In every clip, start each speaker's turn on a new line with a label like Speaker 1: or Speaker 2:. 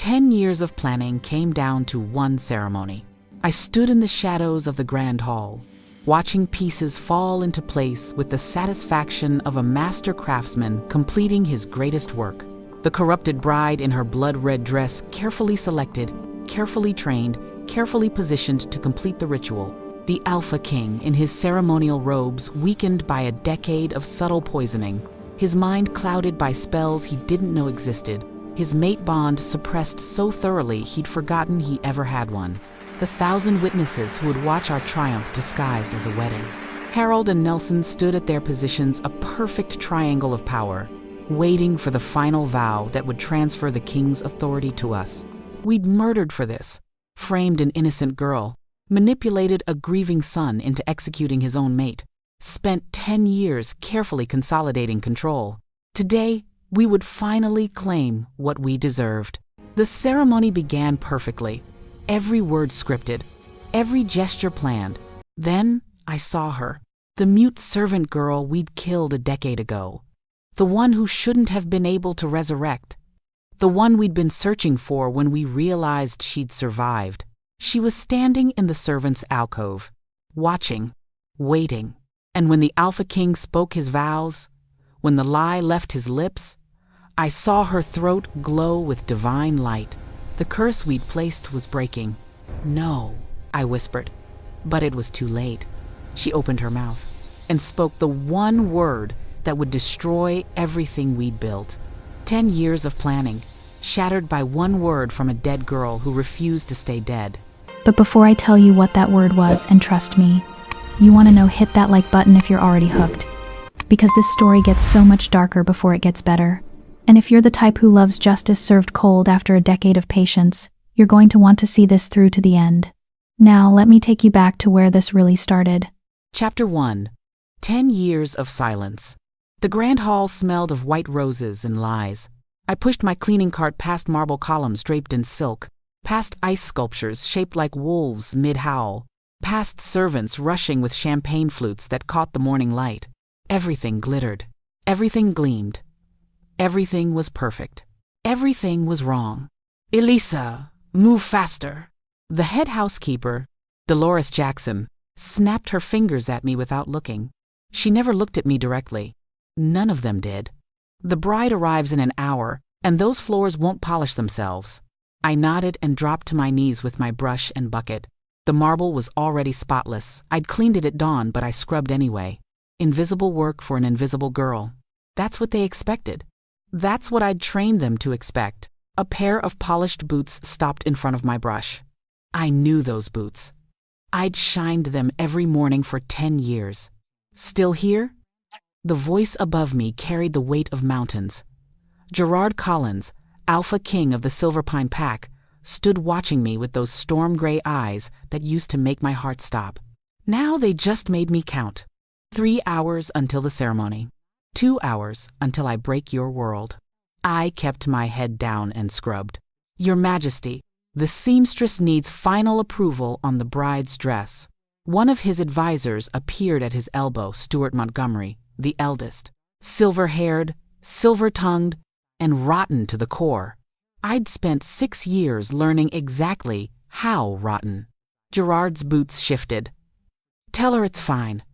Speaker 1: 10 years of planning came down to one ceremony. I stood in the shadows of the grand hall, watching pieces fall into place with the satisfaction of a master craftsman completing his greatest work. The corrupted bride in her blood-red dress, carefully selected, carefully trained, carefully positioned to complete the ritual. The Alpha King in his ceremonial robes, weakened by a decade of subtle poisoning, his mind clouded by spells he didn't know existed, his mate bond suppressed so thoroughly he'd forgotten he ever had one. The 1,000 witnesses who would watch our triumph disguised as a wedding. Harold and Nelson stood at their positions, a perfect triangle of power, waiting for the final vow that would transfer the king's authority to us. We'd murdered for this, framed an innocent girl, manipulated a grieving son into executing his own mate, spent 10 years carefully consolidating control. Today, we would finally claim what we deserved. The ceremony began perfectly, every word scripted, every gesture planned. Then I saw her, the mute servant girl we'd killed a decade ago, the one who shouldn't have been able to resurrect, the one we'd been searching for when we realized she'd survived. She was standing in the servant's alcove, watching, waiting. And when the Alpha King spoke his vows, when the lie left his lips, I saw her throat glow with divine light. The curse we'd placed was breaking. "No," I whispered, but it was too late. She opened her mouth and spoke the one word that would destroy everything we'd built. 10 years of planning, shattered by one word from a dead girl who refused to stay dead.
Speaker 2: But before I tell you what that word was, and trust me, you want to know, hit that like button if you're already hooked. Because this story gets so much darker before it gets better. And if you're the type who loves justice served cold after a decade of patience, you're going to want to see this through to the end. Now, let me take you back to where this really started.
Speaker 1: Chapter 1. 10 years of silence. The grand hall smelled of white roses and lies. I pushed my cleaning cart past marble columns draped in silk, past ice sculptures shaped like wolves mid-howl, past servants rushing with champagne flutes that caught the morning light. Everything glittered. Everything gleamed. Everything was perfect. Everything was wrong. "Elisa, move faster." The head housekeeper, Dolores Jackson, snapped her fingers at me without looking. She never looked at me directly. None of them did. "The bride arrives in an hour, and those floors won't polish themselves." I nodded and dropped to my knees with my brush and bucket. The marble was already spotless. I'd cleaned it at dawn, but I scrubbed anyway. Invisible work for an invisible girl. That's what they expected. That's what I'd trained them to expect. A pair of polished boots stopped in front of my brush. I knew those boots. I'd shined them every morning for 10 years. Still here? The voice above me carried the weight of mountains. Gerard Collins, Alpha King of the Silver Pine Pack, stood watching me with those storm-gray eyes that used to make my heart stop. Now they just made me count. 3 hours until the ceremony. 2 hours until I break your world. I kept my head down and scrubbed. "Your Majesty, the seamstress needs final approval on the bride's dress." One of his advisors appeared at his elbow, Stuart Montgomery, the eldest, silver-haired, silver-tongued, and rotten to the core. I'd spent 6 years learning exactly how rotten. Gerard's boots shifted. "Tell her it's fine.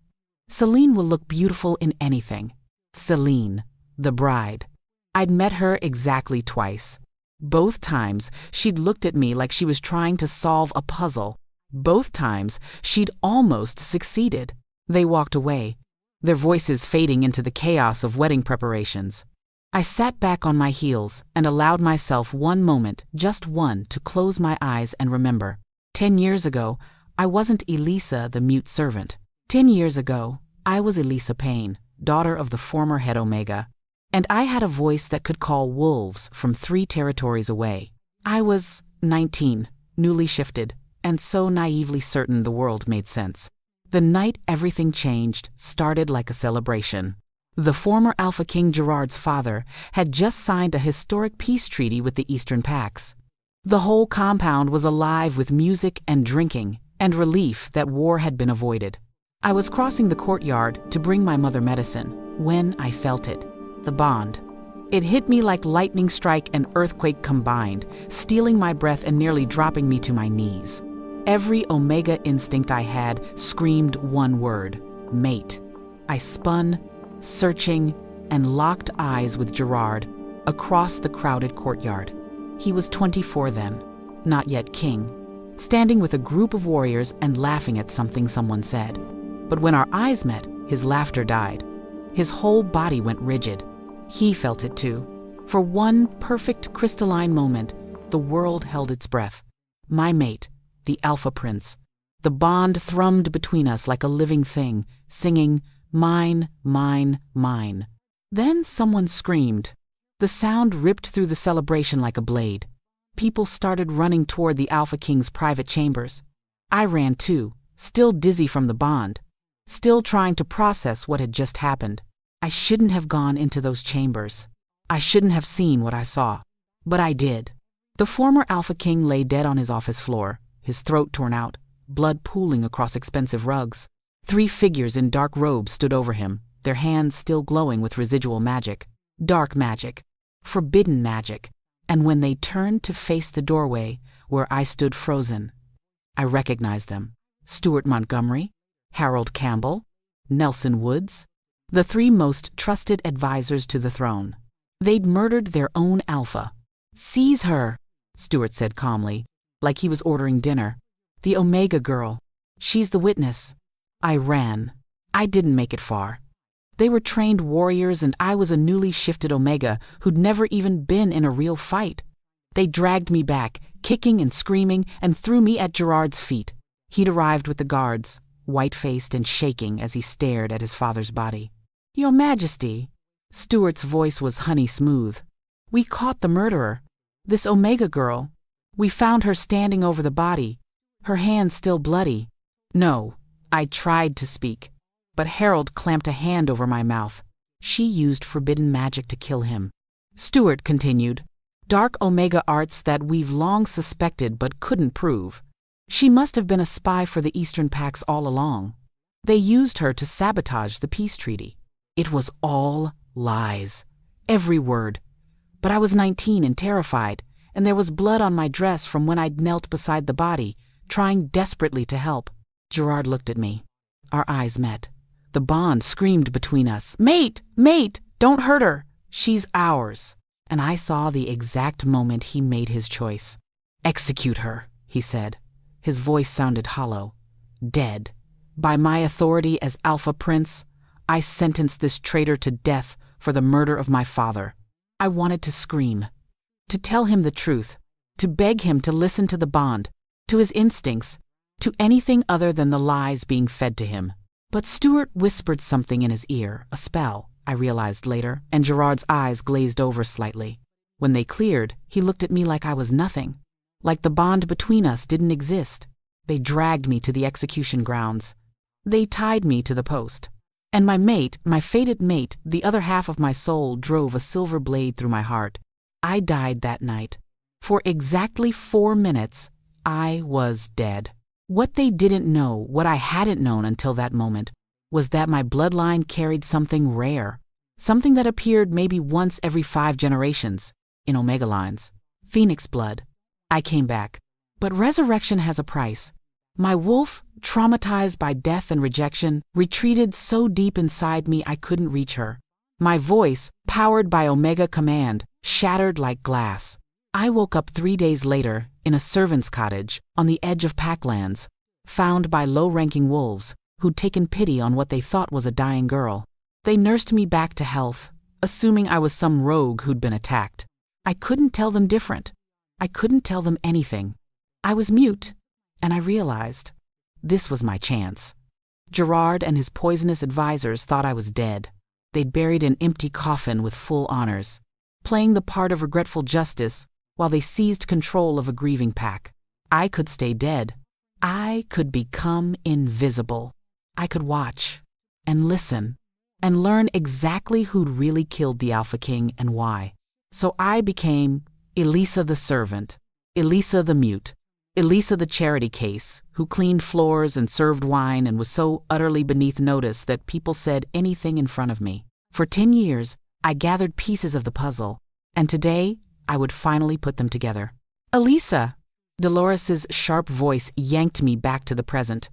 Speaker 1: Celine will look beautiful in anything." Celine, the bride. I'd met her exactly twice. Both times, she'd looked at me like she was trying to solve a puzzle. Both times, she'd almost succeeded. They walked away, their voices fading into the chaos of wedding preparations. I sat back on my heels and allowed myself one moment, just one, to close my eyes and remember. 10 years ago, I wasn't Elisa, the mute servant. 10 years ago, I was Elisa Payne, daughter of the former head Omega, and I had a voice that could call wolves from 3 territories away. I was 19, newly shifted, and so naively certain the world made sense. The night everything changed started like a celebration. The former Alpha King Gerard's father had just signed a historic peace treaty with the Eastern Pax. The whole compound was alive with music and drinking, and relief that war had been avoided. I was crossing the courtyard to bring my mother medicine when I felt it, the bond. It hit me like lightning strike and earthquake combined, stealing my breath and nearly dropping me to my knees. Every Omega instinct I had screamed one word: mate. I spun, searching, and locked eyes with Gerard across the crowded courtyard. He was 24 then, not yet king, standing with a group of warriors and laughing at something someone said. But when our eyes met, his laughter died. His whole body went rigid. He felt it too. For one perfect crystalline moment, the world held its breath. My mate, the Alpha Prince. The bond thrummed between us like a living thing, singing, "Mine, mine, mine." Then someone screamed. The sound ripped through the celebration like a blade. People started running toward the Alpha King's private chambers. I ran too, still dizzy from the bond, still trying to process what had just happened. I shouldn't have gone into those chambers. I shouldn't have seen what I saw. But I did. The former Alpha King lay dead on his office floor, his throat torn out, blood pooling across expensive rugs. 3 figures in dark robes stood over him, their hands still glowing with residual magic. Dark magic. Forbidden magic. And when they turned to face the doorway where I stood frozen, I recognized them. Stuart Montgomery, Harold Campbell, Nelson Woods, the 3 most trusted advisors to the throne. They'd murdered their own Alpha. "Seize her," Stuart said calmly, like he was ordering dinner. "The Omega girl. She's the witness." I ran. I didn't make it far. They were trained warriors and I was a newly shifted Omega who'd never even been in a real fight. They dragged me back, kicking and screaming, and threw me at Gerard's feet. He'd arrived with the guards, white-faced and shaking as he stared at his father's body. "Your Majesty," Stuart's voice was honey smooth. "We caught the murderer. This Omega girl. We found her standing over the body, her hands still bloody." No, I tried to speak, but Harold clamped a hand over my mouth. "She used forbidden magic to kill him," Stuart continued. "Dark Omega arts that we've long suspected but couldn't prove. She must have been a spy for the Eastern Pax all along. They used her to sabotage the peace treaty. It was all lies. Every word. But I was 19 and terrified, and there was blood on my dress from when I'd knelt beside the body, trying desperately to help." Gerard looked at me. Our eyes met. The bond screamed between us. "Mate! Mate! Don't hurt her! She's ours!" And I saw the exact moment he made his choice. "Execute her," he said. His voice sounded hollow. "Dead. By my authority as Alpha Prince, I sentence this traitor to death for the murder of my father." I wanted to scream, to tell him the truth, to beg him to listen to the bond, to his instincts, to anything other than the lies being fed to him. But Stuart whispered something in his ear, a spell, I realized later, and Gerard's eyes glazed over slightly. When they cleared, he looked at me like I was nothing, like the bond between us didn't exist. They dragged me to the execution grounds. They tied me to the post. And my mate, my fated mate, the other half of my soul, drove a silver blade through my heart. I died that night. For exactly 4 minutes, I was dead. What they didn't know, what I hadn't known until that moment, was that my bloodline carried something rare, something that appeared maybe once every 5 generations, in Omega lines. Phoenix blood. I came back. But resurrection has a price. My wolf, traumatized by death and rejection, retreated so deep inside me I couldn't reach her. My voice, powered by Omega command, shattered like glass. I woke up 3 days later in a servant's cottage on the edge of Packlands, found by low-ranking wolves who'd taken pity on what they thought was a dying girl. They nursed me back to health, assuming I was some rogue who'd been attacked. I couldn't tell them different. I couldn't tell them anything. I was mute, and I realized this was my chance. Gerard and his poisonous advisors thought I was dead. They'd buried an empty coffin with full honors, playing the part of regretful justice while they seized control of a grieving pack. I could stay dead. I could become invisible. I could watch and listen and learn exactly who'd really killed the Alpha King and why. So I became Elisa the servant, Elisa the mute, Elisa the charity case, who cleaned floors and served wine and was so utterly beneath notice that people said anything in front of me. For 10 years, I gathered pieces of the puzzle, and today I would finally put them together. Elisa! Dolores's sharp voice yanked me back to the present.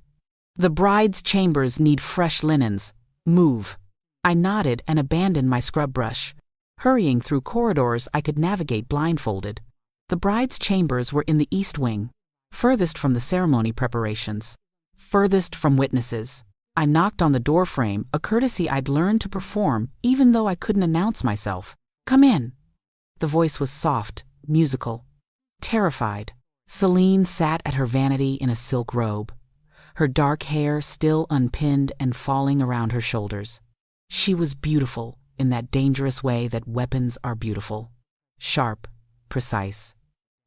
Speaker 1: The bride's chambers need fresh linens. Move. I nodded and abandoned my scrub brush. Hurrying through corridors I could navigate blindfolded. The bride's chambers were in the east wing, furthest from the ceremony preparations, furthest from witnesses. I knocked on the doorframe, a courtesy I'd learned to perform even though I couldn't announce myself. Come in. The voice was soft, musical, terrified. Celine sat at her vanity in a silk robe, her dark hair still unpinned and falling around her shoulders. She was beautiful in that dangerous way that weapons are beautiful. Sharp, precise,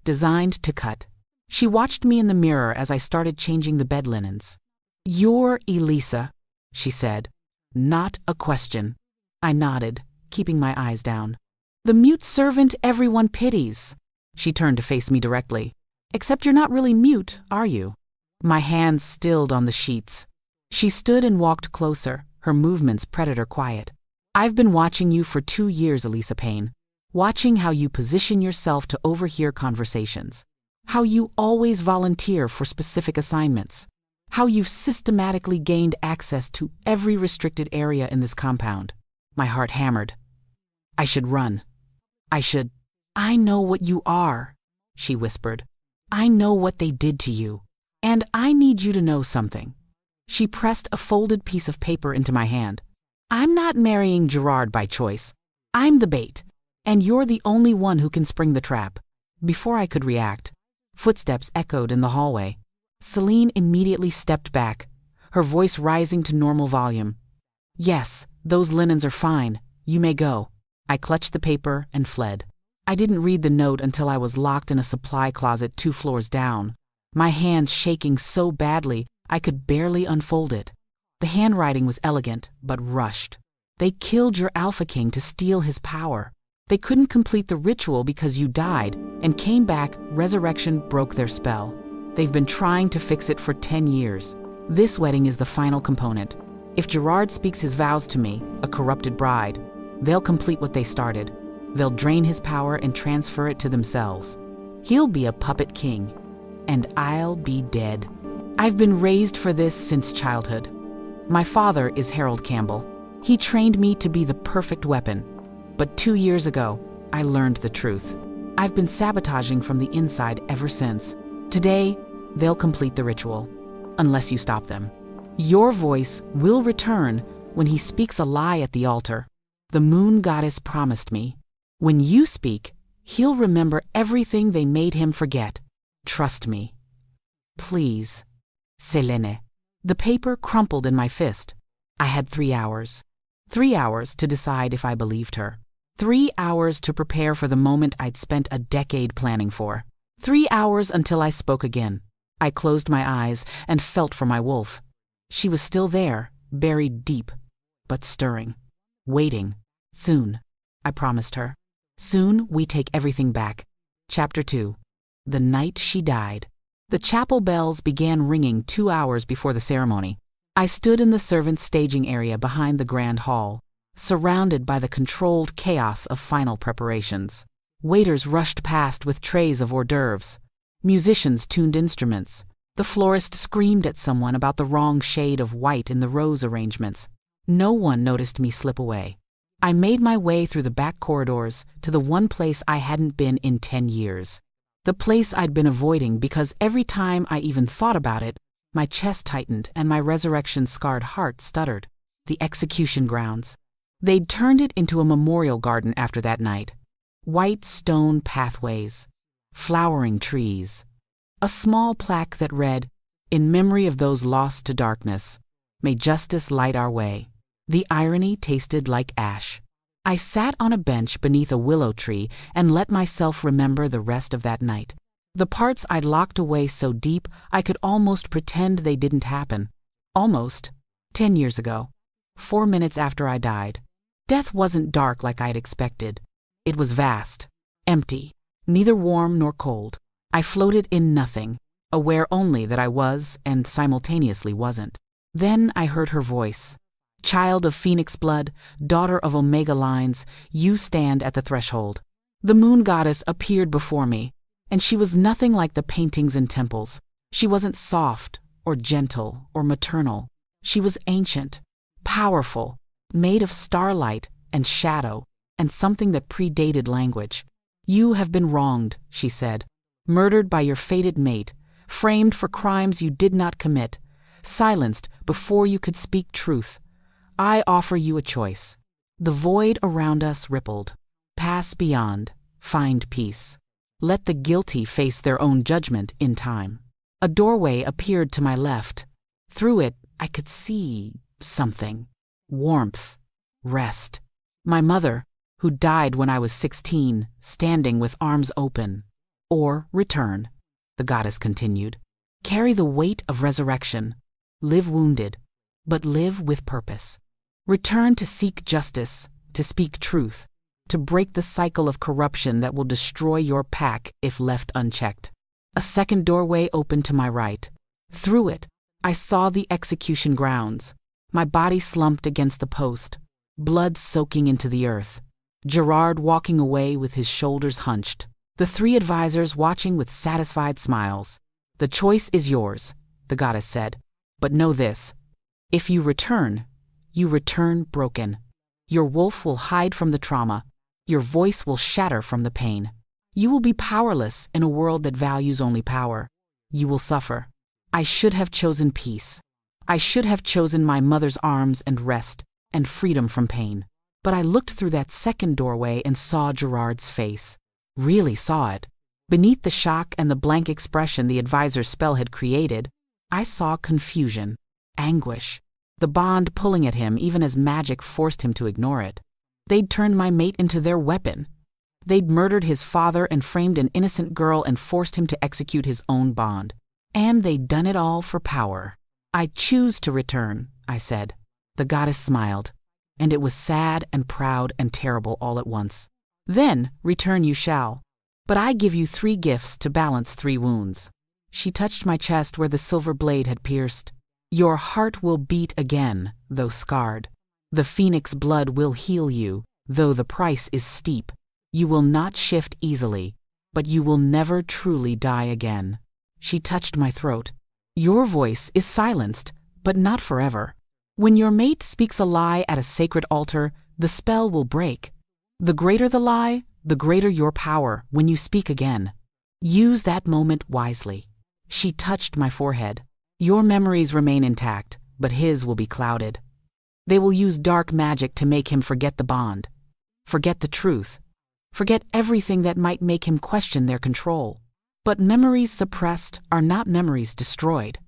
Speaker 1: designed to cut. She watched me in the mirror as I started changing the bed linens. "You're Elisa," she said. Not a question. I nodded, keeping my eyes down. "The mute servant everyone pities." She turned to face me directly. "Except you're not really mute, are you?" My hands stilled on the sheets. She stood and walked closer, her movements predator quiet. "I've been watching you for 2 years, Elisa Payne. Watching how you position yourself to overhear conversations. How you always volunteer for specific assignments. How you've systematically gained access to every restricted area in this compound." My heart hammered. I should run. I know what you are," she whispered. "I know what they did to you. And I need you to know something." She pressed a folded piece of paper into my hand. "I'm not marrying Gerard by choice. I'm the bait. And you're the only one who can spring the trap." Before I could react, footsteps echoed in the hallway. Celine immediately stepped back, her voice rising to normal volume. "Yes, those linens are fine. You may go." I clutched the paper and fled. I didn't read the note until I was locked in a supply closet 2 floors down, my hands shaking so badly I could barely unfold it. The handwriting was elegant, but rushed. "They killed your Alpha King to steal his power. They couldn't complete the ritual because you died and came back. Resurrection broke their spell. They've been trying to fix it for 10 years. This wedding is the final component. If Gerard speaks his vows to me, a corrupted bride, they'll complete what they started. They'll drain his power and transfer it to themselves. He'll be a puppet king, and I'll be dead. I've been raised for this since childhood. My father is Harold Campbell. He trained me to be the perfect weapon. But 2 years ago, I learned the truth. I've been sabotaging from the inside ever since. Today, they'll complete the ritual, unless you stop them. Your voice will return when he speaks a lie at the altar. The moon goddess promised me. When you speak, he'll remember everything they made him forget. Trust me. Please. Selene." The paper crumpled in my fist. I had 3 hours. 3 hours to decide if I believed her. 3 hours to prepare for the moment I'd spent a decade planning for. 3 hours until I spoke again. I closed my eyes and felt for my wolf. She was still there, buried deep, but stirring. Waiting. Soon, I promised her. Soon we take everything back. Chapter 2. The night she died. The chapel bells began ringing 2 hours before the ceremony. I stood in the servants' staging area behind the grand hall, surrounded by the controlled chaos of final preparations. Waiters rushed past with trays of hors d'oeuvres. Musicians tuned instruments. The florist screamed at someone about the wrong shade of white in the rose arrangements. No one noticed me slip away. I made my way through the back corridors to the one place I hadn't been in 10 years. The place I'd been avoiding because every time I even thought about it, my chest tightened and my resurrection-scarred heart stuttered. The execution grounds. They'd turned it into a memorial garden after that night. White stone pathways, flowering trees, a small plaque that read, "In memory of those lost to darkness, may justice light our way." The irony tasted like ash. I sat on a bench beneath a willow tree and let myself remember the rest of that night. The parts I'd locked away so deep I could almost pretend they didn't happen. Almost. 10 years ago. 4 minutes after I died. Death wasn't dark like I'd expected. It was vast. Empty. Neither warm nor cold. I floated in nothing, aware only that I was and simultaneously wasn't. Then I heard her voice. Child of Phoenix blood, daughter of Omega lines, you stand at the threshold. The moon goddess appeared before me, and she was nothing like the paintings in temples. She wasn't soft or gentle or maternal. She was ancient, powerful, made of starlight and shadow and something that predated language. You have been wronged, she said, murdered by your fated mate, framed for crimes you did not commit, silenced before you could speak truth. I offer you a choice. The void around us rippled. Pass beyond, find peace. Let the guilty face their own judgment in time. A doorway appeared to my left. Through it, I could see something. Warmth, rest. My mother, who died when I was 16, standing with arms open. Or return, the goddess continued. Carry the weight of resurrection. Live wounded, but live with purpose. Return to seek justice, to speak truth, to break the cycle of corruption that will destroy your pack if left unchecked. A second doorway opened to my right. Through it, I saw the execution grounds. My body slumped against the post, blood soaking into the earth. Gerard walking away with his shoulders hunched. The three advisors watching with satisfied smiles. The choice is yours, the goddess said. But know this, if you return broken. Your wolf will hide from the trauma. Your voice will shatter from the pain. You will be powerless in a world that values only power. You will suffer. I should have chosen peace. I should have chosen my mother's arms and rest and freedom from pain. But I looked through that second doorway and saw Gerard's face. Really saw it. Beneath the shock and the blank expression the advisor's spell had created, I saw confusion, anguish, the bond pulling at him even as magic forced him to ignore it. They'd turned my mate into their weapon. They'd murdered his father and framed an innocent girl and forced him to execute his own bond. And they'd done it all for power. I choose to return, I said. The goddess smiled, and it was sad and proud and terrible all at once. Then return you shall. But I give you 3 gifts to balance 3 wounds. She touched my chest where the silver blade had pierced. Your heart will beat again, though scarred. The phoenix blood will heal you, though the price is steep. You will not shift easily, but you will never truly die again. She touched my throat. Your voice is silenced, but not forever. When your mate speaks a lie at a sacred altar, the spell will break. The greater the lie, the greater your power when you speak again. Use that moment wisely. She touched my forehead. Your memories remain intact, but his will be clouded. They will use dark magic to make him forget the bond, forget the truth, forget everything that might make him question their control. But memories suppressed are not memories destroyed.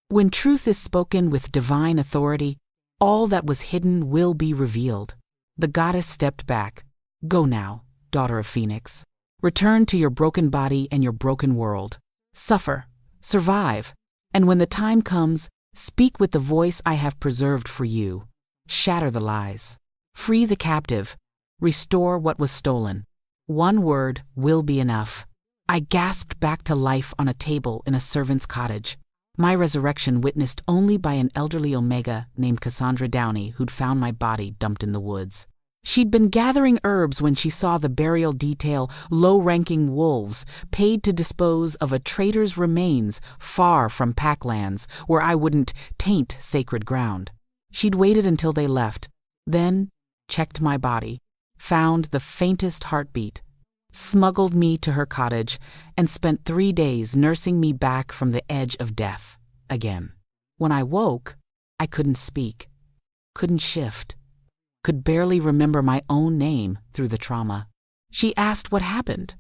Speaker 1: When truth is spoken with divine authority, all that was hidden will be revealed. The goddess stepped back. Go now, daughter of Phoenix. Return to your broken body and your broken world. Suffer, survive, and when the time comes, speak with the voice I have preserved for you. Shatter the lies. Free the captive. Restore what was stolen. 1 word will be enough. I gasped back to life on a table in a servant's cottage. My resurrection witnessed only by an elderly Omega named Cassandra Downey who'd found my body dumped in the woods. She'd been gathering herbs when she saw the burial detail low-ranking wolves paid to dispose of a traitor's remains far from packlands where I wouldn't taint sacred ground. She'd waited until they left, then checked my body, found the faintest heartbeat, smuggled me to her cottage, and spent 3 days nursing me back from the edge of death again. When I woke, I couldn't speak, couldn't shift, could barely remember my own name through the trauma. She asked what happened.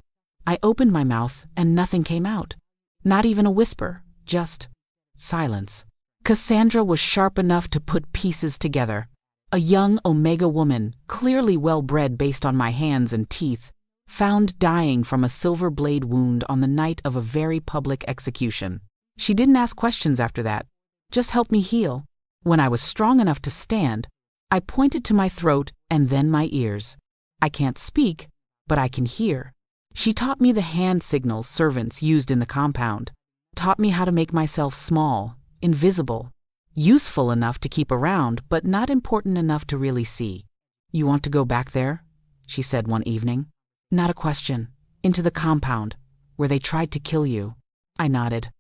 Speaker 1: I opened my mouth and nothing came out. Not even a whisper, just silence. Cassandra was sharp enough to put pieces together. A young Omega woman, clearly well-bred based on my hands and teeth, found dying from a silver blade wound on the night of a very public execution. She didn't ask questions after that, just helped me heal. When I was strong enough to stand, I pointed to my throat and then my ears. I can't speak, but I can hear. She taught me the hand signals servants used in the compound, taught me how to make myself small, invisible, Useful enough to keep around, but not important enough to really see. You want to go back there? She said one evening. Not a question. Into the compound, where they tried to kill you. I nodded.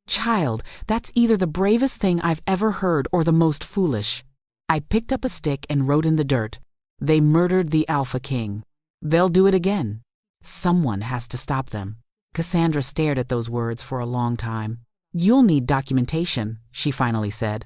Speaker 1: Child, that's either the bravest thing I've ever heard or the most foolish. I picked up a stick and wrote in the dirt. They murdered the Alpha King. They'll do it again. Someone has to stop them. Cassandra stared at those words for a long time. You'll need documentation, she finally said.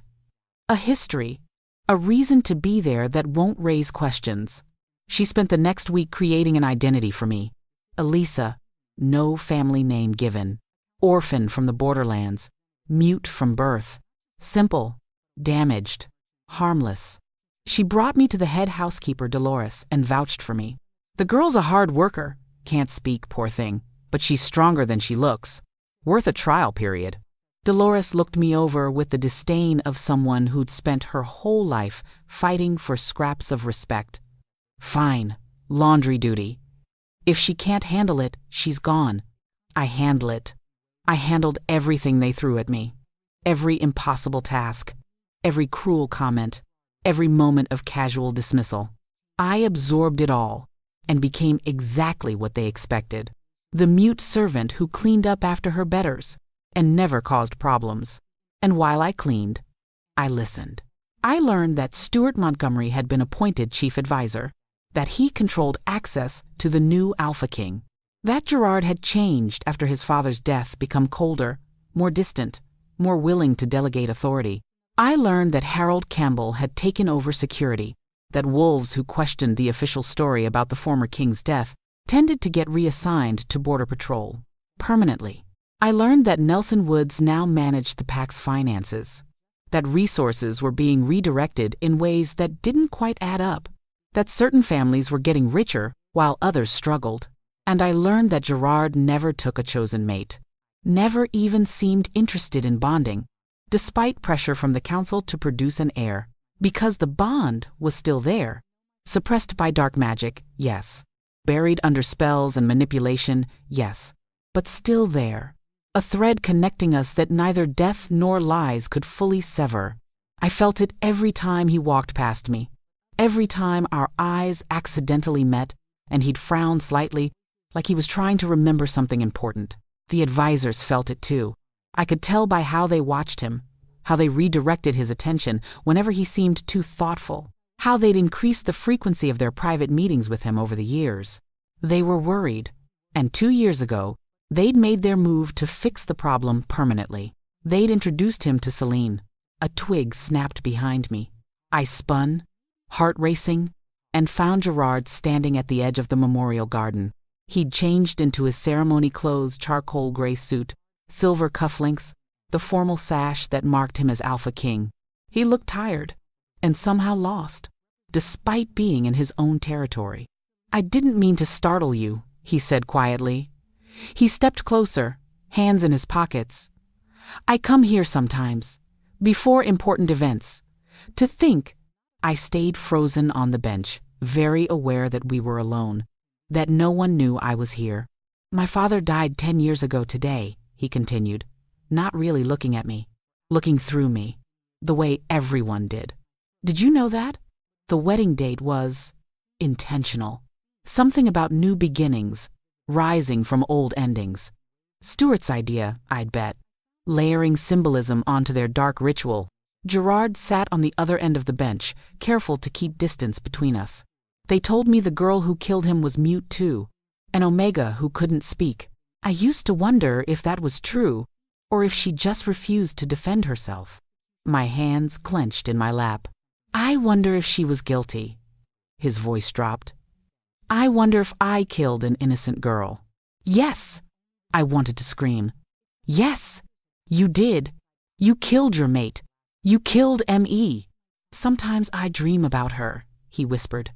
Speaker 1: A history. A reason to be there that won't raise questions. She spent the next week creating an identity for me. Elisa, no family name given. Orphan from the borderlands. Mute from birth. Simple. Damaged. Harmless. She brought me to the head housekeeper, Dolores, and vouched for me. The girl's a hard worker. Can't speak, poor thing. But she's stronger than she looks. Worth a trial period. Dolores looked me over with the disdain of someone who'd spent her whole life fighting for scraps of respect. Fine. Laundry duty. If she can't handle it, she's gone. I handle it. I handled everything they threw at me. Every impossible task. Every cruel comment. Every moment of casual dismissal. I absorbed it all and became exactly what they expected. The mute servant who cleaned up after her betters and never caused problems. And while I cleaned, I listened. I learned that Stuart Montgomery had been appointed chief advisor, that he controlled access to the new Alpha King, that Gerard had changed after his father's death, become colder, more distant, more willing to delegate authority. I learned that Harold Campbell had taken over security, that wolves who questioned the official story about the former king's death tended to get reassigned to Border Patrol, permanently. I learned that Nelson Woods now managed the pack's finances, that resources were being redirected in ways that didn't quite add up, that certain families were getting richer while others struggled. And I learned that Gerard never took a chosen mate, never even seemed interested in bonding, despite pressure from the council to produce an heir, because the bond was still there, suppressed by dark magic, yes, buried under spells and manipulation, yes, but still there. A thread connecting us that neither death nor lies could fully sever. I felt it every time he walked past me, every time our eyes accidentally met and he'd frown slightly, like he was trying to remember something important. The advisors felt it too. I could tell by how they watched him, how they redirected his attention whenever he seemed too thoughtful, how they'd increased the frequency of their private meetings with him over the years. They were worried, and 2 years ago, they'd made their move to fix the problem permanently. They'd introduced him to Celine. A twig snapped behind me. I spun, heart racing, and found Gerard standing at the edge of the memorial garden. He'd changed into his ceremony clothes charcoal gray suit, silver cufflinks, the formal sash that marked him as Alpha King. He looked tired, and somehow lost, despite being in his own territory. I didn't mean to startle you, he said quietly. He stepped closer, hands in his pockets. I come here sometimes, before important events, to think. I stayed frozen on the bench, very aware that we were alone, that no one knew I was here. My father died 10 years ago today, he continued, not really looking at me, looking through me, the way everyone did. Did you know that? The wedding date was intentional. Something about new beginnings, rising from old endings. Stuart's idea, I'd bet. Layering symbolism onto their dark ritual. Gerard sat on the other end of the bench, careful to keep distance between us. They told me the girl who killed him was mute too, an Omega who couldn't speak. I used to wonder if that was true, or if she just refused to defend herself. My hands clenched in my lap. I wonder if she was guilty. His voice dropped. I wonder if I killed an innocent girl. Yes! I wanted to scream. Yes! You did. You killed your mate. You killed M.E. Sometimes I dream about her, he whispered.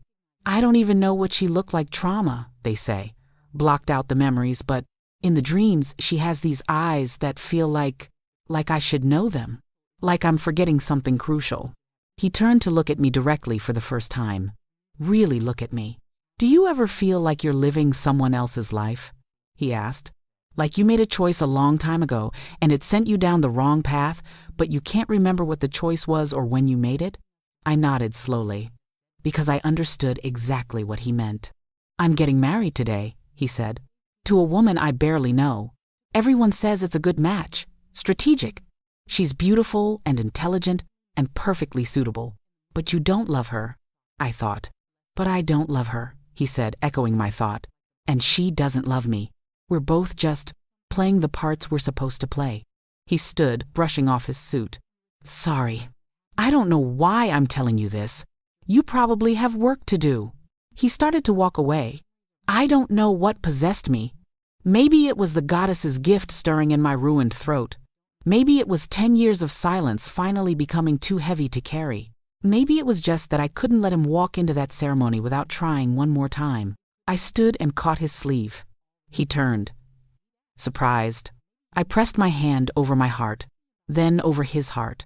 Speaker 1: I don't even know what she looked like. Trauma, they say. Blocked out the memories, but in the dreams she has these eyes that feel like I should know them. Like I'm forgetting something crucial. He turned to look at me directly for the first time. Really look at me. Do you ever feel like you're living someone else's life? He asked. Like you made a choice a long time ago and it sent you down the wrong path, but you can't remember what the choice was or when you made it? I nodded slowly, because I understood exactly what he meant. I'm getting married today, he said, to a woman I barely know. Everyone says it's a good match, strategic. She's beautiful and intelligent and perfectly suitable. But you don't love her, I thought. But I don't love her, he said, echoing my thought. And she doesn't love me. We're both just playing the parts we're supposed to play. He stood, brushing off his suit. Sorry. I don't know why I'm telling you this. You probably have work to do. He started to walk away. I don't know what possessed me. Maybe it was the goddess's gift stirring in my ruined throat. Maybe it was 10 years of silence finally becoming too heavy to carry. Maybe it was just that I couldn't let him walk into that ceremony without trying one more time. I stood and caught his sleeve. He turned. Surprised. I pressed my hand over my heart, then over his heart,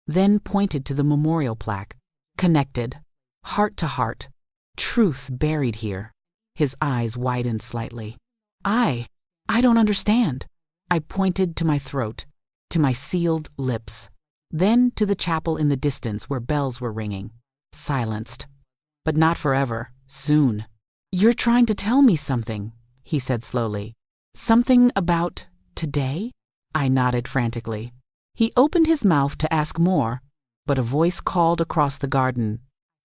Speaker 1: then pointed to the memorial plaque. Connected. Heart to heart. Truth buried here. His eyes widened slightly. I don't understand. I pointed to my throat, to my sealed lips, then to the chapel in the distance where bells were ringing. Silenced. But not forever. Soon. You're trying to tell me something, he said slowly. Something about today? I nodded frantically. He opened his mouth to ask more, but a voice called across the garden.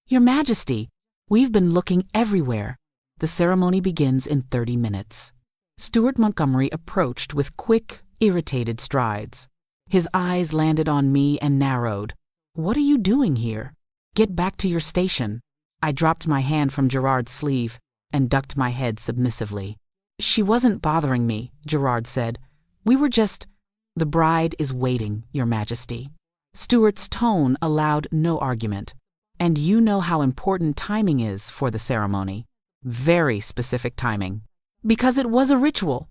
Speaker 1: Your Majesty, we've been looking everywhere. The ceremony begins in 30 minutes. Stuart Montgomery approached with quick, irritated strides. His eyes landed on me and narrowed. What are you doing here? Get back to your station. I dropped my hand from Gerard's sleeve and ducked my head submissively. She wasn't bothering me, Gerard said. We were just... The bride is waiting, Your Majesty. Stuart's tone allowed no argument. And you know how important timing is for the ceremony. Very specific timing. Because it was a ritual,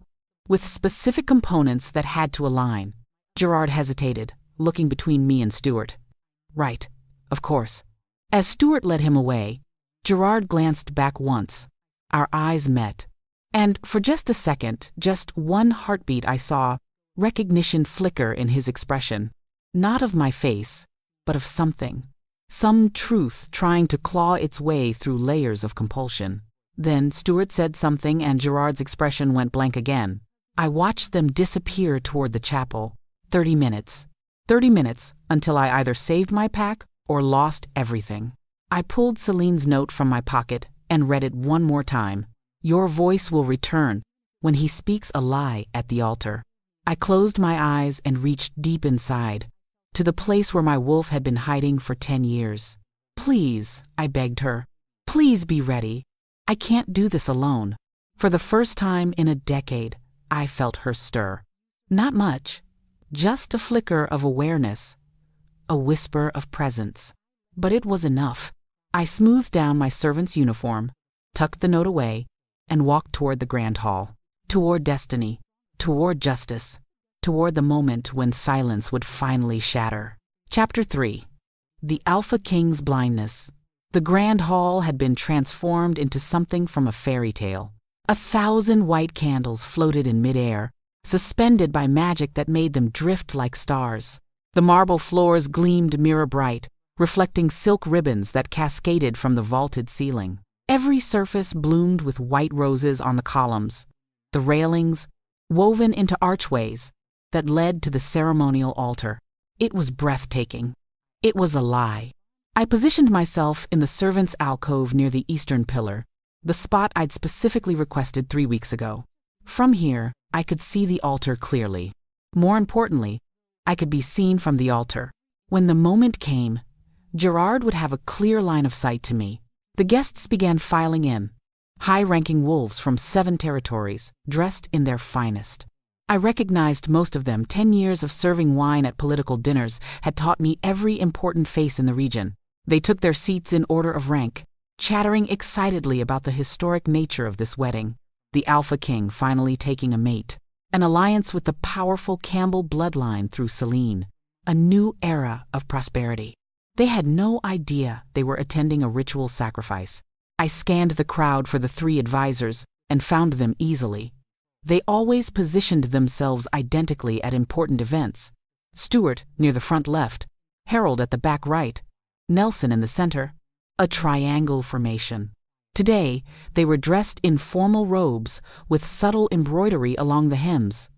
Speaker 1: with specific components that had to align. Gerard hesitated, looking between me and Stuart. Right, of course. As Stuart led him away, Gerard glanced back once. Our eyes met. And for just a second, just one heartbeat, I saw recognition flicker in his expression. Not of my face, but of something. Some truth trying to claw its way through layers of compulsion. Then Stuart said something and Gerard's expression went blank again. I watched them disappear toward the chapel. 30 minutes. 30 minutes until I either saved my pack or lost everything. I pulled Celine's note from my pocket and read it one more time. Your voice will return when he speaks a lie at the altar. I closed my eyes and reached deep inside, to the place where my wolf had been hiding for 10 years. Please, I begged her. Please be ready. I can't do this alone. For the first time in a decade, I felt her stir. Not much, just a flicker of awareness, a whisper of presence. But it was enough. I smoothed down my servant's uniform, tucked the note away, and walked toward the grand hall, toward destiny, toward justice, toward the moment when silence would finally shatter. Chapter 3. The Alpha King's Blindness. The grand hall had been transformed into something from a fairy tale. 1,000 white candles floated in midair, suspended by magic that made them drift like stars. The marble floors gleamed mirror-bright, reflecting silk ribbons that cascaded from the vaulted ceiling. Every surface bloomed with white roses on the columns, the railings woven into archways that led to the ceremonial altar. It was breathtaking. It was a lie. I positioned myself in the servants' alcove near the eastern pillar, the spot I'd specifically requested 3 weeks ago. From here, I could see the altar clearly. More importantly, I could be seen from the altar. When the moment came, Gerard would have a clear line of sight to me. The guests began filing in, high-ranking wolves from 7 territories, dressed in their finest. I recognized most of them. 10 years of serving wine at political dinners had taught me every important face in the region. They took their seats in order of rank, chattering excitedly about the historic nature of this wedding. The Alpha King finally taking a mate, an alliance with the powerful Campbell bloodline through Celine, a new era of prosperity. They had no idea they were attending a ritual sacrifice. I scanned the crowd for the 3 advisors and found them easily. They always positioned themselves identically at important events. Stuart near the front left, Harold at the back right, Nelson in the center. A triangle formation. Today, they were dressed in formal robes with subtle embroidery along the hems.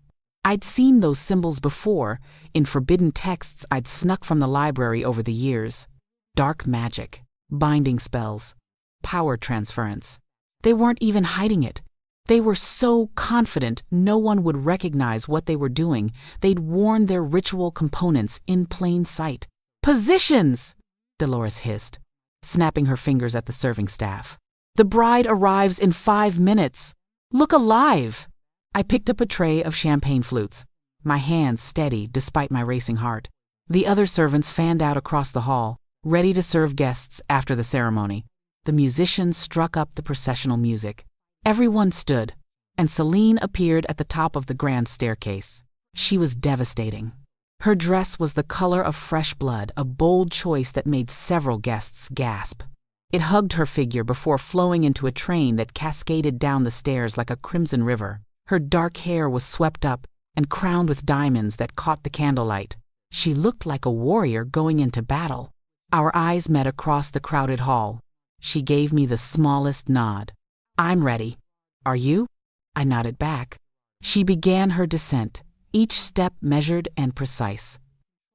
Speaker 1: I'd seen those symbols before in forbidden texts I'd snuck from the library over the years. Dark magic, binding spells, power transference. They weren't even hiding it. They were so confident no one would recognize what they were doing, they'd worn their ritual components in plain sight. "Positions!" Dolores hissed, snapping her fingers at the serving staff. "The bride arrives in 5 minutes. Look alive!" I picked up a tray of champagne flutes, my hands steady despite my racing heart. The other servants fanned out across the hall, ready to serve guests after the ceremony. The musicians struck up the processional music. Everyone stood, and Celine appeared at the top of the grand staircase. She was devastating. Her dress was the color of fresh blood, a bold choice that made several guests gasp. It hugged her figure before flowing into a train that cascaded down the stairs like a crimson river. Her dark hair was swept up and crowned with diamonds that caught the candlelight. She looked like a warrior going into battle. Our eyes met across the crowded hall. She gave me the smallest nod. "I'm ready. Are you?" I nodded back. She began her descent, each step measured and precise.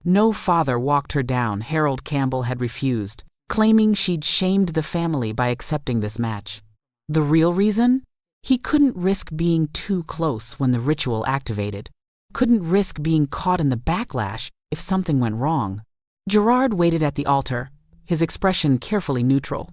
Speaker 1: No father walked her down. Harold Campbell had refused, claiming she'd shamed the family by accepting this match. The real reason? He couldn't risk being too close when the ritual activated. Couldn't risk being caught in the backlash if something went wrong. Gerard waited at the altar, his expression carefully neutral.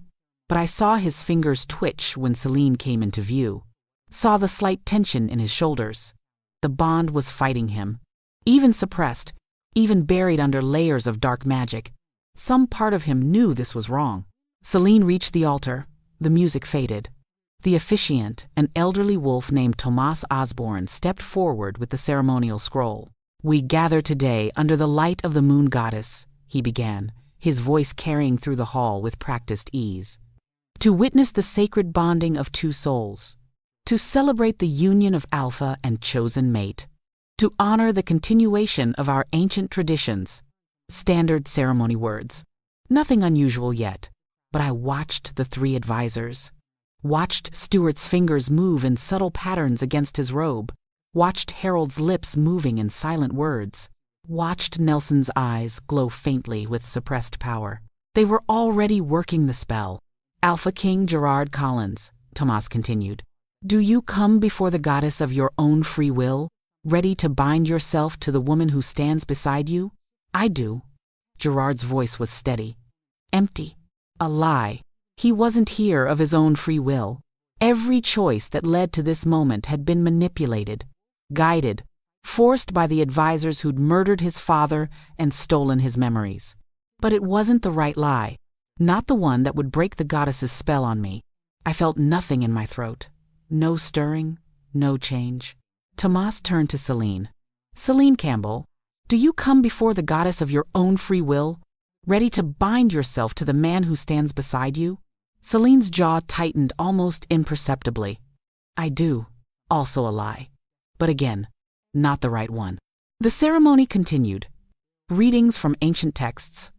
Speaker 1: But I saw his fingers twitch when Celine came into view. Saw the slight tension in his shoulders. The bond was fighting him. Even suppressed, even buried under layers of dark magic, some part of him knew this was wrong. Celine reached the altar. The music faded. The officiant, an elderly wolf named Tomas Osborne, stepped forward with the ceremonial scroll. "We gather today under the light of the moon goddess," he began, his voice carrying through the hall with practiced ease, "to witness the sacred bonding of two souls, to celebrate the union of alpha and chosen mate, to honor the continuation of our ancient traditions." Standard ceremony words. Nothing unusual yet, but I watched the 3 advisors. Watched Stuart's fingers move in subtle patterns against his robe. Watched Harold's lips moving in silent words. Watched Nelson's eyes glow faintly with suppressed power. They were already working the spell. "Alpha King Gerard Collins," Tomas continued, "do you come before the goddess of your own free will, ready to bind yourself to the woman who stands beside you?" "I do." Gerard's voice was steady. Empty. A lie. He wasn't here of his own free will. Every choice that led to this moment had been manipulated, guided, forced by the advisors who'd murdered his father and stolen his memories. But it wasn't the right lie, not the one that would break the goddess's spell on me. I felt nothing in my throat. No stirring, no change. Tomas turned to Celine. "Celine Campbell, do you come before the goddess of your own free will, ready to bind yourself to the man who stands beside you?" Celine's jaw tightened almost imperceptibly. "I do." Also a lie. But again, not the right one. The ceremony continued. Readings from ancient texts.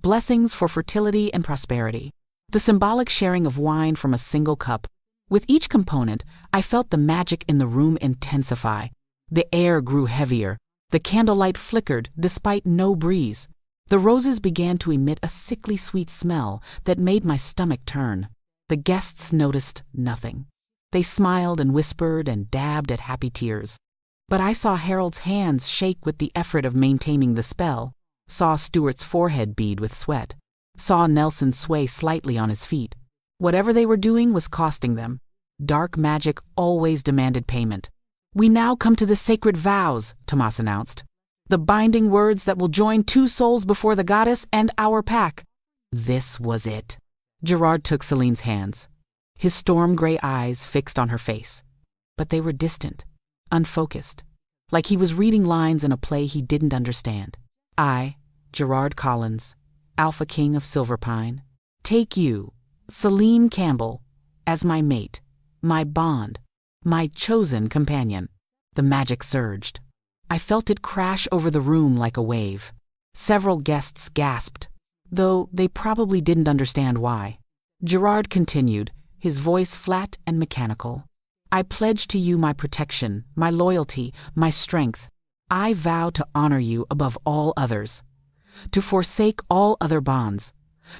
Speaker 1: Blessings for fertility and prosperity. The symbolic sharing of wine from a single cup. With each component, I felt the magic in the room intensify. The air grew heavier. The candlelight flickered despite no breeze. The roses began to emit a sickly sweet smell that made my stomach turn. The guests noticed nothing. They smiled and whispered and dabbed at happy tears. But I saw Harold's hands shake with the effort of maintaining the spell, saw Stuart's forehead bead with sweat, saw Nelson sway slightly on his feet. Whatever they were doing was costing them. Dark magic always demanded payment. "We now come to the sacred vows," Tomas announced. "The binding words that will join 2 souls before the goddess and our pack." This was it. Gerard took Celine's hands, his storm-gray eyes fixed on her face. But they were distant, unfocused, like he was reading lines in a play he didn't understand. "I, Gerard Collins, Alpha King of Silverpine, take you, Celine Campbell, as my mate, my bond, my chosen companion. The magic surged. I felt it crash over the room like a wave. Several guests gasped, though they probably didn't understand why. Gerard continued, his voice flat and mechanical. I pledge to you my protection, my loyalty, my strength. I vow to honor you above all others, to forsake all other bonds,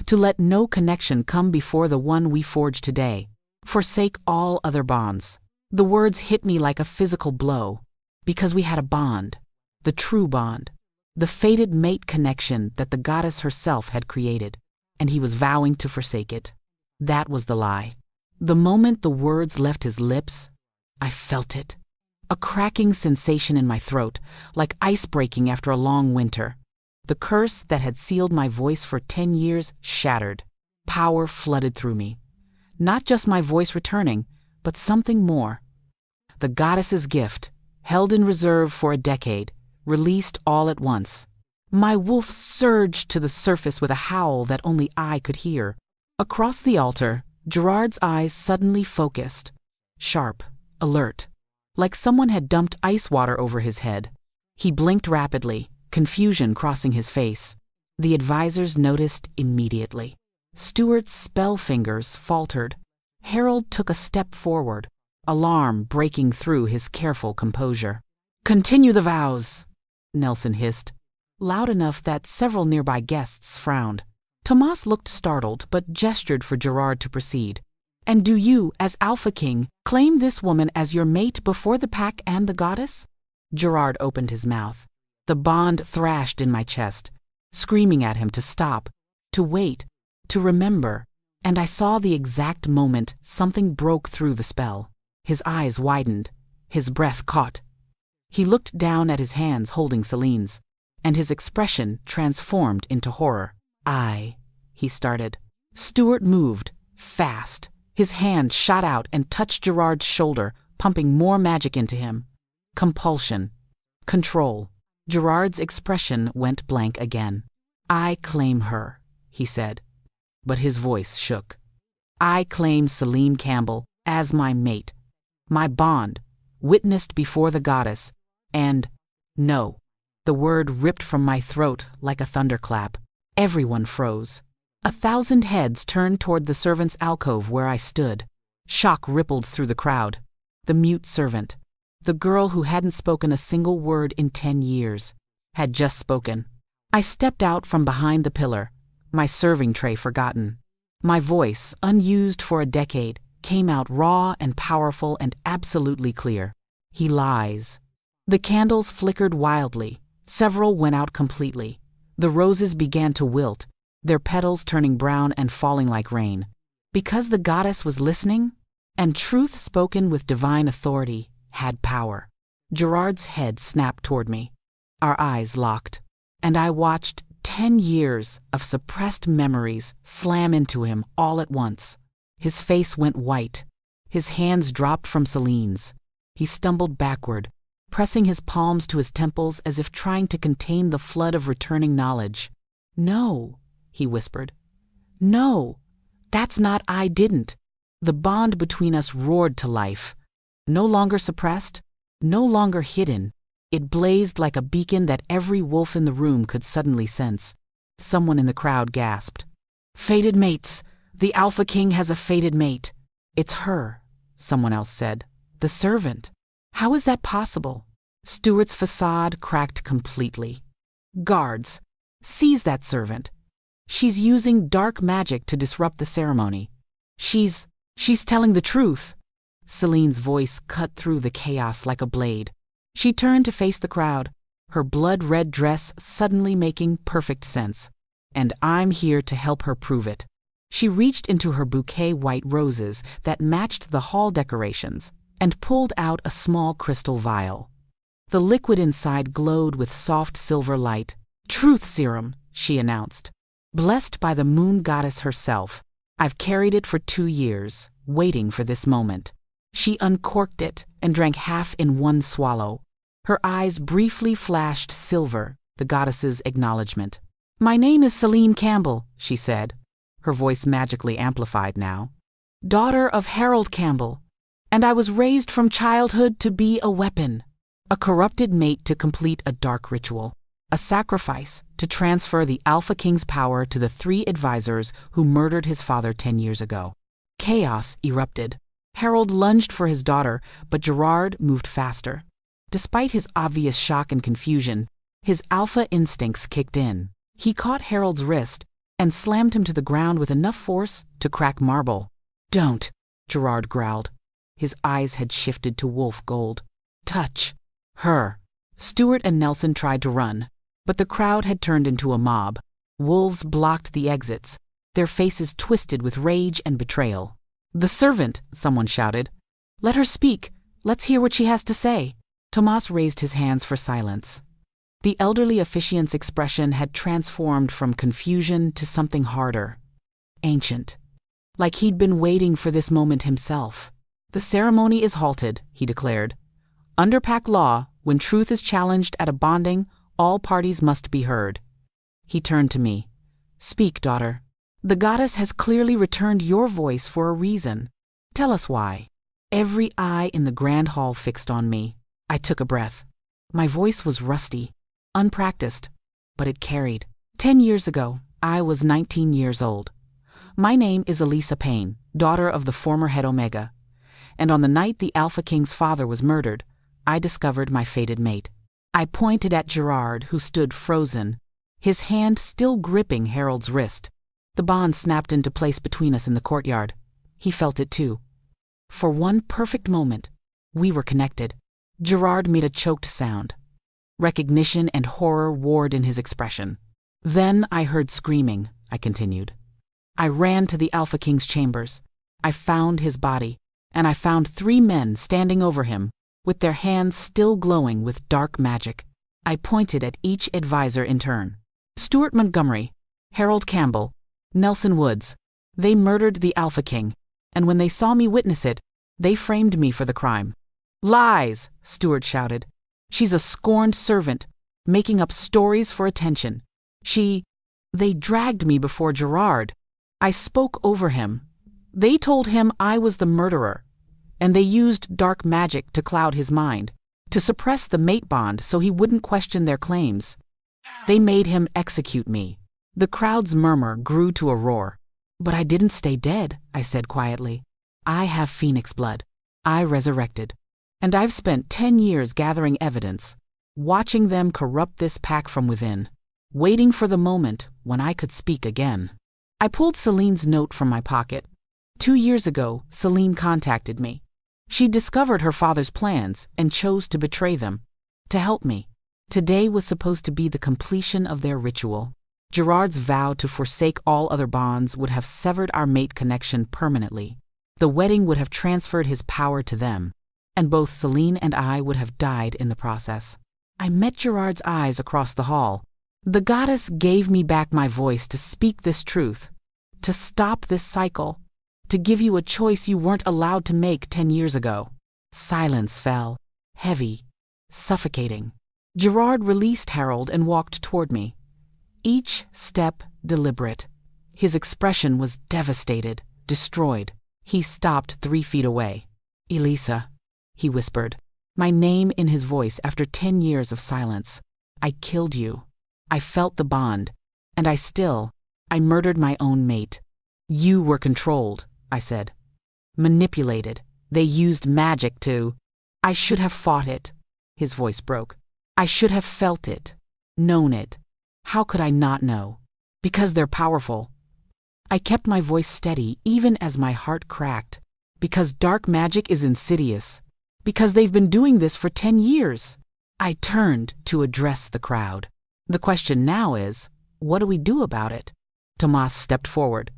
Speaker 1: to let no connection come before the one we forge today. Forsake all other bonds. The words hit me like a physical blow, because we had a bond, the true bond, the fated mate connection that the goddess herself had created, and he was vowing to forsake it. That was the lie. The moment the words left his lips, I felt it. A cracking sensation in my throat, like ice breaking after a long winter. The curse that had sealed my voice for 10 years shattered. Power flooded through me. Not just my voice returning, but something more. The goddess's gift, held in reserve for a decade, released all at once. My wolf surged to the surface with a howl that only I could hear. Across the altar, Gerard's eyes suddenly focused, sharp, alert, like someone had dumped ice water over his head. He blinked rapidly, confusion crossing his face. The advisors noticed immediately. Stuart's spell fingers faltered. Harold took a step forward, alarm breaking through his careful composure. "Continue the vows," Nelson hissed, loud enough that several nearby guests frowned. Tomas looked startled but gestured for Gerard to proceed. "And do you, as Alpha King, claim this woman as your mate before the pack and the goddess?" Gerard opened his mouth. The bond thrashed in my chest, screaming at him to stop, to wait, to remember, and I saw the exact moment something broke through the spell. His eyes widened, his breath caught. He looked down at his hands holding Celine's, and his expression transformed into horror. He started. Stuart moved, fast. His hand shot out and touched Gerard's shoulder, pumping more magic into him. Compulsion. Control. Gerard's expression went blank again. "I claim her," he said, but his voice shook. "I claim Celine Campbell as my mate, my bond, witnessed before the goddess, and no." The word ripped from my throat like a thunderclap. Everyone froze. 1,000 heads turned toward the servant's alcove where I stood. Shock rippled through the crowd. The mute servant, the girl who hadn't spoken a single word in 10 years, had just spoken. I stepped out from behind the pillar, my serving tray forgotten. My voice, unused for a decade, came out raw and powerful and absolutely clear. "He lies." The candles flickered wildly. Several went out completely. The roses began to wilt, their petals turning brown and falling like rain. Because the goddess was listening, and truth spoken with divine authority had power. Gerard's head snapped toward me. Our eyes locked, and I watched 10 years of suppressed memories slam into him all at once. His face went white. His hands dropped from Celine's. He stumbled backward, pressing his palms to his temples as if trying to contain the flood of returning knowledge. "No," he whispered. "No, that's not I didn't." The bond between us roared to life. No longer suppressed, no longer hidden. It blazed like a beacon that every wolf in the room could suddenly sense. Someone in the crowd gasped. "Fated mates! The Alpha King has a fated mate." "It's her," someone else said. "The servant." "How is that possible?" Stuart's facade cracked completely. "Guards, seize that servant. She's using dark magic to disrupt the ceremony. She's telling the truth." Celine's voice cut through the chaos like a blade. She turned to face the crowd, her blood-red dress suddenly making perfect sense. "And I'm here to help her prove it." She reached into her bouquet white roses that matched the hall decorations and pulled out a small crystal vial. The liquid inside glowed with soft silver light. "Truth serum," she announced. "Blessed by the moon goddess herself. I've carried it for 2 years, waiting for this moment." She uncorked it and drank half in one swallow. Her eyes briefly flashed silver, the goddess's acknowledgement. "My name is Celine Campbell," she said, her voice magically amplified now. "Daughter of Harold Campbell. And I was raised from childhood to be a weapon, a corrupted mate to complete a dark ritual, a sacrifice to transfer the Alpha King's power to the 3 advisors who murdered his father 10 years ago. Chaos erupted. Harold lunged for his daughter, but Gerard moved faster. Despite his obvious shock and confusion, his alpha instincts kicked in. He caught Harold's wrist and slammed him to the ground with enough force to crack marble. "Don't," Gerard growled. His eyes had shifted to wolf gold. "Touch her." Stuart and Nelson tried to run, but the crowd had turned into a mob. Wolves blocked the exits, their faces twisted with rage and betrayal. "The servant," someone shouted. "Let her speak. Let's hear what she has to say." Tomas raised his hands for silence. The elderly officiant's expression had transformed from confusion to something harder, ancient, like he'd been waiting for this moment himself. "The ceremony is halted," he declared. "Under Pack law, when truth is challenged at a bonding, all parties must be heard." He turned to me. "Speak, daughter. The goddess has clearly returned your voice for a reason. Tell us why." Every eye in the grand hall fixed on me. I took a breath. My voice was rusty, unpracticed, but it carried. 10 years ago, I was 19 years old. My name is Elisa Payne, daughter of the former head Omega. And on the night the Alpha King's father was murdered, I discovered my fated mate. I pointed at Gerard, who stood frozen, his hand still gripping Harold's wrist. The bond snapped into place between us in the courtyard. He felt it too. For one perfect moment, we were connected. Gerard made a choked sound. Recognition and horror warred in his expression. "Then I heard screaming," I continued. "I ran to the Alpha King's chambers. I found his body, and I found 3 men standing over him, with their hands still glowing with dark magic." I pointed at each advisor in turn. "Stuart Montgomery, Harold Campbell, Nelson Woods. They murdered the Alpha King, and when they saw me witness it, they framed me for the crime." "Lies!" Stuart shouted. "She's a scorned servant, making up stories for attention. They dragged me before Gerard. I spoke over him. They told him I was the murderer, and they used dark magic to cloud his mind, to suppress the mate bond so he wouldn't question their claims. They made him execute me." The crowd's murmur grew to a roar. "But I didn't stay dead," I said quietly. "I have phoenix blood. I resurrected. And I've spent 10 years gathering evidence, watching them corrupt this pack from within, waiting for the moment when I could speak again." I pulled Celine's note from my pocket. 2 years ago, Celine contacted me. She discovered her father's plans and chose to betray them, to help me. Today was supposed to be the completion of their ritual. Gerard's vow to forsake all other bonds would have severed our mate connection permanently. The wedding would have transferred his power to them, and both Celine and I would have died in the process. I met Gerard's eyes across the hall. "The goddess gave me back my voice to speak this truth, to stop this cycle, to give you a choice you weren't allowed to make 10 years ago." Silence fell, heavy, suffocating. Gerard released Harold and walked toward me, each step deliberate. His expression was devastated, destroyed. He stopped 3 feet away. "Elisa," he whispered, my name in his voice after 10 years of silence. "I killed you. I felt the bond, and I murdered my own mate. You were controlled," I said. "Manipulated. They used magic to—" "I should have fought it." His voice broke. "I should have felt it, known it. How could I not know? Because they're powerful." I kept my voice steady even as my heart cracked. "Because dark magic is insidious. Because they've been doing this for 10 years. I turned to address the crowd. "The question now is, what do we do about it?" Tomas stepped forward.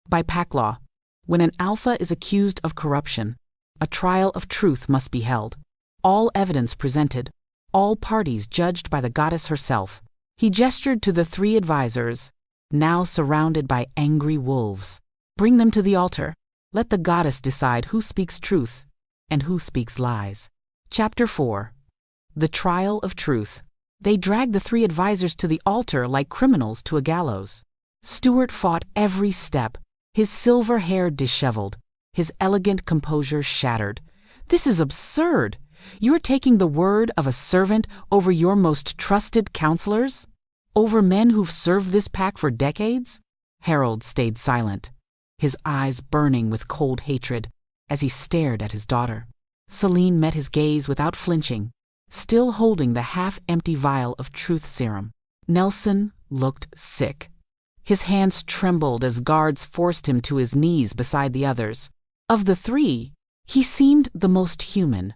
Speaker 1: "By pack law, when an alpha is accused of corruption, a trial of truth must be held. All evidence presented, all parties judged by the goddess herself." He gestured to the 3 advisors, now surrounded by angry wolves. "Bring them to the altar. Let the goddess decide who speaks truth and who speaks lies." Chapter 4. The Trial of Truth. They dragged the 3 advisors to the altar like criminals to a gallows. Stuart fought every step, his silver hair disheveled, his elegant composure shattered. "This is absurd. You're taking the word of a servant over your most trusted counselors? Over men who've served this pack for decades?" Harold stayed silent, his eyes burning with cold hatred as he stared at his daughter. Celine met his gaze without flinching, still holding the half-empty vial of truth serum. Nelson looked sick. His hands trembled as guards forced him to his knees beside the others. Of the three, he seemed the most human,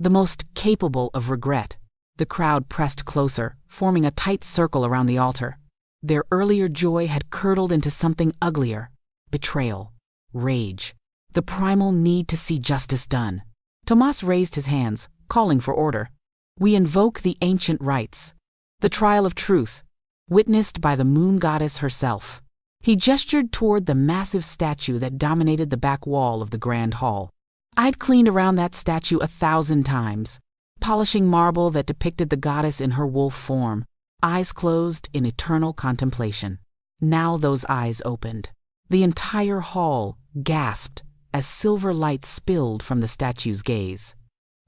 Speaker 1: the most capable of regret. The crowd pressed closer, forming a tight circle around the altar. Their earlier joy had curdled into something uglier: betrayal, rage, the primal need to see justice done. Tomas raised his hands, calling for order. "We invoke the ancient rites, the trial of truth, witnessed by the moon goddess herself." He gestured toward the massive statue that dominated the back wall of the grand hall. I'd cleaned around that statue 1,000 times, polishing marble that depicted the goddess in her wolf form, eyes closed in eternal contemplation. Now those eyes opened. The entire hall gasped as silver light spilled from the statue's gaze.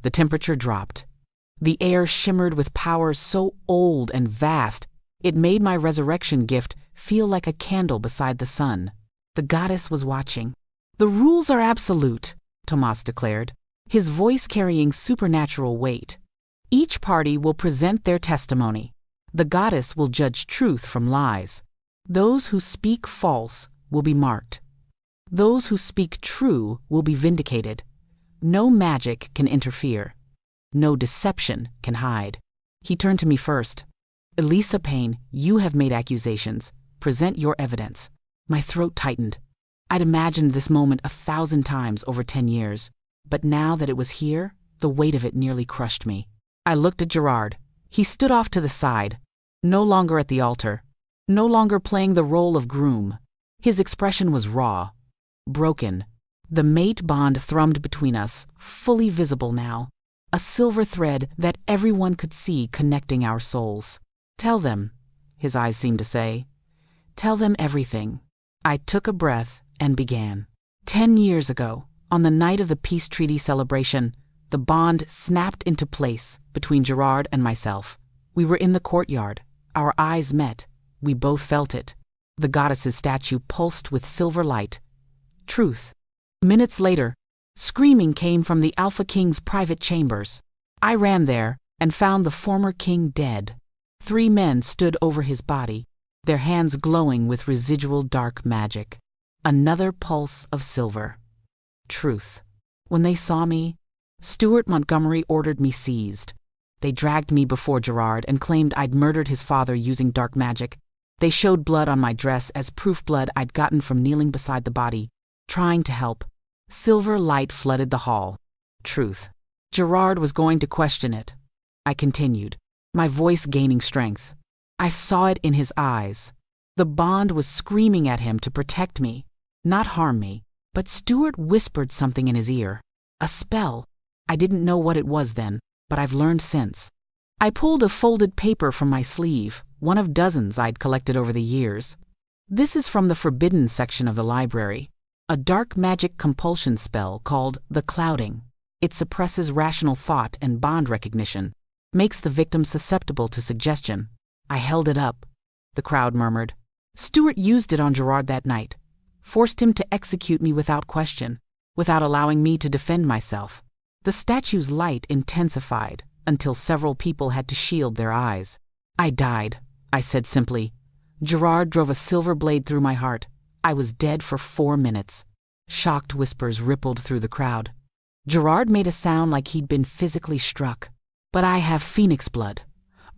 Speaker 1: The temperature dropped. The air shimmered with power so old and vast it made my resurrection gift feel like a candle beside the sun. The goddess was watching. "The rules are absolute," Tomas declared, his voice carrying supernatural weight. "Each party will present their testimony. The goddess will judge truth from lies. Those who speak false will be marked. Those who speak true will be vindicated. No magic can interfere. No deception can hide." He turned to me first. "Elisa Payne, you have made accusations. Present your evidence." My throat tightened. I'd imagined this moment 1,000 times over 10 years, but now that it was here, the weight of it nearly crushed me. I looked at Gerard. He stood off to the side, no longer at the altar, no longer playing the role of groom. His expression was raw, broken. The mate bond thrummed between us, fully visible now, a silver thread that everyone could see connecting our souls. "Tell them," his eyes seemed to say. "Tell them everything." I took a breath and began. 10 years ago, on the night of the peace treaty celebration, the bond snapped into place between Gerard and myself. We were in the courtyard. Our eyes met. We both felt it. The goddess's statue pulsed with silver light. Truth. Minutes later, screaming came from the Alpha King's private chambers. I ran there and found the former king dead. 3 men stood over his body, their hands glowing with residual dark magic. Another pulse of silver. Truth. When they saw me, Stuart Montgomery ordered me seized. They dragged me before Gerard and claimed I'd murdered his father using dark magic. They showed blood on my dress as proof blood I'd gotten from kneeling beside the body, trying to help. Silver light flooded the hall. Truth. Gerard was going to question it. I continued, my voice gaining strength. I saw it in his eyes. The bond was screaming at him to protect me, not harm me. But Stuart whispered something in his ear. A spell. I didn't know what it was then, but I've learned since. I pulled a folded paper from my sleeve, one of dozens I'd collected over the years. This is from the forbidden section of the library. A dark magic compulsion spell called the clouding. It suppresses rational thought and bond recognition, makes the victim susceptible to suggestion. I held it up. The crowd murmured. Stuart used it on Gerard that night, forced him to execute me without question, without allowing me to defend myself. The statue's light intensified until several people had to shield their eyes. I died, I said simply. Gerard drove a silver blade through my heart. I was dead for 4 minutes. Shocked whispers rippled through the crowd. Gerard made a sound like he'd been physically struck. But I have phoenix blood,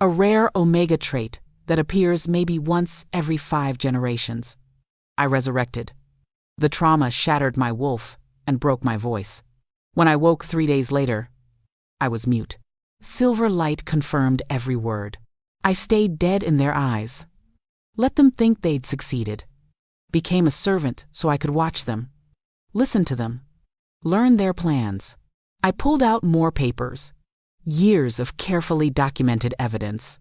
Speaker 1: a rare omega trait that appears maybe once every 5 generations. I resurrected. The trauma shattered my wolf and broke my voice. When I woke 3 days later, I was mute. Silver light confirmed every word. I stayed dead in their eyes. Let them think they'd succeeded. Became a servant so I could watch them, listen to them, learn their plans. I pulled out more papers, years of carefully documented evidence.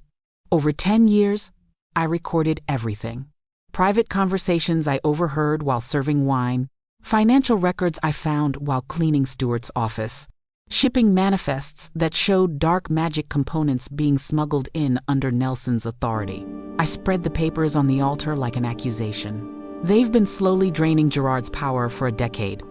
Speaker 1: Over 10 years, I recorded everything. Private conversations I overheard while serving wine, Financial records I found while cleaning Stuart's office. Shipping manifests that showed dark magic components being smuggled in under Nelson's authority. I spread the papers on the altar like an accusation. They've been slowly draining Gerard's power for a decade.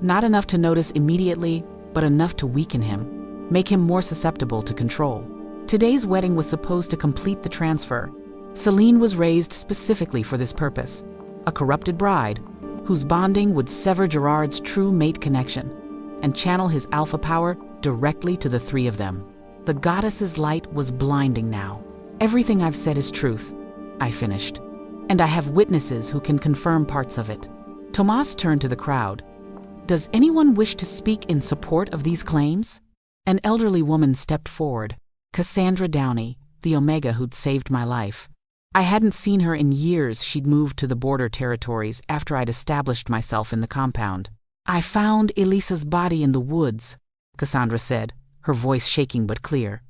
Speaker 1: Not enough to notice immediately, but enough to weaken him, make him more susceptible to control. Today's wedding was supposed to complete the transfer. Celine was raised specifically for this purpose, a corrupted bride whose bonding would sever Gerard's true mate connection and channel his alpha power directly to the three of them. The goddess's light was blinding now. Everything I've said is truth, I finished, and I have witnesses who can confirm parts of it. Tomas turned to the crowd. Does anyone wish to speak in support of these claims? An elderly woman stepped forward, Cassandra Downey, the Omega who'd saved my life. I hadn't seen her in years. She'd moved to the border territories after I'd established myself in the compound. I found Elisa's body in the woods, Cassandra said, her voice shaking but clear.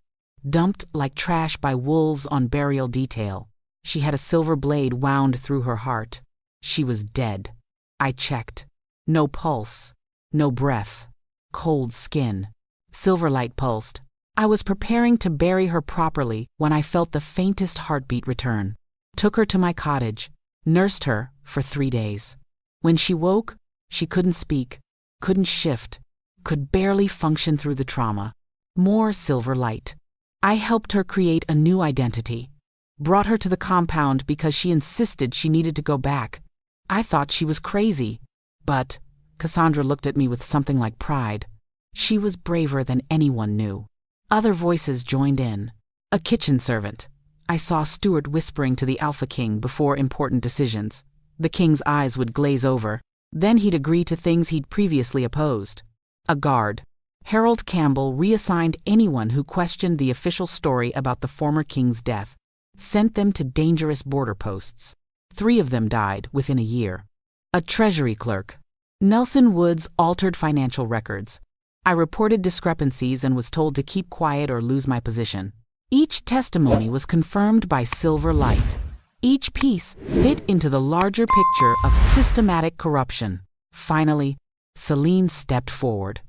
Speaker 1: Dumped like trash by wolves on burial detail. She had a silver blade wound through her heart. She was dead. I checked. No pulse, no breath, cold skin. Silver light pulsed. I was preparing to bury her properly when I felt the faintest heartbeat return. Took her to my cottage, nursed her for 3 days. When she woke, she couldn't speak, couldn't shift, could barely function through the trauma. More silver light. I helped her create a new identity. Brought her to the compound because she insisted she needed to go back. I thought she was crazy. But Cassandra looked at me with something like pride. She was braver than anyone knew. Other voices joined in. A kitchen servant. I saw Stuart whispering to the Alpha King before important decisions. The king's eyes would glaze over. Then he'd agree to things he'd previously opposed. A guard. Harold Campbell reassigned anyone who questioned the official story about the former king's death. Sent them to dangerous border posts. 3 of them died within a year. A treasury clerk. Nelson Woods altered financial records. I reported discrepancies and was told to keep quiet or lose my position. Each testimony was confirmed by silver light. Each piece fit into the larger picture of systematic corruption. Finally, Celine stepped forward.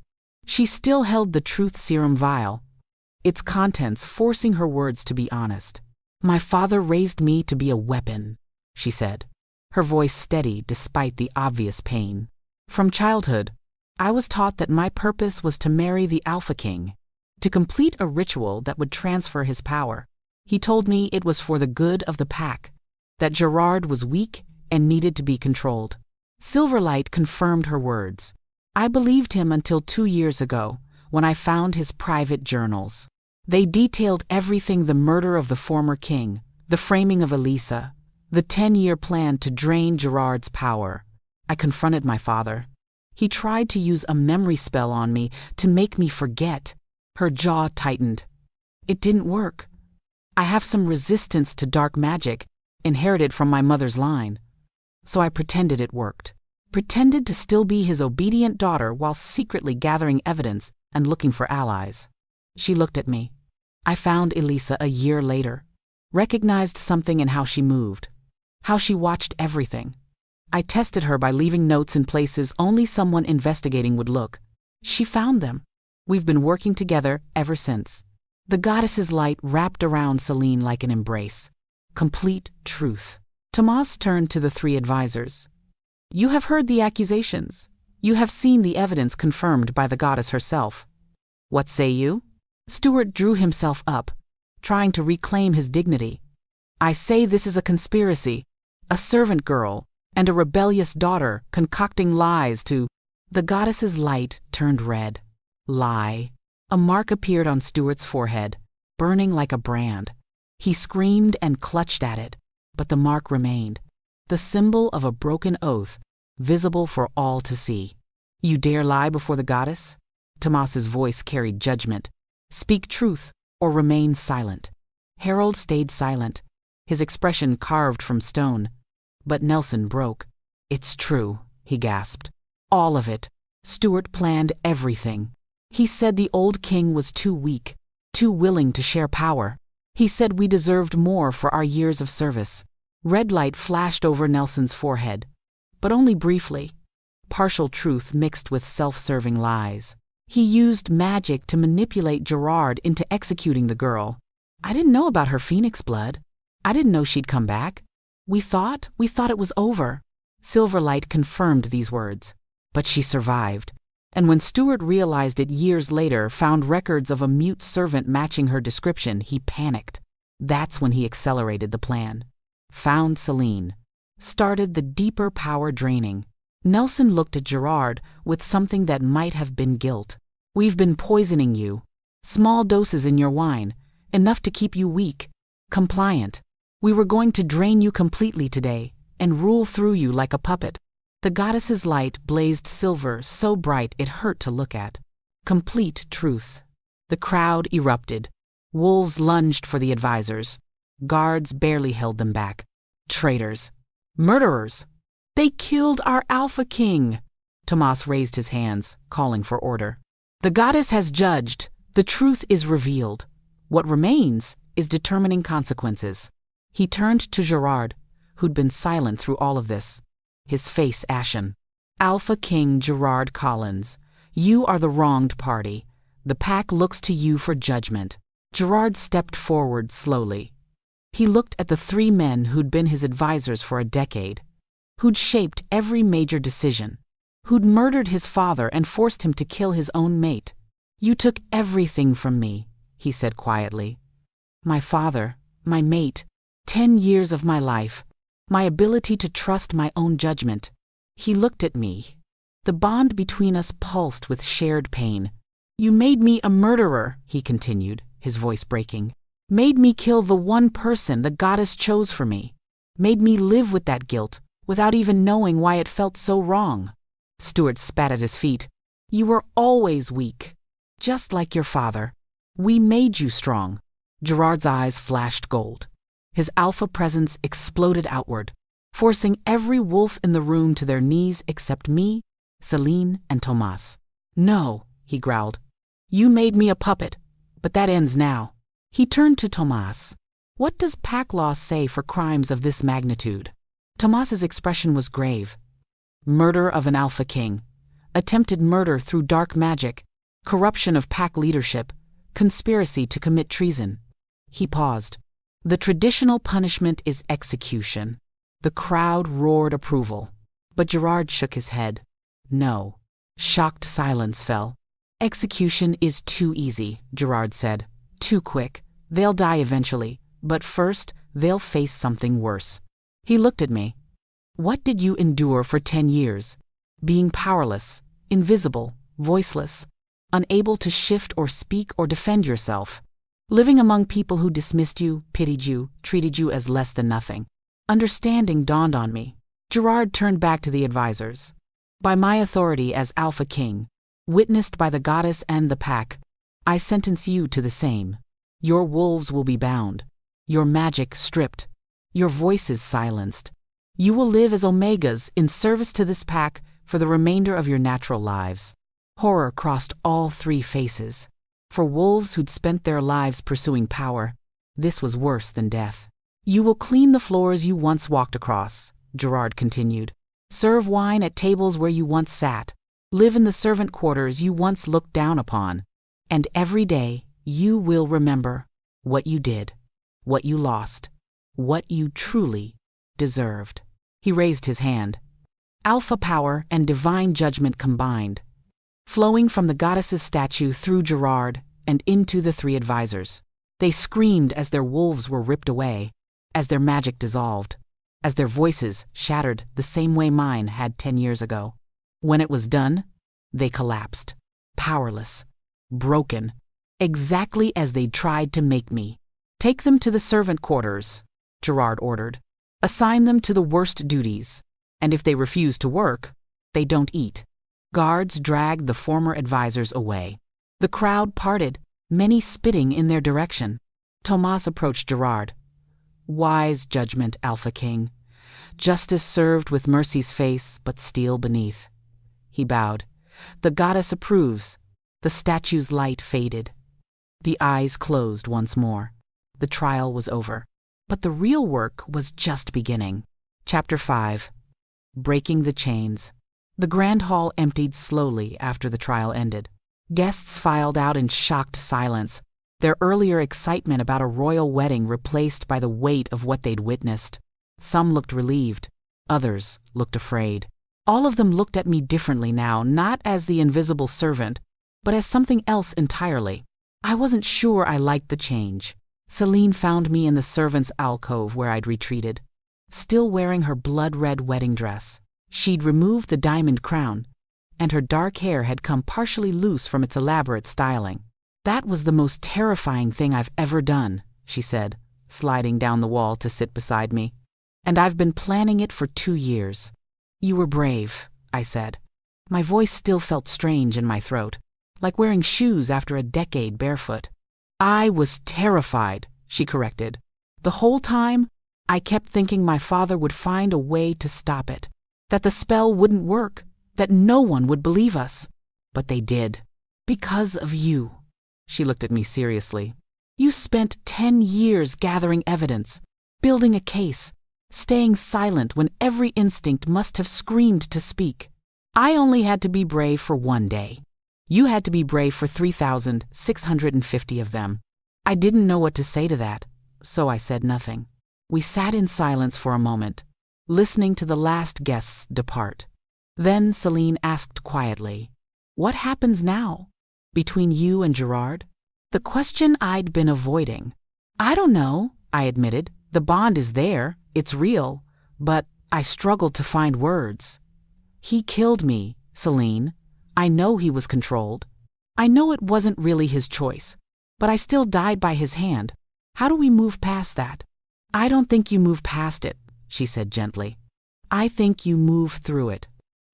Speaker 1: She still held the truth serum vial, its contents forcing her words to be honest. My father raised me to be a weapon, she said, her voice steady despite the obvious pain. From childhood, I was taught that my purpose was to marry the Alpha King, to complete a ritual that would transfer his power. He told me it was for the good of the pack, that Gerard was weak and needed to be controlled. Silverlight confirmed her words. I believed him until 2 years ago, when I found his private journals. They detailed everything: the murder of the former king, the framing of Elisa, the 10-year plan to drain Gerard's power. I confronted my father. He tried to use a memory spell on me to make me forget. Her jaw tightened. It didn't work. I have some resistance to dark magic, inherited from my mother's line. So I pretended it worked. Pretended to still be his obedient daughter while secretly gathering evidence and looking for allies. She looked at me. I found Elisa a year later. Recognized something in how she moved. How she watched everything. I tested her by leaving notes in places only someone investigating would look. She found them. We've been working together ever since. The goddess's light wrapped around Celine like an embrace. Complete truth. Tomas turned to the 3 advisors. You have heard the accusations. You have seen the evidence confirmed by the goddess herself. What say you? Stuart drew himself up, trying to reclaim his dignity. I say this is a conspiracy, a servant girl, and a rebellious daughter concocting lies to... The goddess's light turned red. Lie. A mark appeared on Stuart's forehead, burning like a brand. He screamed and clutched at it, but the mark remained, the symbol of a broken oath, visible for all to see. You dare lie before the goddess? Tomas's voice carried judgment. Speak truth or remain silent. Harold stayed silent, his expression carved from stone. But Nelson broke. It's true, he gasped. All of it. Stuart planned everything. He said the old king was too weak, too willing to share power. He said we deserved more for our years of service. Red light flashed over Nelson's forehead, but only briefly. partial truth mixed with self-serving lies. He used magic to manipulate Gerard into executing the girl. I didn't know about her phoenix blood. I didn't know she'd come back. We thought it was over. Silverlight confirmed these words. But she survived. And when Stuart realized it years later, found records of a mute servant matching her description, he panicked. That's when he accelerated the plan. Found Celine. Started the deeper power draining. Nelson looked at Gerard with something that might have been guilt. We've been poisoning you. Small doses in your wine, enough to keep you weak, compliant. We were going to drain you completely today and rule through you like a puppet. The goddess's light blazed silver so bright it hurt to look at. Complete truth. The crowd erupted. Wolves lunged for the advisors. Guards barely held them back. Traitors. Murderers. They killed our Alpha King. Tomas raised his hands, calling for order. The goddess has judged. The truth is revealed. What remains is determining consequences. He turned to Gerard, who'd been silent through all of this, his face ashen. Alpha King Gerard Collins, you are the wronged party. The pack looks to you for judgment. Gerard stepped forward slowly. He looked at the three men who'd been his advisors for a decade, who'd shaped every major decision, who'd murdered his father and forced him to kill his own mate. You took everything from me, he said quietly. My father, my mate, 10 years of my life, my ability to trust my own judgment. He looked at me. The bond between us pulsed with shared pain. You made me a murderer, he continued, his voice breaking. Made me kill the one person the goddess chose for me. Made me live with that guilt, without even knowing why it felt so wrong. Stuart spat at his feet. You were always weak, just like your father. We made you strong. Gerard's eyes flashed gold. His alpha presence exploded outward, forcing every wolf in the room to their knees except me, Celine, and Tomas. No, he growled. You made me a puppet, but that ends now. He turned to Tomas. What does pack law say for crimes of this magnitude? Tomas's expression was grave. Murder of an Alpha King, attempted murder through dark magic, corruption of pack leadership, conspiracy to commit treason. He paused. The traditional punishment is execution. The crowd roared approval, but Gerard shook his head. No. Shocked silence fell. Execution is too easy, Gerard said. Too quick. They'll die eventually, but first they'll face something worse. He looked at me. What did you endure for 10 years? Being powerless, invisible, voiceless, unable to shift or speak or defend yourself. Living among people who dismissed you, pitied you, treated you as less than nothing. Understanding dawned on me. Gerard turned back to the advisors. By my authority as Alpha King, witnessed by the goddess and the pack, I sentence you to the same. Your wolves will be bound, your magic stripped, your voices silenced. You will live as Omegas in service to this pack for the remainder of your natural lives. Horror crossed all three faces. For wolves who'd spent their lives pursuing power, this was worse than death. You will clean the floors you once walked across, Gerard continued. Serve wine at tables where you once sat. Live in the servant quarters you once looked down upon. And every day, you will remember what you did, what you lost, what you truly deserved. He raised his hand. Alpha power and divine judgment combined, flowing from the goddess's statue through Gerard and into the three advisors. They screamed as their wolves were ripped away, as their magic dissolved, as their voices shattered the same way mine had 10 years ago. When it was done, they collapsed, powerless, broken, exactly as they'd tried to make me. Take them to the servant quarters, Gerard ordered. Assign them to the worst duties, and if they refuse to work, they don't eat. Guards dragged the former advisors away. The crowd parted, many spitting in their direction. Tomas approached Gerard. Wise judgment, Alpha King. Justice served with mercy's face, but steel beneath. He bowed. The goddess approves. The statue's light faded. The eyes closed once more. The trial was over. But the real work was just beginning. Chapter 5. Breaking the Chains. The grand hall emptied slowly after the trial ended. Guests filed out in shocked silence, their earlier excitement about a royal wedding replaced by the weight of what they'd witnessed. Some looked relieved, others looked afraid. All of them looked at me differently now, not as the invisible servant, but as something else entirely. I wasn't sure I liked the change. Celine found me in the servants' alcove where I'd retreated, still wearing her blood-red wedding dress. She'd removed the diamond crown, and her dark hair had come partially loose from its elaborate styling. "That was the most terrifying thing I've ever done," she said, sliding down the wall to sit beside me. "And I've been planning it for 2 years." "You were brave," I said. My voice still felt strange in my throat, like wearing shoes after a decade barefoot. "I was terrified," she corrected. "The whole time, I kept thinking my father would find a way to stop it, that the spell wouldn't work, that no one would believe us. But they did. Because of you." She looked at me seriously. "You spent 10 years gathering evidence, building a case, staying silent when every instinct must have screamed to speak. I only had to be brave for 1 day. You had to be brave for 3,650 of them. I didn't know what to say to that, so I said nothing." We sat in silence for a moment, listening to the last guests depart. Then Celine asked quietly, "What happens now? Between you and Gerard?" The question I'd been avoiding. "I don't know," I admitted. "The bond is there, it's real, but I struggled to find words. He killed me, Celine. I know he was controlled. I know it wasn't really his choice, but I still died by his hand. How do we move past that?" "I don't think you move past it," she said gently. "I think you move through it.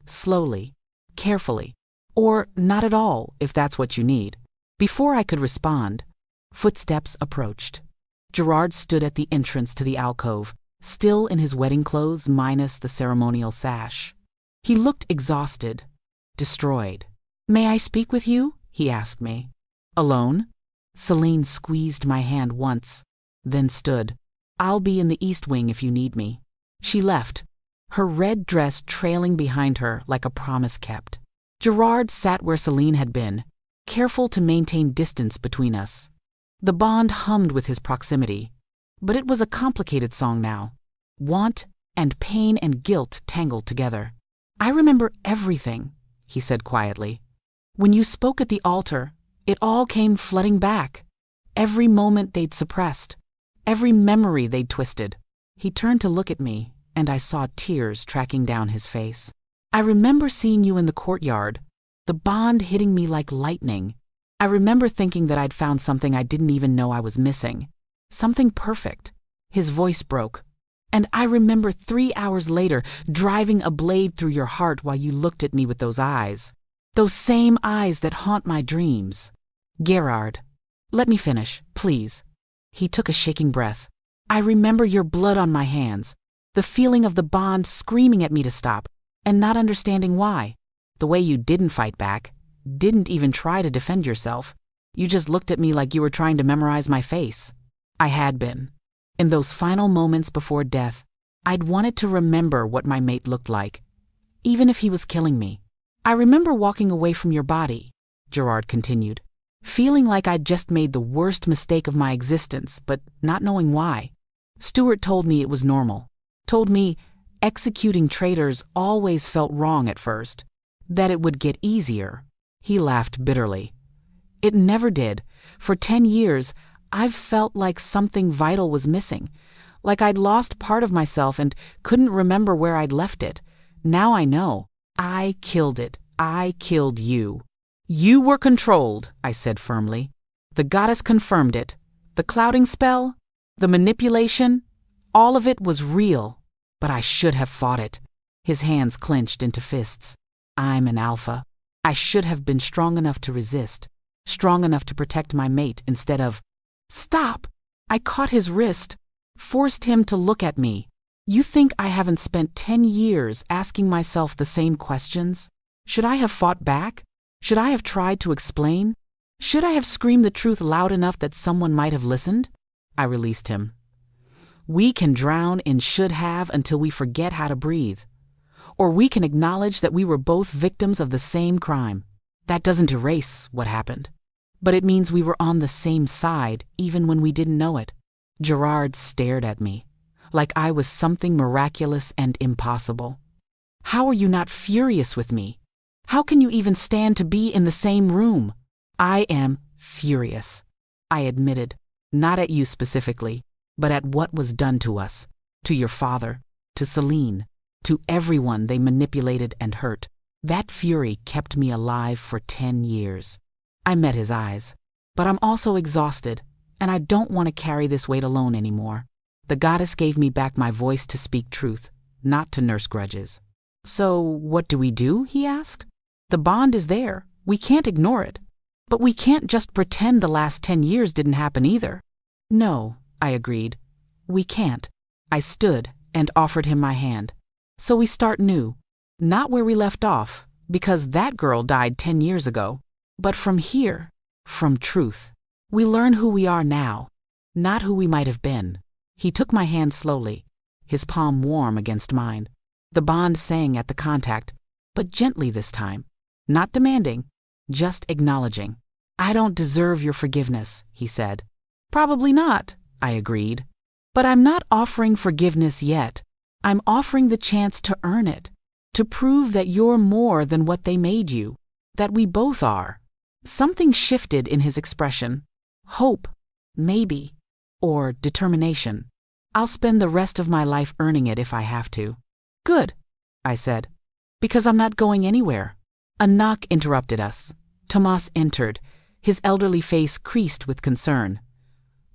Speaker 1: Slowly, carefully, or not at all if that's what you need." Before I could respond, footsteps approached. Gerard stood at the entrance to the alcove, still in his wedding clothes minus the ceremonial sash. He looked exhausted, destroyed. "May I speak with you?" he asked me. "Alone?" Celine squeezed my hand once, then stood. "I'll be in the East Wing if you need me." She left, her red dress trailing behind her like a promise kept. Gerard sat where Celine had been, careful to maintain distance between us. The bond hummed with his proximity, but it was a complicated song now. Want and pain and guilt tangled together. "I remember everything," he said quietly. "When you spoke at the altar, it all came flooding back. Every moment they'd suppressed, every memory they'd twisted." He turned to look at me, and I saw tears tracking down his face. "I remember seeing you in the courtyard, the bond hitting me like lightning. I remember thinking that I'd found something I didn't even know I was missing. Something perfect." His voice broke. "And I remember 3 hours later driving a blade through your heart while you looked at me with those eyes. Those same eyes that haunt my dreams." "Gerard, let me finish, please." He took a shaking breath. "I remember your blood on my hands, the feeling of the bond screaming at me to stop, and not understanding why. The way you didn't fight back, didn't even try to defend yourself. You just looked at me like you were trying to memorize my face." I had been. In those final moments before death, I'd wanted to remember what my mate looked like, even if he was killing me. "I remember walking away from your body," Gerard continued, "feeling like I'd just made the worst mistake of my existence, but not knowing why. Stuart told me it was normal, told me executing traitors always felt wrong at first, that it would get easier." He laughed bitterly. "It never did. For 10 years, I've felt like something vital was missing, like I'd lost part of myself and couldn't remember where I'd left it. Now I know. I killed it. I killed you." "You were controlled," I said firmly. "The goddess confirmed it. The clouding spell, the manipulation, all of it was real. But I should have fought it." His hands clenched into fists. "I'm an alpha. I should have been strong enough to resist, strong enough to protect my mate instead of—" "Stop!" I caught his wrist, forced him to look at me. "You think I haven't spent 10 years asking myself the same questions? Should I have fought back? Should I have tried to explain? Should I have screamed the truth loud enough that someone might have listened?" I released him. "We can drown in should have until we forget how to breathe. Or we can acknowledge that we were both victims of the same crime. That doesn't erase what happened. But it means we were on the same side even when we didn't know it. Gerard stared at me, like I was something miraculous and impossible. How are you not furious with me? How can you even stand to be in the same room? I am furious, I admitted, not at you specifically, but at what was done to us, to your father, to Celine, to everyone they manipulated and hurt. That fury kept me alive for 10 years. I met his eyes. But I'm also exhausted, and I don't want to carry this weight alone anymore. The goddess gave me back my voice to speak truth, not to nurse grudges. So what do? He asked. The bond is there. We can't ignore it. But we can't just pretend the last 10 years didn't happen either. No, I agreed. We can't. I stood and offered him my hand. So we start new. Not where we left off, because that girl died 10 years ago. But from here, from truth. We learn who we are now, not who we might have been. He took my hand slowly, his palm warm against mine. The bond sang at the contact, but gently this time. Not demanding, just acknowledging. I don't deserve your forgiveness, he said. Probably not, I agreed. But I'm not offering forgiveness yet. I'm offering the chance to earn it, to prove that you're more than what they made you, that we both are. Something shifted in his expression. Hope, maybe, or determination. I'll spend the rest of my life earning it if I have to. Good, I said, because I'm not going anywhere. A knock interrupted us. Tomas entered, his elderly face creased with concern.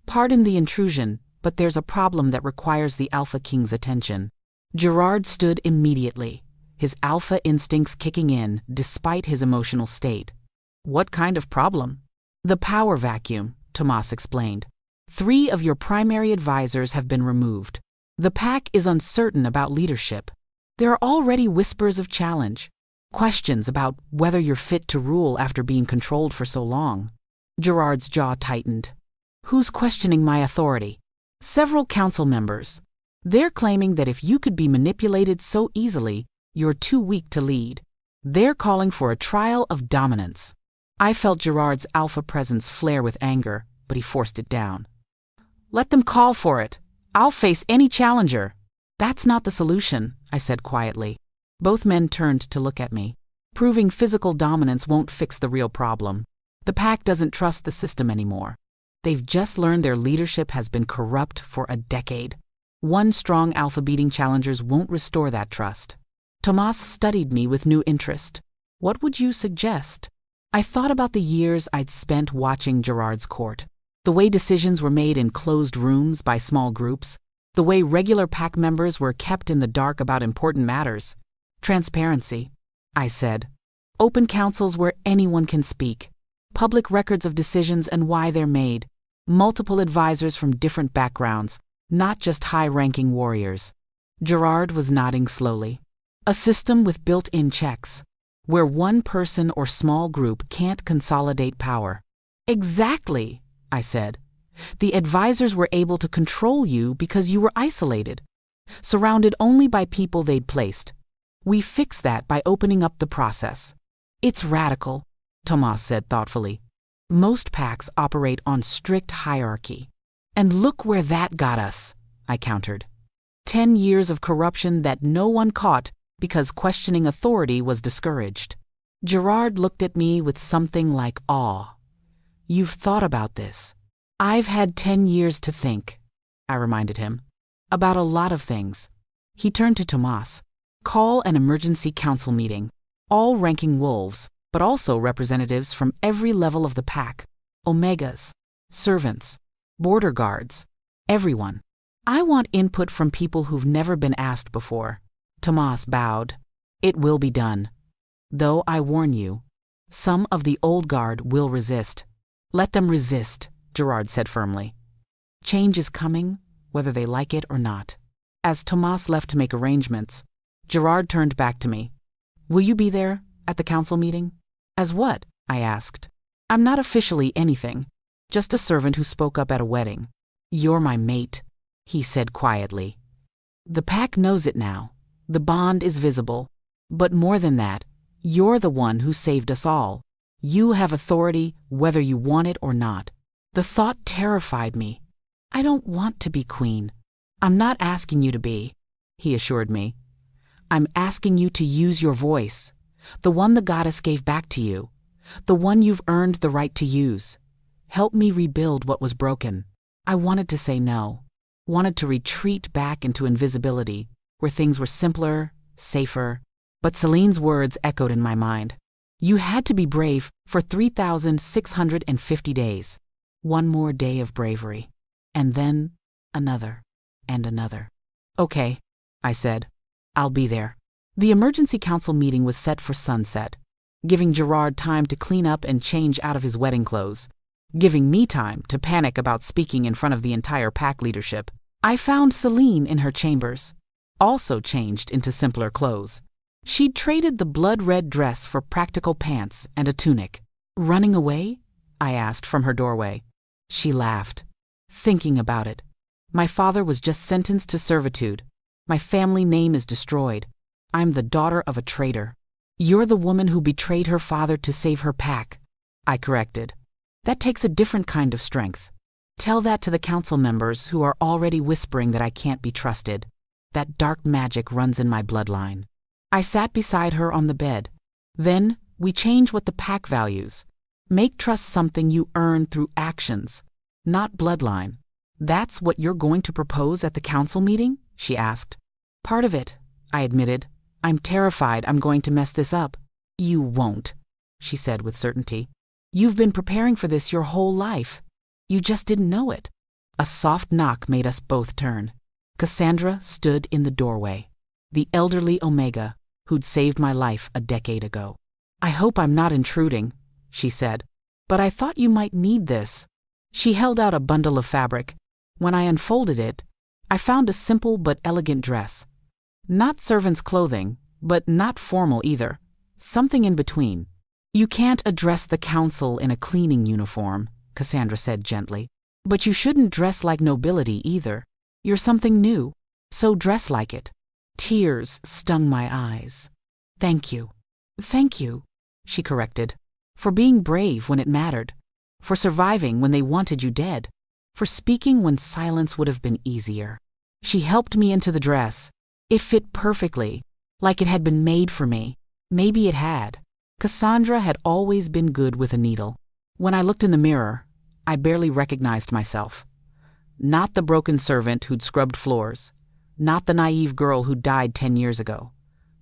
Speaker 1: Pardon the intrusion, but there's a problem that requires the Alpha King's attention. Gerard stood immediately, his alpha instincts kicking in despite his emotional state. What kind of problem? The power vacuum, Tomas explained. 3 of your primary advisors have been removed. The pack is uncertain about leadership. There are already whispers of challenge, questions about whether you're fit to rule after being controlled for so long. Gerard's jaw tightened. Who's questioning my authority? Several council members. They're claiming that if you could be manipulated so easily, you're too weak to lead. They're calling for a trial of dominance. I felt Gerard's alpha presence flare with anger, but he forced it down. Let them call for it. I'll face any challenger. That's not the solution, I said quietly. Both men turned to look at me. Proving physical dominance won't fix the real problem. The pack doesn't trust the system anymore. They've just learned their leadership has been corrupt for a decade. One strong alpha-beating challengers won't restore that trust. Tomas studied me with new interest. What would you suggest? I thought about the years I'd spent watching Gerard's court. The way decisions were made in closed rooms by small groups. The way regular pack members were kept in the dark about important matters. Transparency, I said. Open councils where anyone can speak. Public records of decisions and why they're made. Multiple advisors from different backgrounds, not just high-ranking warriors. Gerard was nodding slowly. A system with built-in checks, where one person or small group can't consolidate power. Exactly, I said. The advisors were able to control you because you were isolated, surrounded only by people they'd placed. We fix that by opening up the process. It's radical, Tomas said thoughtfully. Most packs operate on strict hierarchy. And look where that got us, I countered. 10 years of corruption that no one caught because questioning authority was discouraged. Gerard looked at me with something like awe. You've thought about this. I've had 10 years to think, I reminded him, about a lot of things. He turned to Tomas. Call an emergency council meeting, all ranking wolves, but also representatives from every level of the pack, omegas, servants, border guards, everyone. I want input from people who've never been asked before. Tomas bowed. It will be done. Though I warn you, some of the old guard will resist. Let them resist, Gerard said firmly. Change is coming, whether they like it or not. As Tomas left to make arrangements, Gerard turned back to me. Will you be there, at the council meeting? As what? I asked. I'm not officially anything, just a servant who spoke up at a wedding. You're my mate, he said quietly. The pack knows it now. The bond is visible. But more than that, you're the one who saved us all. You have authority whether you want it or not. The thought terrified me. I don't want to be queen. I'm not asking you to be, he assured me. I'm asking you to use your voice, the one the goddess gave back to you, the one you've earned the right to use. Help me rebuild what was broken. I wanted to say no, wanted to retreat back into invisibility, where things were simpler, safer. But Celine's words echoed in my mind. You had to be brave for 3,650 days. One more day of bravery. And then another and another. Okay, I said. I'll be there. The emergency council meeting was set for sunset, giving Gerard time to clean up and change out of his wedding clothes, giving me time to panic about speaking in front of the entire pack leadership. I found Celine in her chambers, also changed into simpler clothes. She'd traded the blood-red dress for practical pants and a tunic. Running away? I asked from her doorway. She laughed. Thinking about it. My father was just sentenced to servitude. My family name is destroyed. I'm the daughter of a traitor. You're the woman who betrayed her father to save her pack, I corrected. That takes a different kind of strength. Tell that to the council members who are already whispering that I can't be trusted. That dark magic runs in my bloodline. I sat beside her on the bed. Then, we change what the pack values. Make trust something you earn through actions, not bloodline. That's what you're going to propose at the council meeting? She asked. Part of it, I admitted. I'm terrified I'm going to mess this up. You won't, she said with certainty. You've been preparing for this your whole life. You just didn't know it. A soft knock made us both turn. Cassandra stood in the doorway. The elderly Omega, who'd saved my life a decade ago. I hope I'm not intruding, she said. But I thought you might need this. She held out a bundle of fabric. When I unfolded it, I found a simple but elegant dress. Not servant's clothing, but not formal either. Something in between. You can't address the council in a cleaning uniform, Cassandra said gently. But you shouldn't dress like nobility either. You're something new, so dress like it. Tears stung my eyes. Thank you, she corrected. For being brave when it mattered. For surviving when they wanted you dead. For speaking when silence would have been easier. She helped me into the dress. It fit perfectly, like it had been made for me. Maybe it had. Cassandra had always been good with a needle. When I looked in the mirror, I barely recognized myself. Not the broken servant who'd scrubbed floors. Not the naive girl who died 10 years ago.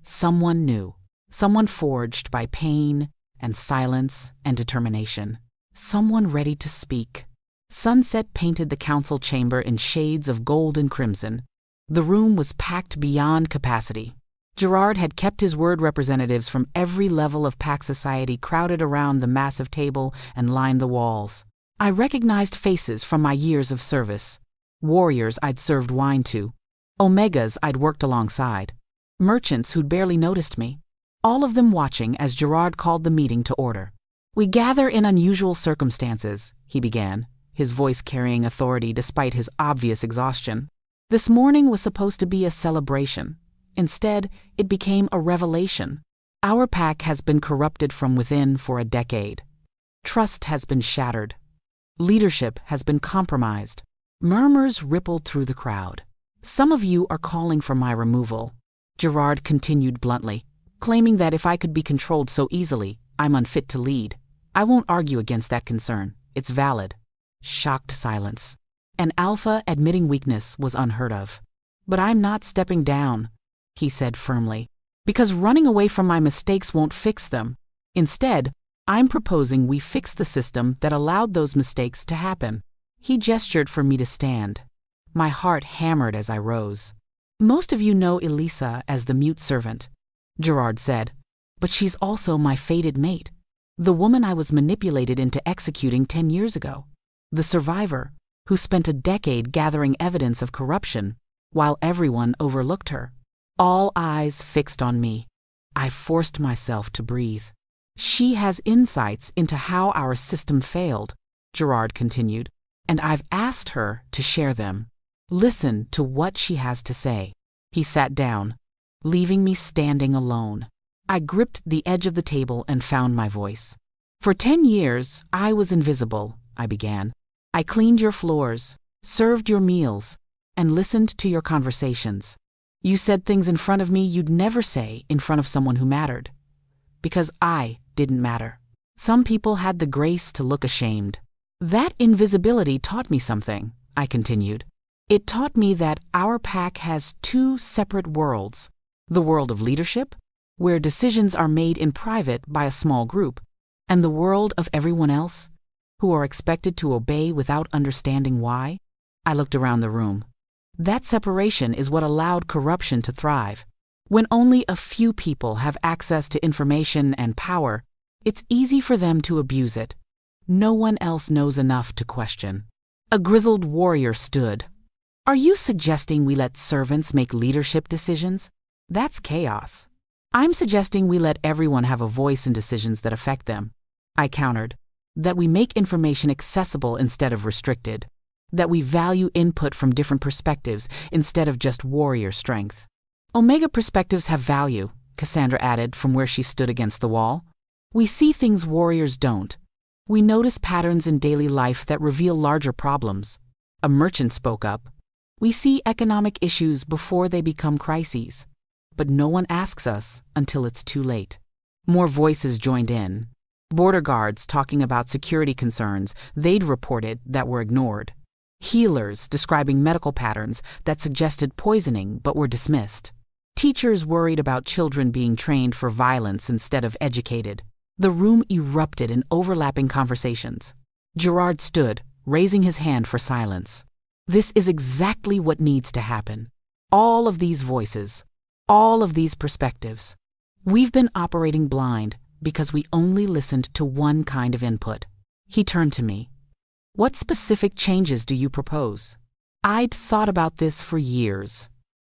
Speaker 1: Someone new. Someone forged by pain and silence and determination. Someone ready to speak. Sunset painted the council chamber in shades of gold and crimson. The room was packed beyond capacity. Gerard had kept his word. Representatives from every level of pack society crowded around the massive table and lined the walls. I recognized faces from my years of service. Warriors I'd served wine to. Omegas I'd worked alongside. Merchants who'd barely noticed me. All of them watching as Gerard called the meeting to order. We gather in unusual circumstances, he began, his voice carrying authority despite his obvious exhaustion. This morning was supposed to be a celebration. Instead, it became a revelation. Our pack has been corrupted from within for a decade. Trust has been shattered. Leadership has been compromised. Murmurs rippled through the crowd. Some of you are calling for my removal, Gerard continued bluntly, claiming that if I could be controlled so easily, I'm unfit to lead. I won't argue against that concern. It's valid. Shocked silence. An alpha admitting weakness was unheard of. But I'm not stepping down, he said firmly, because running away from my mistakes won't fix them. Instead, I'm proposing we fix the system that allowed those mistakes to happen. He gestured for me to stand. My heart hammered as I rose. Most of you know Elisa as the mute servant, Gerard said, but she's also my fated mate, the woman I was manipulated into executing 10 years ago, the survivor who spent a decade gathering evidence of corruption while everyone overlooked her. All eyes fixed on me. I forced myself to breathe. She has insights into how our system failed, Gerard continued, and I've asked her to share them. Listen to what she has to say. He sat down. leaving me standing alone. I gripped the edge of the table and found my voice. "For 10 years, I was invisible," I began. "I cleaned your floors, served your meals, and listened to your conversations. You said things in front of me you'd never say in front of someone who mattered. Because I didn't matter. Some people had the grace to look ashamed. That invisibility taught me something," I continued. "It taught me that our pack has 2 separate worlds. The world of leadership, where decisions are made in private by a small group, and the world of everyone else, who are expected to obey without understanding why." I looked around the room. That separation is what allowed corruption to thrive. When only a few people have access to information and power, it's easy for them to abuse it. No one else knows enough to question. A grizzled warrior stood. "Are you suggesting we let servants make leadership decisions? That's chaos." "I'm suggesting we let everyone have a voice in decisions that affect them," I countered. "That we make information accessible instead of restricted. That we value input from different perspectives instead of just warrior strength." "Omega perspectives have value," Cassandra added from where she stood against the wall. "We see things warriors don't. We notice patterns in daily life that reveal larger problems." A merchant spoke up. "We see economic issues before they become crises. But no one asks us until it's too late." More voices joined in. Border guards talking about security concerns they'd reported that were ignored. Healers describing medical patterns that suggested poisoning but were dismissed. Teachers worried about children being trained for violence instead of educated. The room erupted in overlapping conversations. Gerard stood, raising his hand for silence. "This is exactly what needs to happen. All of these voices, all of these perspectives. We've been operating blind because we only listened to one kind of input." He turned to me. "What specific changes do you propose?" I'd thought about this for years.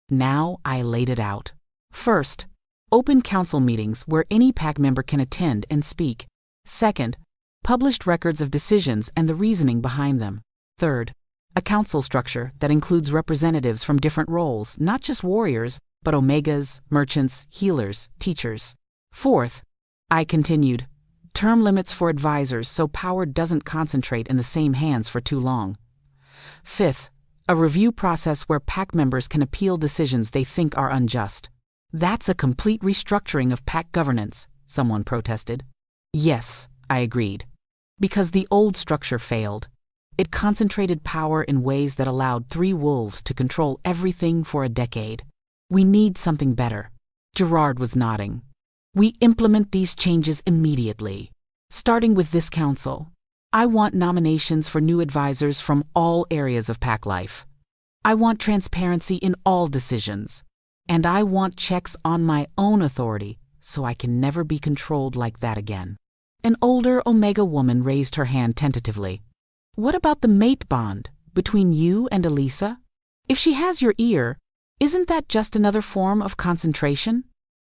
Speaker 1: Now I laid it out. First, open council meetings where any PAC member can attend and speak. Second, published records of decisions and the reasoning behind them. Third, a council structure that includes representatives from different roles, not just warriors, but omegas, merchants, healers, teachers. Fourth, I continued, term limits for advisors so power doesn't concentrate in the same hands for too long. Fifth, a review process where PAC members can appeal decisions they think are unjust. "That's a complete restructuring of PAC governance," someone protested. "Yes," I agreed. "Because the old structure failed. It concentrated power in ways that allowed 3 wolves to control everything for a decade. We need something better." Gerard was nodding. "We implement these changes immediately, starting with this council. I want nominations for new advisors from all areas of PAC life. I want transparency in all decisions. And I want checks on my own authority so I can never be controlled like that again." An older Omega woman raised her hand tentatively. "What about the mate bond between you and Elisa? If she has your ear, isn't that just another form of concentration?"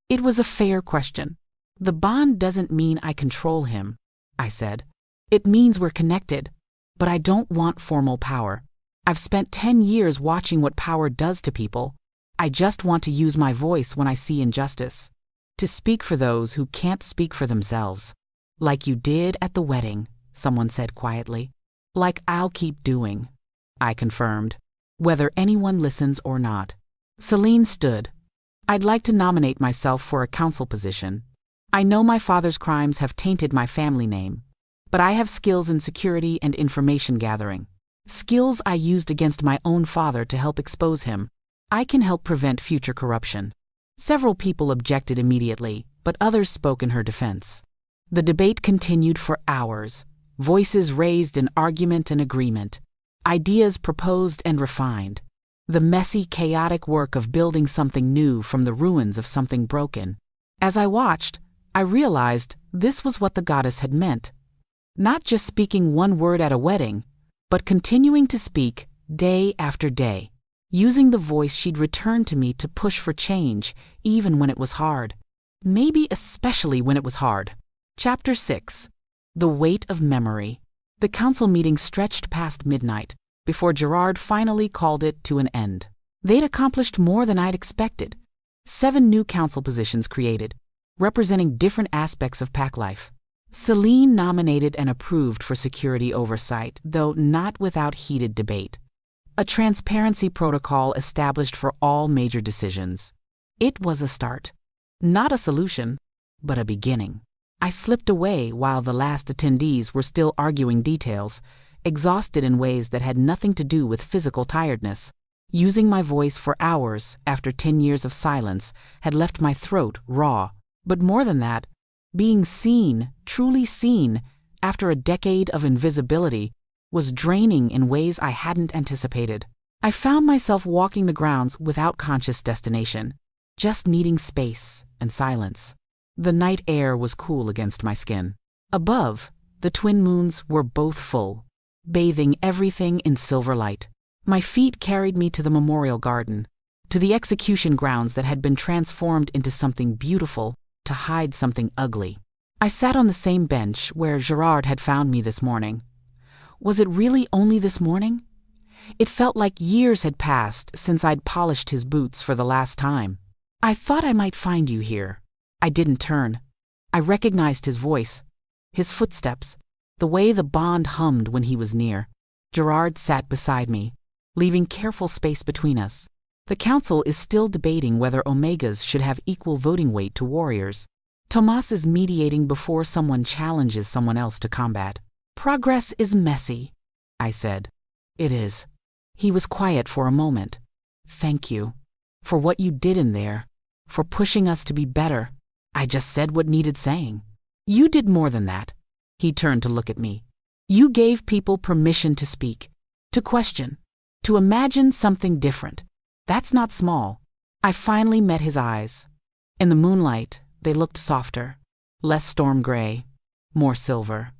Speaker 1: It was a fair question. "The bond doesn't mean I control him," I said. "It means we're connected, but I don't want formal power. I've spent 10 years watching what power does to people. I just want to use my voice when I see injustice. To speak for those who can't speak for themselves. Like you did at the wedding," someone said quietly. "Like I'll keep doing," I confirmed, "whether anyone listens or not." Celine stood. "I'd like to nominate myself for a council position. I know my father's crimes have tainted my family name, but I have skills in security and information gathering. Skills I used against my own father to help expose him. I can help prevent future corruption." Several people objected immediately, but others spoke in her defense. The debate continued for hours, voices raised in argument and agreement, ideas proposed and refined. The messy, chaotic work of building something new from the ruins of something broken. As I watched, I realized this was what the goddess had meant. Not just speaking one word at a wedding, but continuing to speak day after day, using the voice she'd returned to me to push for change, even when it was hard. Maybe especially when it was hard. Chapter 6. The Weight of Memory. The council meeting stretched past midnight, before Gerard finally called it to an end. They'd accomplished more than I'd expected. 7 new council positions created, representing different aspects of pack life. Celine nominated and approved for security oversight, though not without heated debate. A transparency protocol established for all major decisions. It was a start. Not a solution, but a beginning. I slipped away while the last attendees were still arguing details, exhausted in ways that had nothing to do with physical tiredness. Using my voice for hours after 10 years of silence had left my throat raw. But more than that, being seen, truly seen, after a decade of invisibility, was draining in ways I hadn't anticipated. I found myself walking the grounds without conscious destination, just needing space and silence. The night air was cool against my skin. Above, the twin moons were both full, bathing everything in silver light. My feet carried me to the memorial garden, to the execution grounds that had been transformed into something beautiful to hide something ugly. I sat on the same bench where Gerard had found me this morning. Was it really only this morning? It felt like years had passed since I'd polished his boots for the last time. I thought I might find you here. I didn't turn. I recognized his voice, his footsteps, the way the bond hummed when he was near. Gerard sat beside me, leaving careful space between us. The council is still debating whether Omegas should have equal voting weight to warriors. Tomas is mediating before someone challenges someone else to combat. Progress is messy, I said. It is. He was quiet for a moment. Thank you. For what you did in there. For pushing us to be better. I just said what needed saying. You did more than that. He turned to look at me. You gave people permission to speak, to question, to imagine something different. That's not small. I finally met his eyes. In the moonlight, they looked softer, less storm gray, more silver,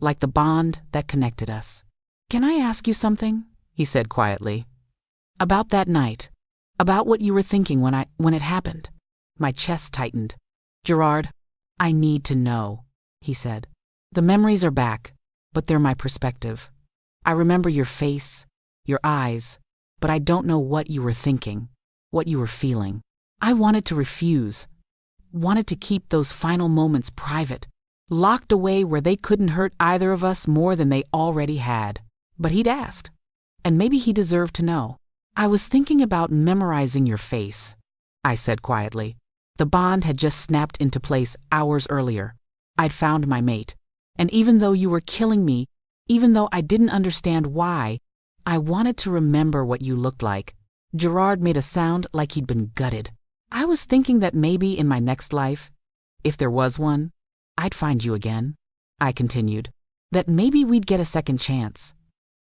Speaker 1: like the bond that connected us. Can I ask you something? He said quietly. About that night, about what you were thinking when it happened. My chest tightened. Gerard, I need to know, he said. The memories are back, but they're my perspective. I remember your face, your eyes, but I don't know what you were thinking, what you were feeling. I wanted to refuse, wanted to keep those final moments private, locked away where they couldn't hurt either of us more than they already had. But he'd asked, and maybe he deserved to know. I was thinking about memorizing your face, I said quietly. The bond had just snapped into place hours earlier. I'd found my mate, and even though you were killing me, even though I didn't understand why, I wanted to remember what you looked like. Gerard made a sound like he'd been gutted. I was thinking that maybe in my next life, if there was one, I'd find you again, I continued. That maybe we'd get a second chance.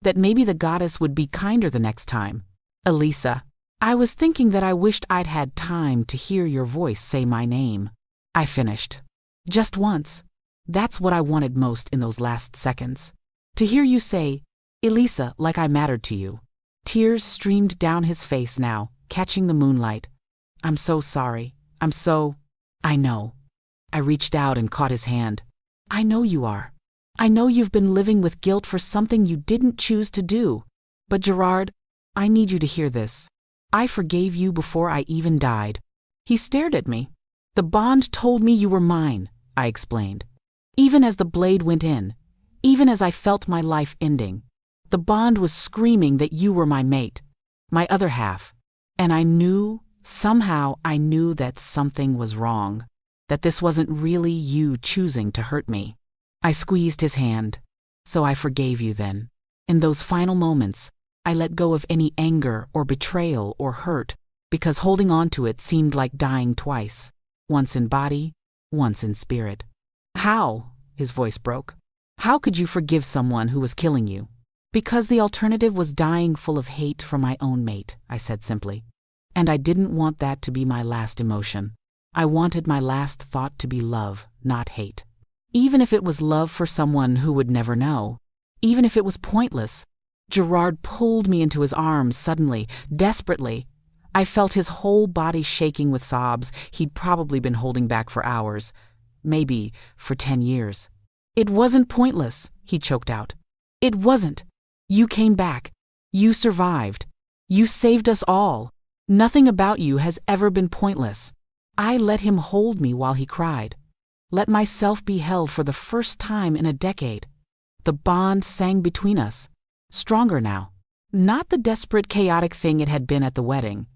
Speaker 1: That maybe the goddess would be kinder the next time. Elisa, I was thinking that I wished I'd had time to hear your voice say my name. I finished. Just once. That's what I wanted most in those last seconds. To hear you say, Elisa, like I mattered to you. Tears streamed down his face now, catching the moonlight. I'm so sorry. I know. I reached out and caught his hand. I know you are. I know you've been living with guilt for something you didn't choose to do. But Gerard, I need you to hear this. I forgave you before I even died. He stared at me. The bond told me you were mine, I explained. Even as the blade went in, even as I felt my life ending, the bond was screaming that you were my mate, my other half. And I knew, somehow I knew that something was wrong, that this wasn't really you choosing to hurt me. I squeezed his hand. So I forgave you then. In those final moments, I let go of any anger or betrayal or hurt, because holding on to it seemed like dying twice, once in body, once in spirit. How? His voice broke. How could you forgive someone who was killing you? Because the alternative was dying full of hate for my own mate, I said simply. And I didn't want that to be my last emotion. I wanted my last thought to be love, not hate. Even if it was love for someone who would never know. Even if it was pointless. Gerard pulled me into his arms suddenly, desperately. I felt his whole body shaking with sobs he'd probably been holding back for hours, maybe for 10 years. It wasn't pointless, he choked out. It wasn't. You came back. You survived. You saved us all. Nothing about you has ever been pointless. I let him hold me while he cried. Let myself be held for the first time in a decade. The bond sang between us, stronger now. Not the desperate, chaotic thing it had been at the wedding,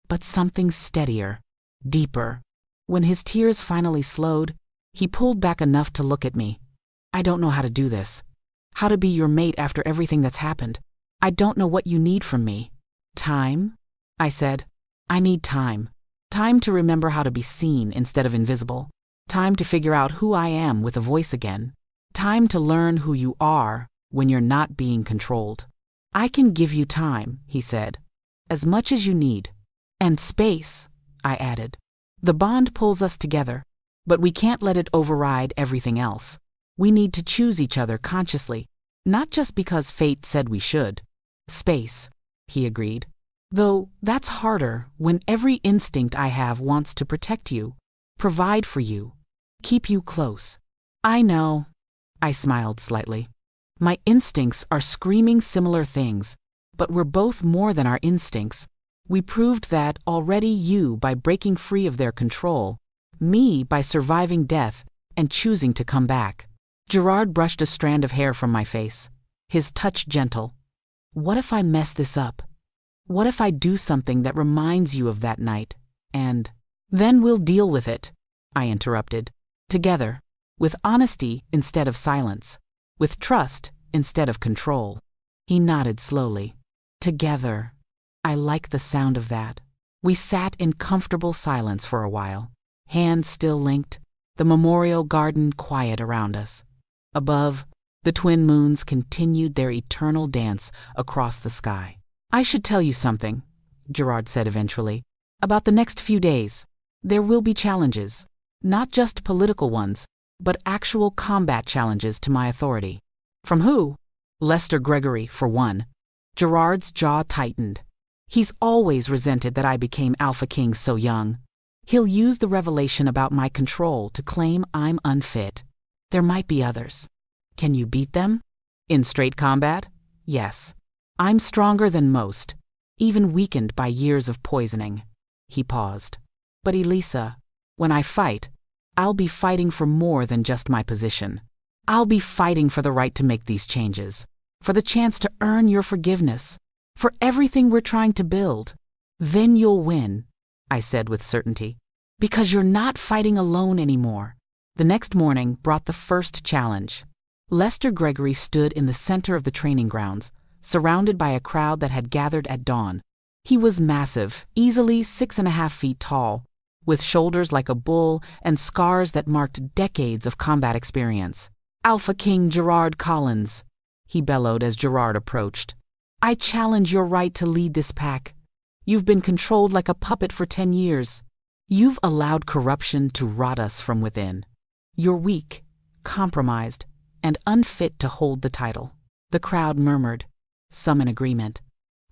Speaker 1: but something steadier, deeper. When his tears finally slowed, he pulled back enough to look at me. I don't know how to do this. How to be your mate after everything that's happened. I don't know what you need from me. Time? I said. I need time. Time to remember how to be seen instead of invisible. Time to figure out who I am with a voice again. Time to learn who you are when you're not being controlled. I can give you time, he said. As much as you need. And space, I added. The bond pulls us together, but we can't let it override everything else. We need to choose each other consciously, not just because fate said we should. Space, he agreed. Though that's harder when every instinct I have wants to protect you, provide for you, keep you close. I know, I smiled slightly. My instincts are screaming similar things, but we're both more than our instincts. We proved that already, you by breaking free of their control, me by surviving death and choosing to come back. Gerard brushed a strand of hair from my face, his touch gentle. What if I mess this up? What if I do something that reminds you of that night? And then we'll deal with it, I interrupted. Together, with honesty instead of silence, with trust instead of control. He nodded slowly. Together. I like the sound of that. We sat in comfortable silence for a while, hands still linked, the memorial garden quiet around us. Above, the twin moons continued their eternal dance across the sky. I should tell you something, Gerard said eventually, about the next few days. There will be challenges, not just political ones, but actual combat challenges to my authority. From who? Lester Gregory, for one. Gerard's jaw tightened. He's always resented that I became Alpha King so young. He'll use the revelation about my control to claim I'm unfit. There might be others. Can you beat them? In straight combat? Yes. I'm stronger than most, even weakened by years of poisoning. He paused. But Elisa, when I fight, I'll be fighting for more than just my position. I'll be fighting for the right to make these changes, for the chance to earn your forgiveness, for everything we're trying to build. Then you'll win, I said with certainty, because you're not fighting alone anymore. The next morning brought the first challenge. Lester Gregory stood in the center of the training grounds, surrounded by a crowd that had gathered at dawn. He was massive, easily 6.5 feet tall, with shoulders like a bull and scars that marked decades of combat experience. Alpha King Gerard Collins, he bellowed as Gerard approached. I challenge your right to lead this pack. You've been controlled like a puppet for 10 years. You've allowed corruption to rot us from within. You're weak, compromised, and unfit to hold the title. The crowd murmured, some in agreement,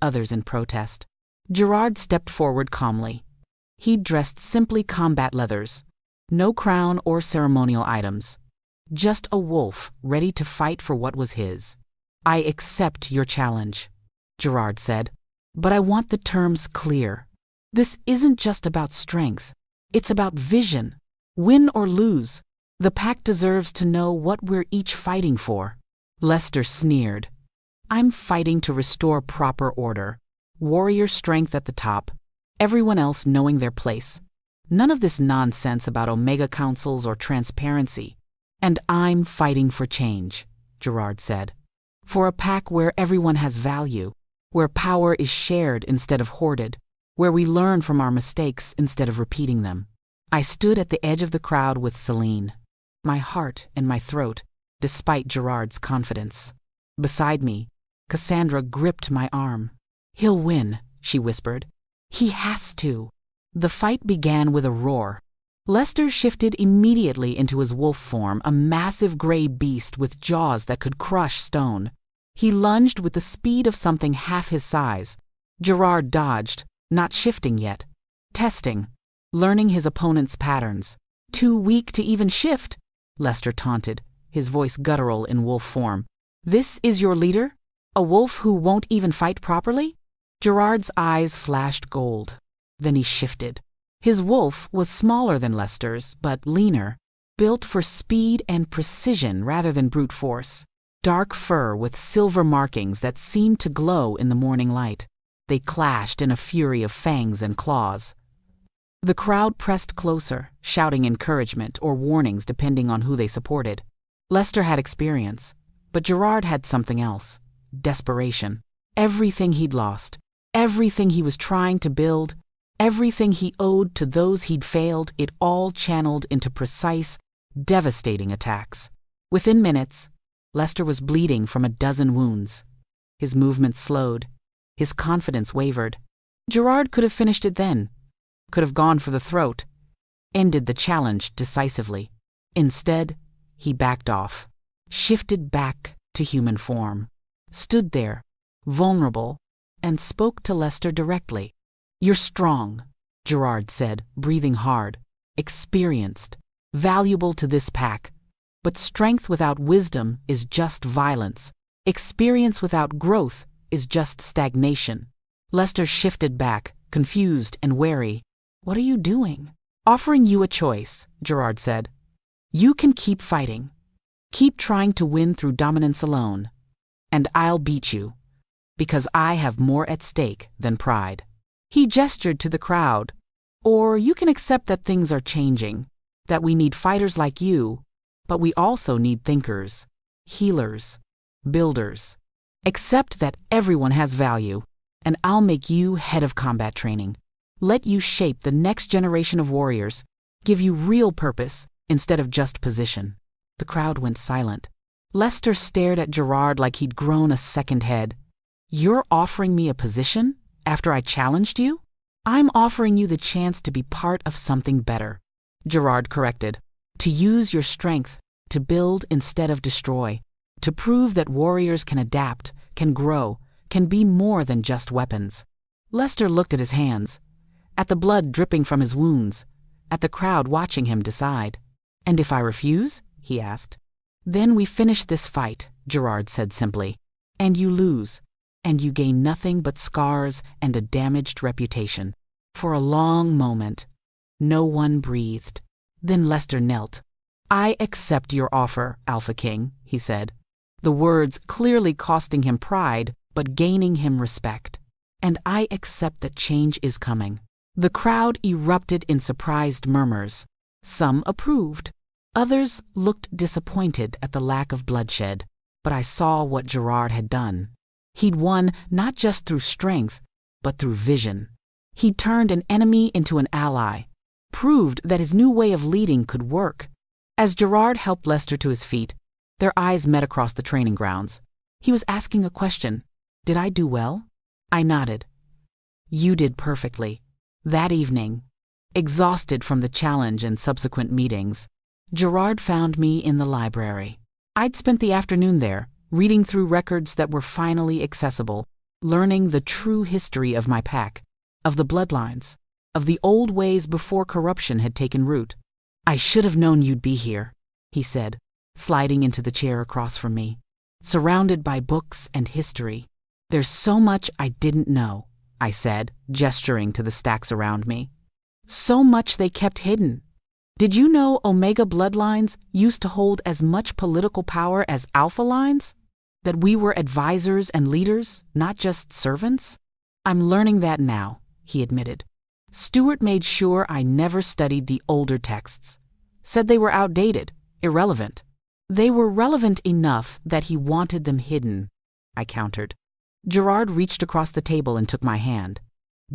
Speaker 1: others in protest. Gerard stepped forward calmly. He'd dressed simply combat leathers, no crown or ceremonial items. Just a wolf ready to fight for what was his. I accept your challenge, Gerard said, but I want the terms clear. This isn't just about strength. It's about vision. Win or lose, the pack deserves to know what we're each fighting for. Lester sneered. I'm fighting to restore proper order, warrior strength at the top, everyone else knowing their place. None of this nonsense about Omega Councils or transparency. And I'm fighting for change, Gerard said. For a pack where everyone has value, where power is shared instead of hoarded, where we learn from our mistakes instead of repeating them. I stood at the edge of the crowd with Celine, my heart in my throat, despite Gerard's confidence. Beside me, Cassandra gripped my arm. He'll win, she whispered. He has to. The fight began with a roar. Lester shifted immediately into his wolf form, a massive gray beast with jaws that could crush stone. He lunged with the speed of something half his size. Gerard dodged, not shifting yet. Testing, learning his opponent's patterns. Too weak to even shift, Lester taunted, his voice guttural in wolf form. This is your leader? A wolf who won't even fight properly? Gerard's eyes flashed gold. Then he shifted. His wolf was smaller than Lester's, but leaner, built for speed and precision rather than brute force. Dark fur with silver markings that seemed to glow in the morning light. They clashed in a fury of fangs and claws. The crowd pressed closer, shouting encouragement or warnings depending on who they supported. Lester had experience, but Gerard had something else. Desperation. Everything he'd lost, everything he was trying to build, everything he owed to those he'd failed, it all channeled into precise, devastating attacks. Within minutes, Lester was bleeding from a dozen wounds. His movements slowed. His confidence wavered. Gerard could have finished it then, could have gone for the throat, ended the challenge decisively. Instead, he backed off, shifted back to human form, stood there, vulnerable, and spoke to Lester directly. "You're strong," Gerard said, breathing hard, "experienced, valuable to this pack. But strength without wisdom is just violence. Experience without growth is just stagnation." Lester shifted back, confused and wary. "What are you doing?" "Offering you a choice," Gerard said. "You can keep fighting. Keep trying to win through dominance alone. And I'll beat you, because I have more at stake than pride." He gestured to the crowd. "Or you can accept that things are changing, that we need fighters like you, but we also need thinkers, healers, builders. Accept that everyone has value, and I'll make you head of combat training. Let you shape the next generation of warriors, give you real purpose instead of just position." The crowd went silent. Lester stared at Gerard like he'd grown a second head. "You're offering me a position after I challenged you?" "I'm offering you the chance to be part of something better," Gerard corrected. "To use your strength, to build instead of destroy, to prove that warriors can adapt, can grow, can be more than just weapons." Lester looked at his hands, at the blood dripping from his wounds, at the crowd watching him decide. "And if I refuse?" he asked. "Then we finish this fight," Gerard said simply. "And you lose, and you gain nothing but scars and a damaged reputation." For a long moment, no one breathed. Then Lester knelt. "I accept your offer, Alpha King," he said, the words clearly costing him pride but gaining him respect. "And I accept that change is coming." The crowd erupted in surprised murmurs. Some approved. Others looked disappointed at the lack of bloodshed. But I saw what Gerard had done. He'd won not just through strength, but through vision. He'd turned an enemy into an ally, proved that his new way of leading could work. As Gerard helped Lester to his feet, their eyes met across the training grounds. He was asking a question. "Did I do well?" I nodded. "You did perfectly." That evening, exhausted from the challenge and subsequent meetings, Gerard found me in the library. I'd spent the afternoon there, reading through records that were finally accessible, learning the true history of my pack, of the bloodlines, of the old ways before corruption had taken root. "I should have known you'd be here," he said, sliding into the chair across from me. "Surrounded by books and history. There's so much I didn't know," I said, gesturing to the stacks around me. "So much they kept hidden. Did you know Omega bloodlines used to hold as much political power as Alpha lines? That we were advisors and leaders, not just servants?" "I'm learning that now," he admitted. "Stuart made sure I never studied the older texts. Said they were outdated, irrelevant." "They were relevant enough that he wanted them hidden," I countered. Gerard reached across the table and took my hand.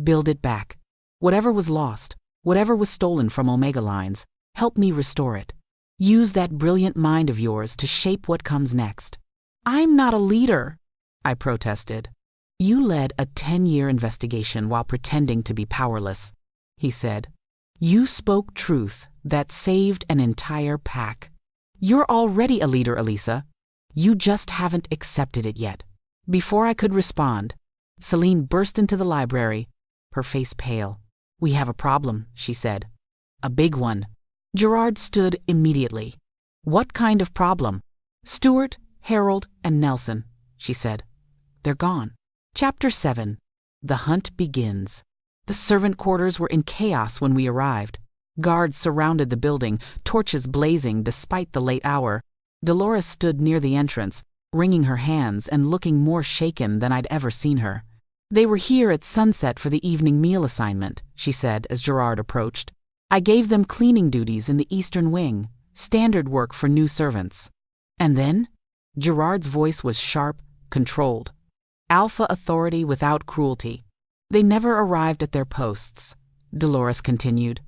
Speaker 1: "Build it back. Whatever was lost, whatever was stolen from Omega lines, help me restore it. Use that brilliant mind of yours to shape what comes next." "I'm not a leader," I protested. "You led a 10-year investigation while pretending to be powerless," he said. "You spoke truth that saved an entire pack. You're already a leader, Elisa. You just haven't accepted it yet." Before I could respond, Celine burst into the library, her face pale. "We have a problem," she said. "A big one." Gerard stood immediately. "What kind of problem?" "Stuart, Harold, and Nelson," she said. "They're gone." Chapter 7. The Hunt Begins. The servant quarters were in chaos when we arrived. Guards surrounded the building, torches blazing despite the late hour. Dolores stood near the entrance, wringing her hands and looking more shaken than I'd ever seen her. "They were here at sunset for the evening meal assignment," she said as Gerard approached. "I gave them cleaning duties in the eastern wing, standard work for new servants." "And then?" Gerard's voice was sharp, controlled. "Alpha authority without cruelty. They never arrived at their posts," Dolores continued.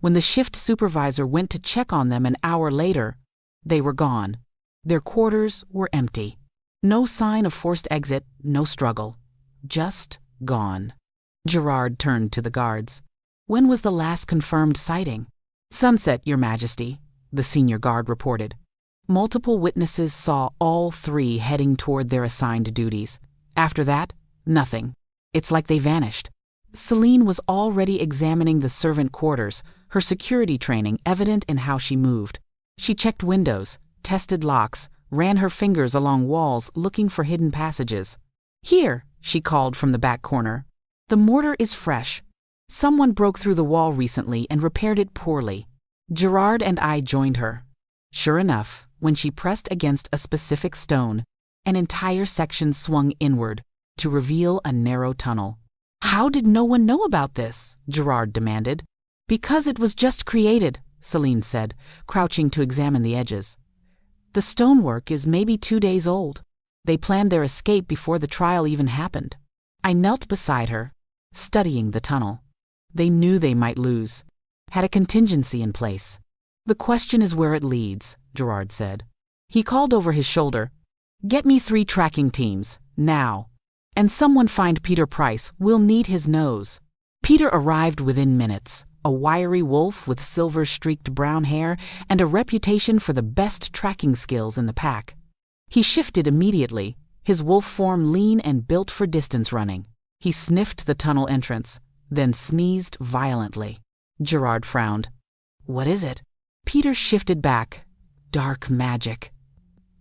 Speaker 1: "When the shift supervisor went to check on them an hour later, they were gone. Their quarters were empty. No sign of forced exit, no struggle. Just gone." Gerard turned to the guards. "When was the last confirmed sighting?" "Sunset, Your Majesty," the senior guard reported. "Multiple witnesses saw all three heading toward their assigned duties. After that, nothing. It's like they vanished." Celine was already examining the servant quarters, her security training evident in how she moved. She checked windows, tested locks, ran her fingers along walls looking for hidden passages. "Here," she called from the back corner. "The mortar is fresh. Someone broke through the wall recently and repaired it poorly." Gerard and I joined her. Sure enough, when she pressed against a specific stone, an entire section swung inward to reveal a narrow tunnel. "How did no one know about this?" Gerard demanded. "Because it was just created," Celine said, crouching to examine the edges. "The stonework is maybe 2 days old. They planned their escape before the trial even happened." I knelt beside her, studying the tunnel. They knew they might lose, had a contingency in place. "The question is where it leads," Gerard said. He called over his shoulder, "Get me 3 tracking teams, now. And someone find Peter Price, we'll need his nose." Peter arrived within minutes, a wiry wolf with silver-streaked brown hair and a reputation for the best tracking skills in the pack. He shifted immediately, his wolf form lean and built for distance running. He sniffed the tunnel entrance, then sneezed violently. Gerard frowned. "What is it?" Peter shifted back. "Dark magic."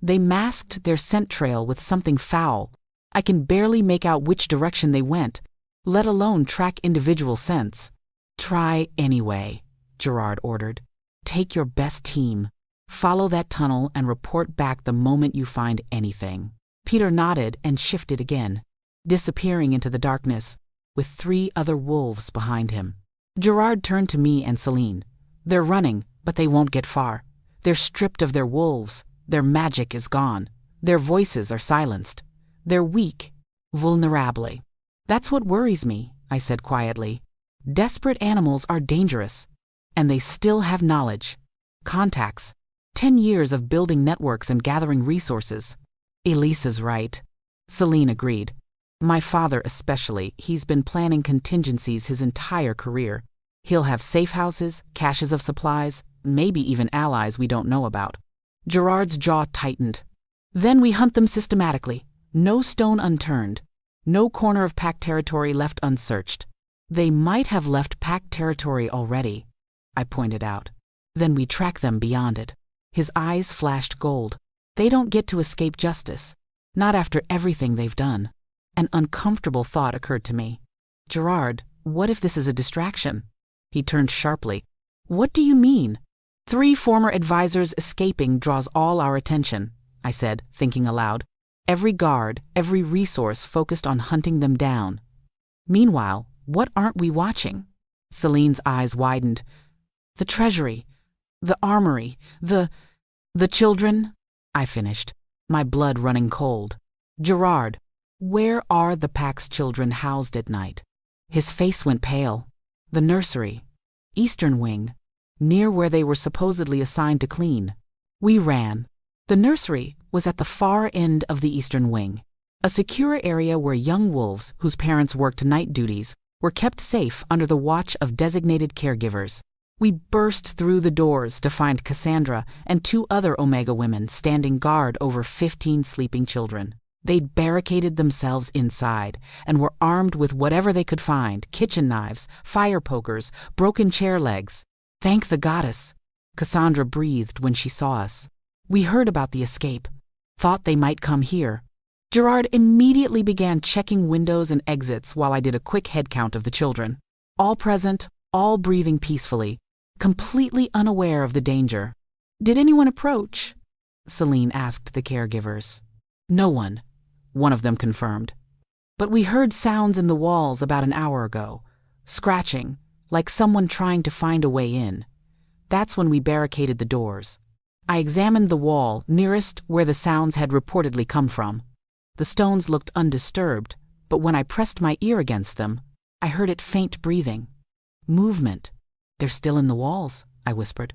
Speaker 1: They masked their scent trail with something foul. I can barely make out which direction they went, let alone track individual scents. "Try anyway," Gerard ordered. "Take your best team. Follow that tunnel and report back the moment you find anything." Peter nodded and shifted again, disappearing into the darkness, with 3 other wolves behind him. Gerard turned to me and Celine. "They're running, but they won't get far. They're stripped of their wolves. Their magic is gone. Their voices are silenced. They're weak, vulnerable." "That's what worries me," I said quietly. "Desperate animals are dangerous, and they still have knowledge, contacts, 10 years of building networks and gathering resources." "Elisa's right," Celine agreed. "My father especially, he's been planning contingencies his entire career. He'll have safe houses, caches of supplies, maybe even allies we don't know about." Gerard's jaw tightened. "Then we hunt them systematically. No stone unturned. No corner of pack territory left unsearched." "They might have left pack territory already," I pointed out. "Then we track them beyond it." His eyes flashed gold. "They don't get to escape justice. Not after everything they've done." An uncomfortable thought occurred to me. "Gerard, what if this is a distraction?" He turned sharply. "What do you mean?" 3 former advisors escaping draws all our attention," I said, thinking aloud. "Every guard, every resource focused on hunting them down. Meanwhile, what aren't we watching?" Celine's eyes widened. "The treasury, the armory, the children," I finished, my blood running cold. "Gerard, where are the pack's children housed at night?" His face went pale. "The nursery, eastern wing, near where they were supposedly assigned to clean." We ran. The nursery was at the far end of the eastern wing, a secure area where young wolves, whose parents worked night duties, were kept safe under the watch of designated caregivers. We burst through the doors to find Cassandra and 2 other Omega women standing guard over 15 sleeping children. They'd barricaded themselves inside and were armed with whatever they could find: kitchen knives, fire pokers, broken chair legs. "Thank the goddess," Cassandra breathed when she saw us. "We heard about the escape. Thought they might come here." Gerard immediately began checking windows and exits while I did a quick head count of the children. all present, all breathing peacefully, completely unaware of the danger. "Did anyone approach?" Celine asked the caregivers. "No one of them confirmed. "But we heard sounds in the walls about an hour ago, scratching, like someone trying to find a way in. That's when we barricaded the doors." I examined the wall nearest where the sounds had reportedly come from. The stones looked undisturbed, but when I pressed my ear against them, I heard it faint breathing. "Movement. They're still in the walls," I whispered.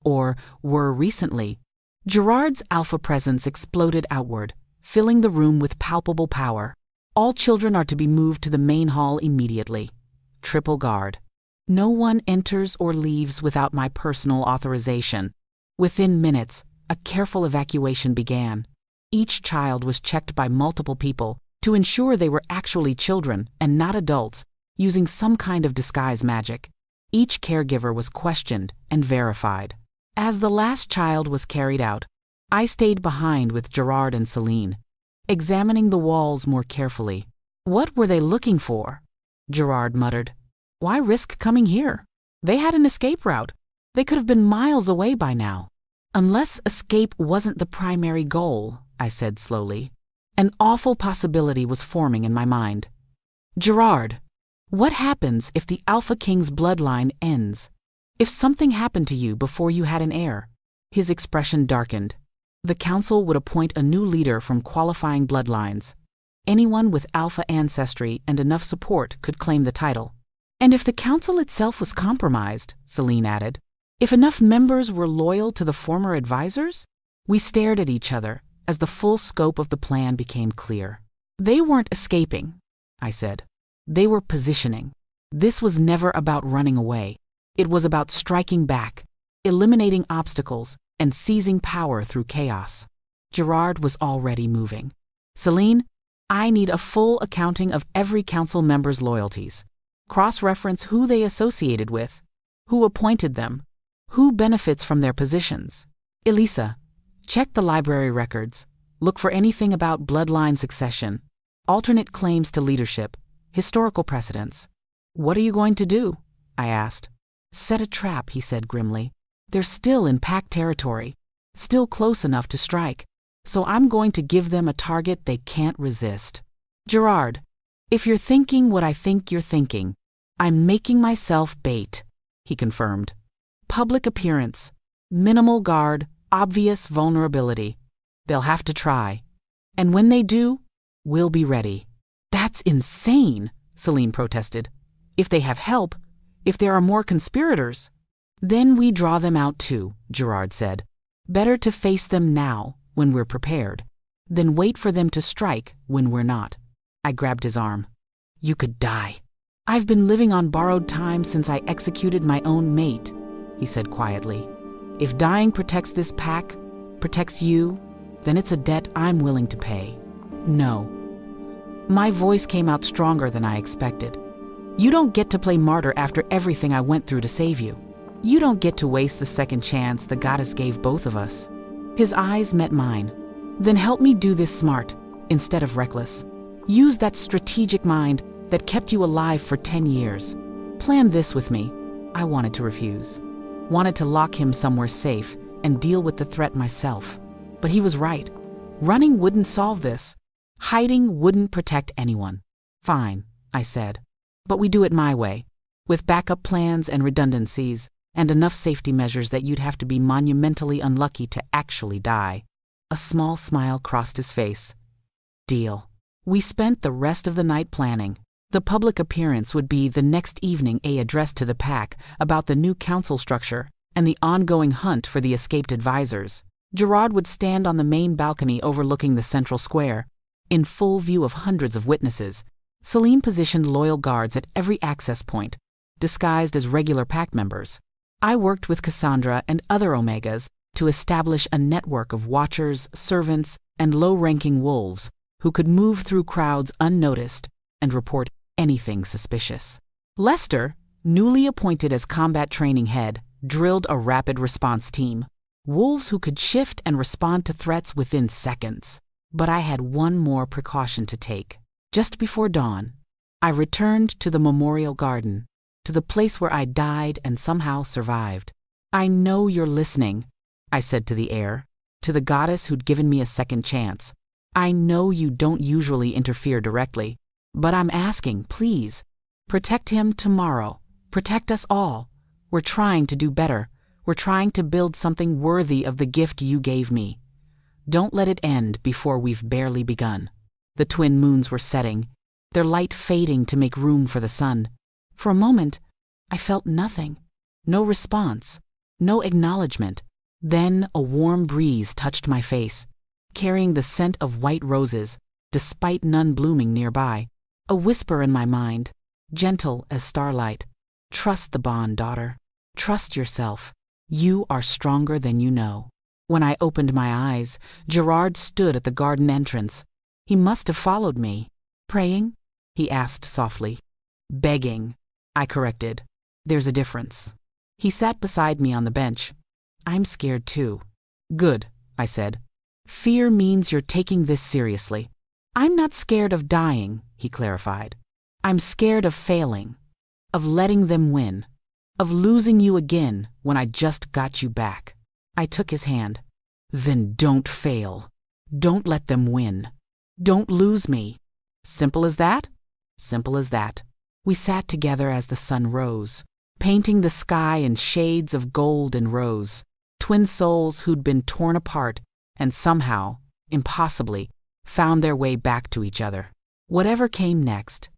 Speaker 1: "Or were recently." Gerard's alpha presence exploded outward, filling the room with palpable power. "All children are to be moved to the main hall immediately. Triple guard. No one enters or leaves without my personal authorization." Within minutes, a careful evacuation began. Each child was checked by multiple people to ensure they were actually children and not adults, using some kind of disguise magic. Each caregiver was questioned and verified. As the last child was carried out, I stayed behind with Gerard and Celine, examining the walls more carefully. "What were they looking for?" Gerard muttered. "Why risk coming here? They had an escape route. They could have been miles away by now." "Unless escape wasn't the primary goal," I said slowly. An awful possibility was forming in my mind. "Gerard, what happens if the Alpha King's bloodline ends? If something happened to you before you had an heir?" His expression darkened. "The council would appoint a new leader from qualifying bloodlines. Anyone with Alpha ancestry and enough support could claim the title." "And if the council itself was compromised," Celine added, "if enough members were loyal to the former advisors?" We stared at each other as the full scope of the plan became clear. "They weren't escaping," I said. "They were positioning. This was never about running away. It was about striking back, eliminating obstacles, and seizing power through chaos." Gerard was already moving. "Celine, I need a full accounting of every council member's loyalties. Cross-reference who they associated with, who appointed them, who benefits from their positions. Elisa, check the library records. Look for anything about bloodline succession, alternate claims to leadership, historical precedents." "What are you going to do?" I asked. "Set a trap," he said grimly. "They're still in pack territory, still close enough to strike. So I'm going to give them a target they can't resist." "Gerard, if you're thinking what I think you're thinking, I'm making myself bait," he confirmed. "Public appearance, minimal guard, obvious vulnerability. They'll have to try. And when they do, we'll be ready." "That's insane," Celine protested. "If they have help, if there are more conspirators." "Then we draw them out too," Gerard said. "Better to face them now, when we're prepared, than wait for them to strike when we're not." I grabbed his arm. "You could die. I've been living on borrowed time since I executed my own mate," he said quietly. "If dying protects this pack, protects you, then it's a debt I'm willing to pay." "No." My voice came out stronger than I expected. "You don't get to play martyr after everything I went through to save you. You don't get to waste the second chance the goddess gave both of us." His eyes met mine. "Then help me do this smart, instead of reckless. Use that strategic mind that kept you alive for 10 years. Plan this with me." I wanted to refuse. Wanted to lock him somewhere safe and deal with the threat myself. But he was right. Running wouldn't solve this. Hiding wouldn't protect anyone. "Fine," I said. "But we do it my way, with backup plans and redundancies, and enough safety measures that you'd have to be monumentally unlucky to actually die." A small smile crossed his face. "Deal." We spent the rest of the night planning. The public appearance would be the next evening, a address to the pack about the new council structure and the ongoing hunt for the escaped advisors. Gerard would stand on the main balcony overlooking the central square, in full view of hundreds of witnesses. Celine positioned loyal guards at every access point, disguised as regular pack members. I worked with Cassandra and other Omegas to establish a network of watchers, servants, and low-ranking wolves who could move through crowds unnoticed and report anything suspicious. Lester, newly appointed as combat training head, drilled a rapid response team. Wolves who could shift and respond to threats within seconds. But I had one more precaution to take. Just before dawn, I returned to the memorial garden. to the place where I died and somehow survived. I know you're listening, I said to the air, to the goddess who'd given me a second chance. I know you don't usually interfere directly, but I'm asking, please, protect him tomorrow. Protect us all. We're trying to do better. We're trying to build something worthy of the gift you gave me. Don't let it end before we've barely begun. The twin moons were setting, their light fading to make room for the sun. For a moment, I felt nothing. No response, no acknowledgement. Then a warm breeze touched my face, carrying the scent of white roses, despite none blooming nearby. A whisper in my mind, gentle as starlight. Trust the bond, daughter. Trust yourself. You are stronger than you know. When I opened my eyes, Gerard stood at the garden entrance. He must have followed me. Praying? He asked softly. Begging, I corrected. There's a difference. He sat beside me on the bench. I'm scared too. Good, I said. Fear means you're taking this seriously. I'm not scared of dying, he clarified. I'm scared of failing, of letting them win, of losing you again when I just got you back. I took his hand. Then don't fail. Don't let them win. Don't lose me. Simple as that? Simple as that. We sat together as the sun rose, painting the sky in shades of gold and rose. Twin souls who'd been torn apart and somehow, impossibly, found their way back to each other. Whatever came next,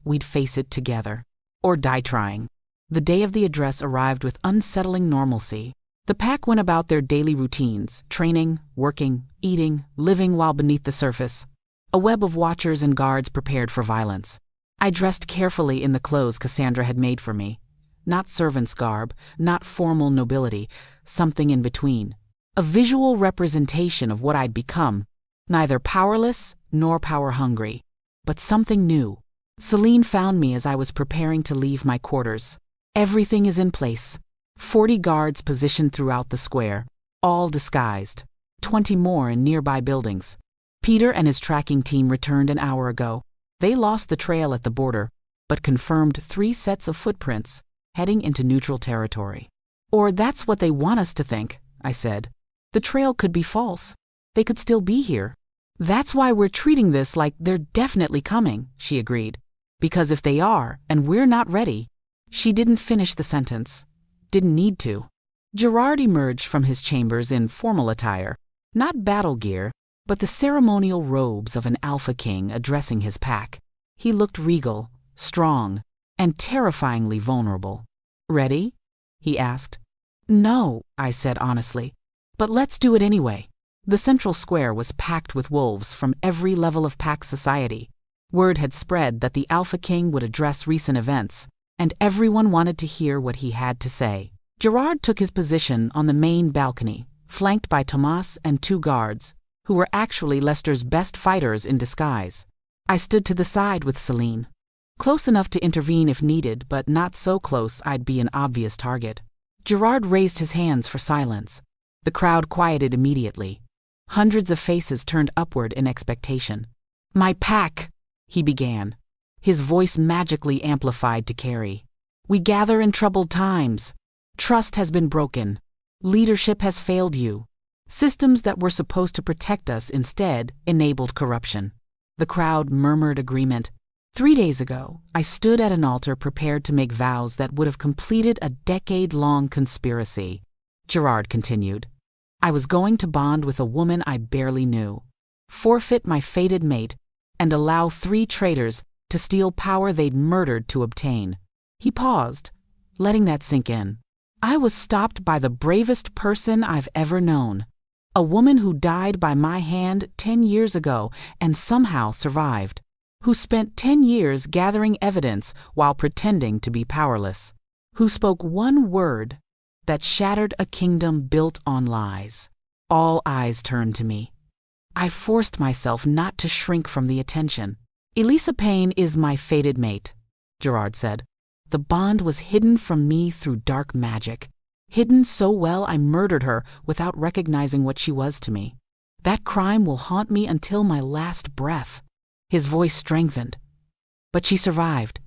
Speaker 1: we'd face it together, or die trying. The day of the address arrived with unsettling normalcy. The pack went about their daily routines, training, working, eating, living while beneath the surface. A web of watchers and guards prepared for violence. I dressed carefully in the clothes Cassandra had made for me. Not servant's garb, not formal nobility, something in between. A visual representation of what I'd become, neither powerless nor power-hungry, but something new. Celine found me as I was preparing to leave my quarters. Everything is in place. 40 guards positioned throughout the square, all disguised. 20 more in nearby buildings. Peter and his tracking team returned an hour ago. They lost the trail at the border, but confirmed 3 sets of footprints heading into neutral territory. Or that's what they want us to think, I said. The trail could be false. They could still be here. That's why we're treating this like they're definitely coming, she agreed. Because if they are, and we're not ready. She didn't finish the sentence. Didn't need to. Gerard emerged from his chambers in formal attire, not battle gear, but the ceremonial robes of an alpha king addressing his pack. He looked regal, strong, and terrifyingly vulnerable. Ready? He asked. No, I said honestly, but let's do it anyway. The central square was packed with wolves from every level of pack society. Word had spread that the Alpha King would address recent events, and everyone wanted to hear what he had to say. Gerard took his position on the main balcony, flanked by Tomas and 2 guards, who were actually Lester's best fighters in disguise. I stood to the side with Celine, close enough to intervene if needed, but not so close I'd be an obvious target. Gerard raised his hands for silence. The crowd quieted immediately. Hundreds of faces turned upward in expectation. My pack, he began, his voice magically amplified to carry. We gather in troubled times. Trust has been broken. Leadership has failed you. Systems that were supposed to protect us instead enabled corruption. The crowd murmured agreement. 3 days ago, I stood at an altar prepared to make vows that would have completed a decade-long conspiracy. Gerard continued. I was going to bond with a woman I barely knew, forfeit my fated mate, and allow 3 traitors to steal power they'd murdered to obtain. He paused, letting that sink in. I was stopped by the bravest person I've ever known, a woman who died by my hand 10 years ago and somehow survived, who spent 10 years gathering evidence while pretending to be powerless, who spoke one word that shattered a kingdom built on lies. All eyes turned to me. I forced myself not to shrink from the attention. Elisa Payne is my fated mate, Gerard said. The bond was hidden from me through dark magic, hidden so well I murdered her without recognizing what she was to me. That crime will haunt me until my last breath. His voice strengthened. But she survived,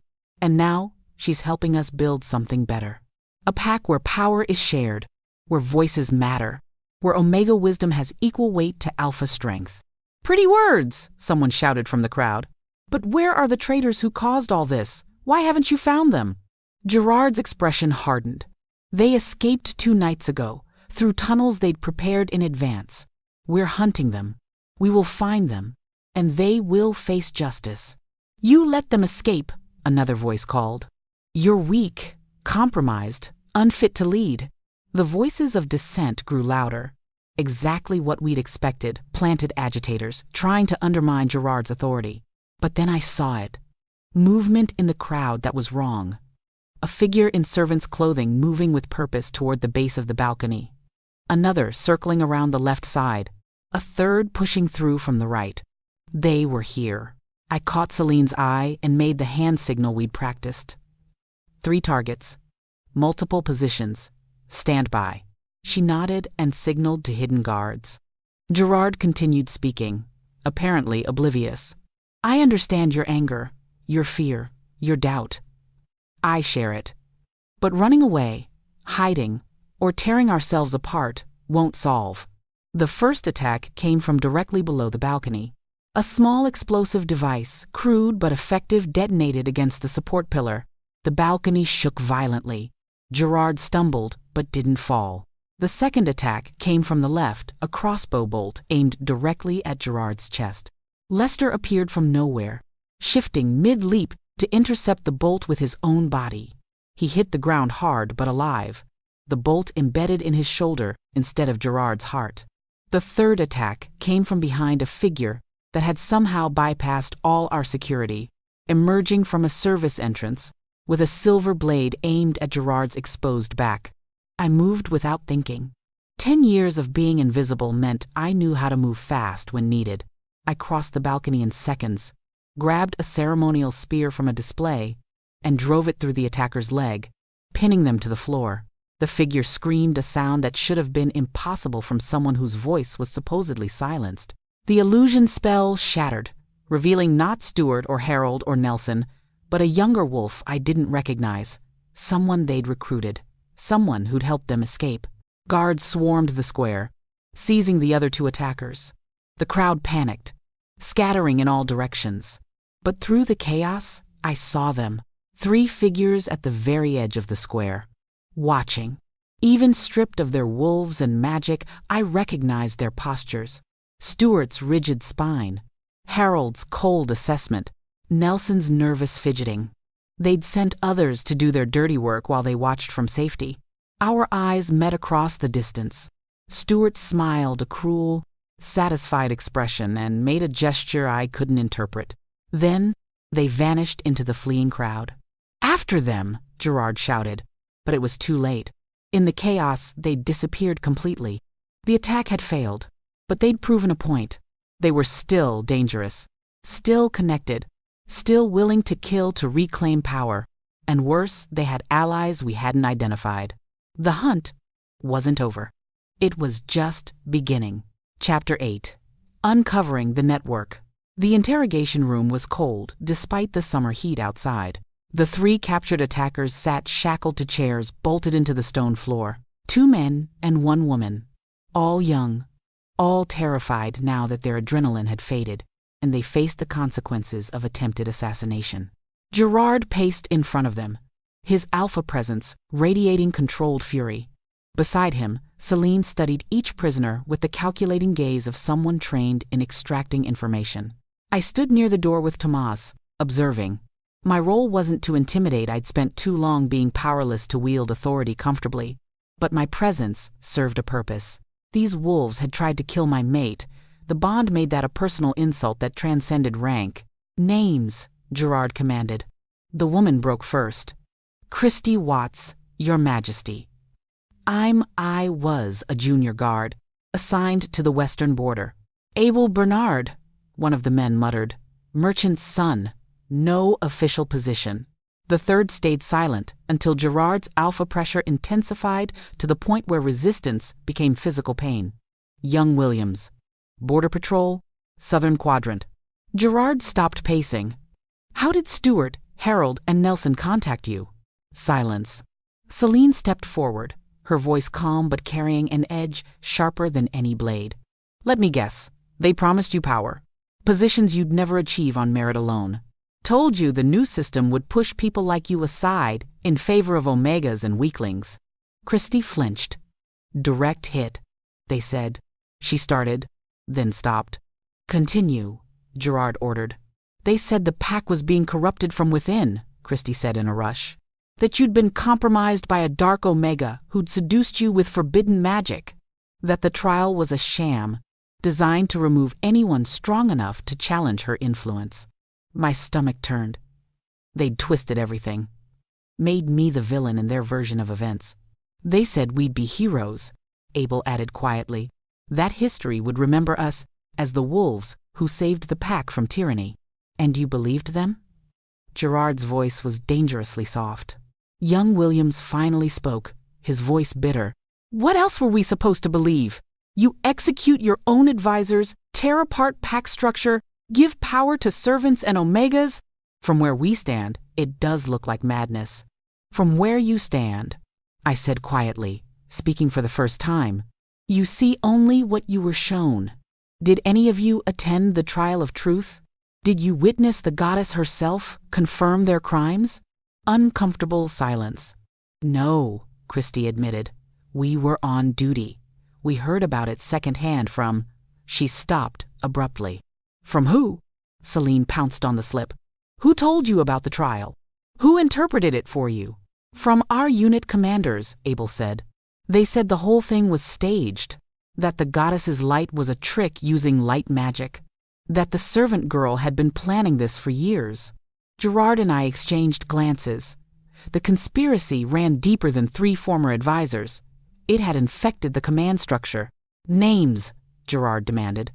Speaker 1: and now she's helping us build something better. A pack where power is shared, where voices matter, where Omega wisdom has equal weight to Alpha strength. Pretty words, someone shouted from the crowd. But where are the traitors who caused all this? Why haven't you found them? Gerard's expression hardened. They escaped 2 nights ago, through tunnels they'd prepared in advance. We're hunting them. We will find them, and they will face justice. You let them escape, another voice called. You're weak, compromised, unfit to lead. The voices of dissent grew louder. Exactly what we'd expected, planted agitators, trying to undermine Gerard's authority. But then I saw it. Movement in the crowd that was wrong. A figure in servant's clothing moving with purpose toward the base of the balcony. Another circling around the left side. A third pushing through from the right. They were here. I caught Celine's eye and made the hand signal we'd practiced. 3 targets. Multiple positions. Stand by. She nodded and signaled to hidden guards. Gerard continued speaking, apparently oblivious. I understand your anger, your fear, your doubt. I share it. But running away, hiding, or tearing ourselves apart won't solve. The first attack came from directly below the balcony. A small explosive device, crude but effective, detonated against the support pillar. The balcony shook violently. Gerard stumbled but didn't fall. The second attack came from the left, a crossbow bolt aimed directly at Gerard's chest. Lester appeared from nowhere, shifting mid-leap to intercept the bolt with his own body. He hit the ground hard but alive, the bolt embedded in his shoulder instead of Gerard's heart. The third attack came from behind a figure that had somehow bypassed all our security, emerging from a service entrance with a silver blade aimed at Gerard's exposed back. I moved without thinking. 10 years of being invisible meant I knew how to move fast when needed. I crossed the balcony in seconds, grabbed a ceremonial spear from a display, and drove it through the attacker's leg, pinning them to the floor. The figure screamed a sound that should have been impossible from someone whose voice was supposedly silenced. The illusion spell shattered, revealing not Stewart or Harold or Nelson, but a younger wolf I didn't recognize, someone they'd recruited. Someone who'd helped them escape. Guards swarmed the square, seizing the other 2 attackers. The crowd panicked, scattering in all directions. But through the chaos, I saw them. 3 figures at the very edge of the square, watching. Even stripped of their wolves and magic, I recognized their postures. Stewart's rigid spine, Harold's cold assessment, Nelson's nervous fidgeting. They'd sent others to do their dirty work while they watched from safety. Our eyes met across the distance. Stewart smiled a cruel, satisfied expression and made a gesture I couldn't interpret. Then they vanished into the fleeing crowd. After them, Gerard shouted, but it was too late. In the chaos, they'd disappeared completely. The attack had failed, but they'd proven a point. They were still dangerous, still connected, still willing to kill to reclaim power. And worse, they had allies we hadn't identified. The hunt wasn't over. It was just beginning. Chapter 8. Uncovering the Network. The interrogation room was cold, despite the summer heat outside. The 3 captured attackers sat shackled to chairs bolted into the stone floor. 2 men and 1 woman. All young, all terrified now that their adrenaline had faded, and they faced the consequences of attempted assassination. Gerard paced in front of them, his alpha presence radiating controlled fury. Beside him, Celine studied each prisoner with the calculating gaze of someone trained in extracting information. I stood near the door with Tomas, observing. My role wasn't to intimidate. I'd spent too long being powerless to wield authority comfortably. But my presence served a purpose. These wolves had tried to kill my mate. The bond made that a personal insult that transcended rank. Names, Gerard commanded. The woman broke first. Christy Watts, Your Majesty. I was a junior guard, assigned to the western border. Abel Bernard, one of the men muttered. Merchant's son, no official position. The third stayed silent until Gerard's alpha pressure intensified to the point where resistance became physical pain. Young Williams. Border Patrol, Southern Quadrant. Gerard stopped pacing. How did Stewart, Harold and Nelson contact you?" Silence. Celine stepped forward, her voice calm but carrying an edge sharper than any blade. "Let me guess. They promised you power. Positions you'd never achieve on merit alone. Told you the new system would push people like you aside in favor of omegas and weaklings." Christy flinched. "Direct hit," they said. She started, then stopped. "Continue," Gerard ordered. "They said the pack was being corrupted from within," Christy said in a rush. "That you'd been compromised by a dark omega who'd seduced you with forbidden magic. That the trial was a sham, designed to remove anyone strong enough to challenge her influence." My stomach turned. They'd twisted everything. Made me the villain in their version of events. "They said we'd be heroes," Abel added quietly. "That history would remember us as the wolves who saved the pack from tyranny." "And you believed them?" Gerard's voice was dangerously soft. Young Williams finally spoke, his voice bitter. "What else were we supposed to believe? You execute your own advisors, tear apart pack structure, give power to servants and omegas? From where we stand, it does look like madness." "From where you stand," I said quietly, speaking for the first time, "you see only what you were shown. Did any of you attend the trial of truth? Did you witness the goddess herself confirm their crimes?" Uncomfortable silence. "No," Christy admitted. "We were on duty. We heard about it secondhand from—" She stopped abruptly. "From who?" Celine pounced on the slip. "Who told you about the trial? Who interpreted it for you?" "From our unit commanders," Abel said. "They said the whole thing was staged, that the goddess's light was a trick using light magic, that the servant girl had been planning this for years." Gerard and I exchanged glances. The conspiracy ran deeper than 3 former advisors. It had infected the command structure. "Names," Gerard demanded.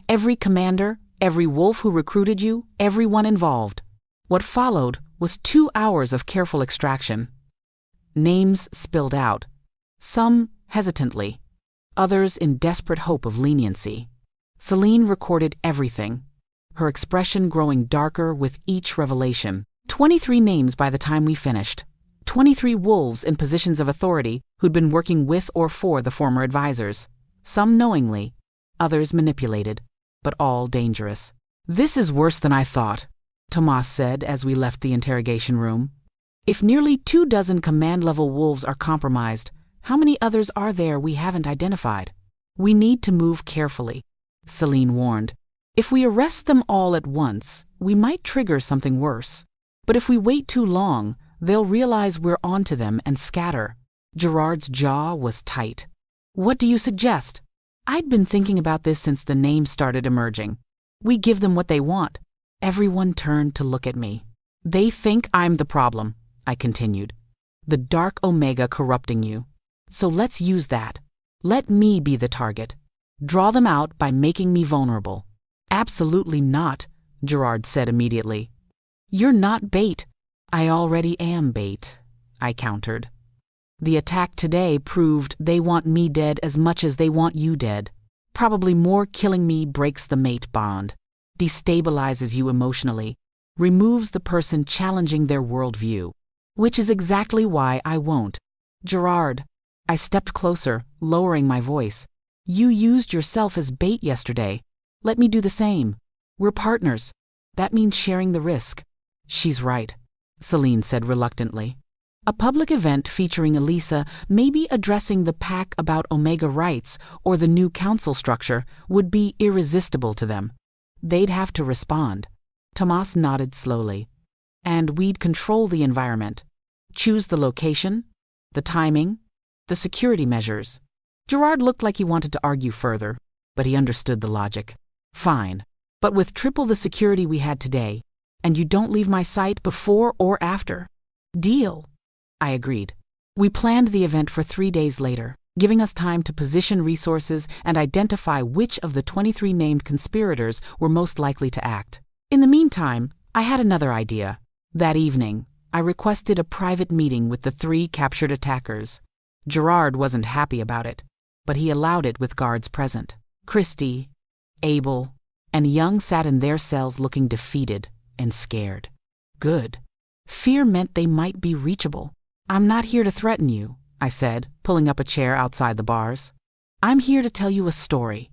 Speaker 1: "Every commander, every wolf who recruited you, everyone involved." What followed was 2 hours of careful extraction. Names spilled out, some hesitantly, others in desperate hope of leniency. Celine recorded everything, her expression growing darker with each revelation. 23 names by the time we finished. 23 wolves in positions of authority who'd been working with or for the former advisors. Some knowingly, others manipulated, but all dangerous. "This is worse than I thought," Tomas said as we left the interrogation room. "If nearly 24 command-level wolves are compromised, how many others are there we haven't identified? We need to move carefully," Celine warned. "If we arrest them all at once, we might trigger something worse. But if we wait too long, they'll realize we're onto them and scatter." Gerard's jaw was tight. "What do you suggest?" "I'd been thinking about this since the names started emerging. We give them what they want." Everyone turned to look at me. "They think I'm the problem," I continued. "The dark omega corrupting you. So let's use that. Let me be the target. Draw them out by making me vulnerable." "Absolutely not," Gerard said immediately. "You're not bait." "I already am bait," I countered. "The attack today proved they want me dead as much as they want you dead. Probably more. Killing me breaks the mate bond, destabilizes you emotionally, removes the person challenging their worldview. Which is exactly why I won't." "Gerard," I stepped closer, lowering my voice. "You used yourself as bait yesterday. Let me do the same. We're partners. That means sharing the risk." "She's right," Celine said reluctantly. "A public event featuring Elisa, maybe addressing the pack about Omega rights or the new council structure, would be irresistible to them. They'd have to respond." Tomas nodded slowly. "And we'd control the environment. Choose the location, the timing, the security measures." Gerard looked like he wanted to argue further, but he understood the logic. "Fine, but with triple the security we had today, and you don't leave my sight before or after." "Deal," I agreed. We planned the event for 3 days later, giving us time to position resources and identify which of the 23 named conspirators were most likely to act. In the meantime, I had another idea. That evening, I requested a private meeting with the 3 captured attackers. Gerard wasn't happy about it, but he allowed it with guards present. Christy, Abel, and Young sat in their cells looking defeated and scared. Good. Fear meant they might be reachable. "I'm not here to threaten you," I said, pulling up a chair outside the bars. "I'm here to tell you a story